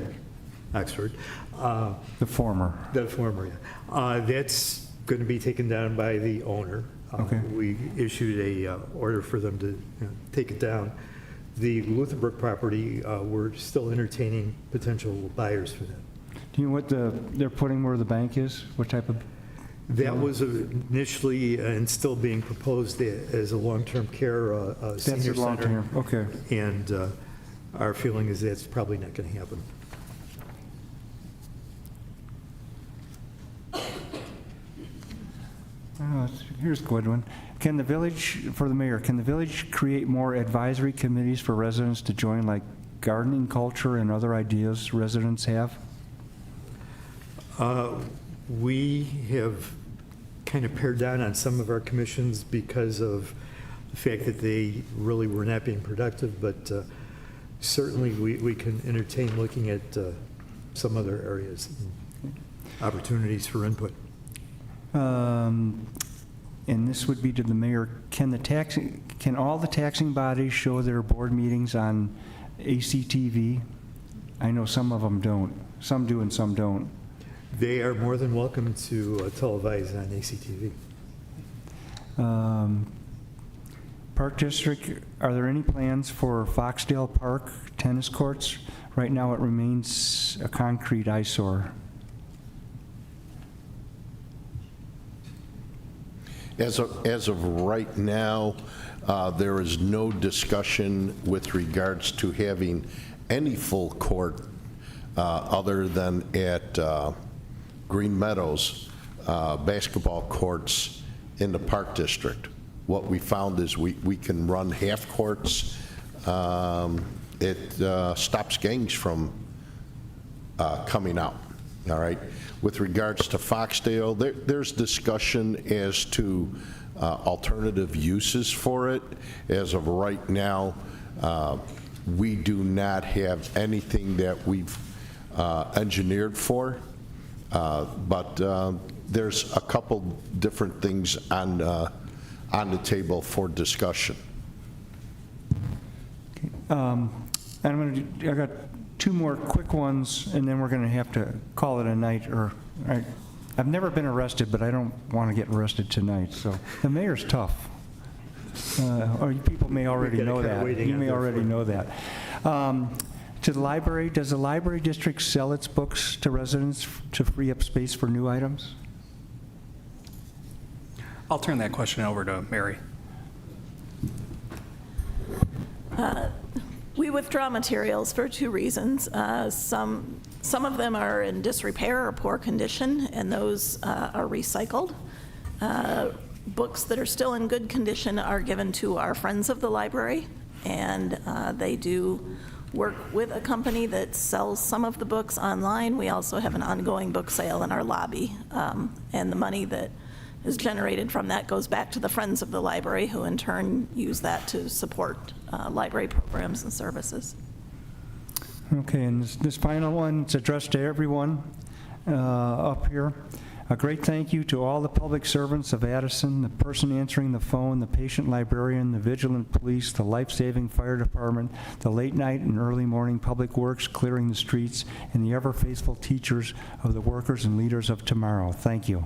Oxford. The former. The former, yeah. That's going to be taken down by the owner. Okay. We issued a order for them to take it down. The Luther Brook property, we're still entertaining potential buyers for that. Do you know what they're putting where the bank is? What type of? That was initially and still being proposed as a long-term care senior center. long-term, okay. And our feeling is that's probably not going to happen. Here's a good one. Can the village, for the mayor, can the village create more advisory committees for residents to join, like gardening culture and other ideas residents have? We have kind of pared down on some of our commissions because of the fact that they really were not being productive, but certainly we can entertain looking at some other areas, opportunities for input. And this would be to the mayor. Can all the taxing bodies show their board meetings on ACTV? I know some of them don't. Some do and some don't. They are more than welcome to televise on ACTV. Park District, are there any plans for Foxdale Park tennis courts? Right now it remains a concrete eyesore. As of right now, there is no discussion with regards to having any full court other than at Green Meadows basketball courts in the Park District. What we found is we can run half courts. It stops gangs from coming out, all right? With regards to Foxdale, there's discussion as to alternative uses for it. As of right now, we do not have anything that we've engineered for, but there's a couple different things on the table for discussion. I got two more quick ones, and then we're going to have to call it a night. I've never been arrested, but I don't want to get arrested tonight. So the mayor's tough. Or you people may already know that. You may already know that. To the library, does the library district sell its books to residents to free up space for new items? I'll turn that question over to Mary. We withdraw materials for two reasons. Some of them are in disrepair or poor condition, and those are recycled. Books that are still in good condition are given to our friends of the library, and they do work with a company that sells some of the books online. We also have an ongoing book sale in our lobby, and the money that is generated from that goes back to the friends of the library, who in turn use that to support library programs and services. Okay, and this final one, it's addressed to everyone up here. A great thank you to all the public servants of Addison, the person answering the phone, the patient librarian, the vigilant police, the life-saving fire department, the late night and early morning public works clearing the streets, and the ever-faithful teachers of the workers and leaders of tomorrow. Thank you.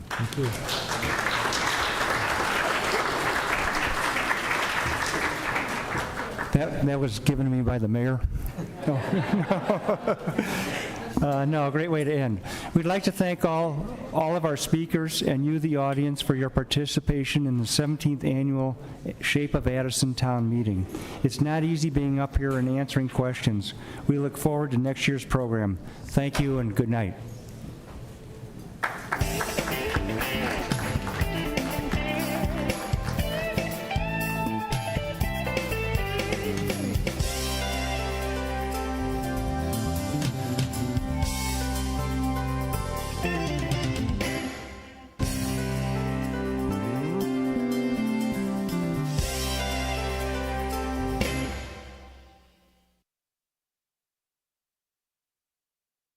Thank you. That was given to me by the mayor. No, great way to end. We'd like to thank all of our speakers and you, the audience, for your participation in the 17th Annual Shape of Addison Town Meeting. It's not easy being up here and answering questions. We look forward to next year's program. Thank you and good night.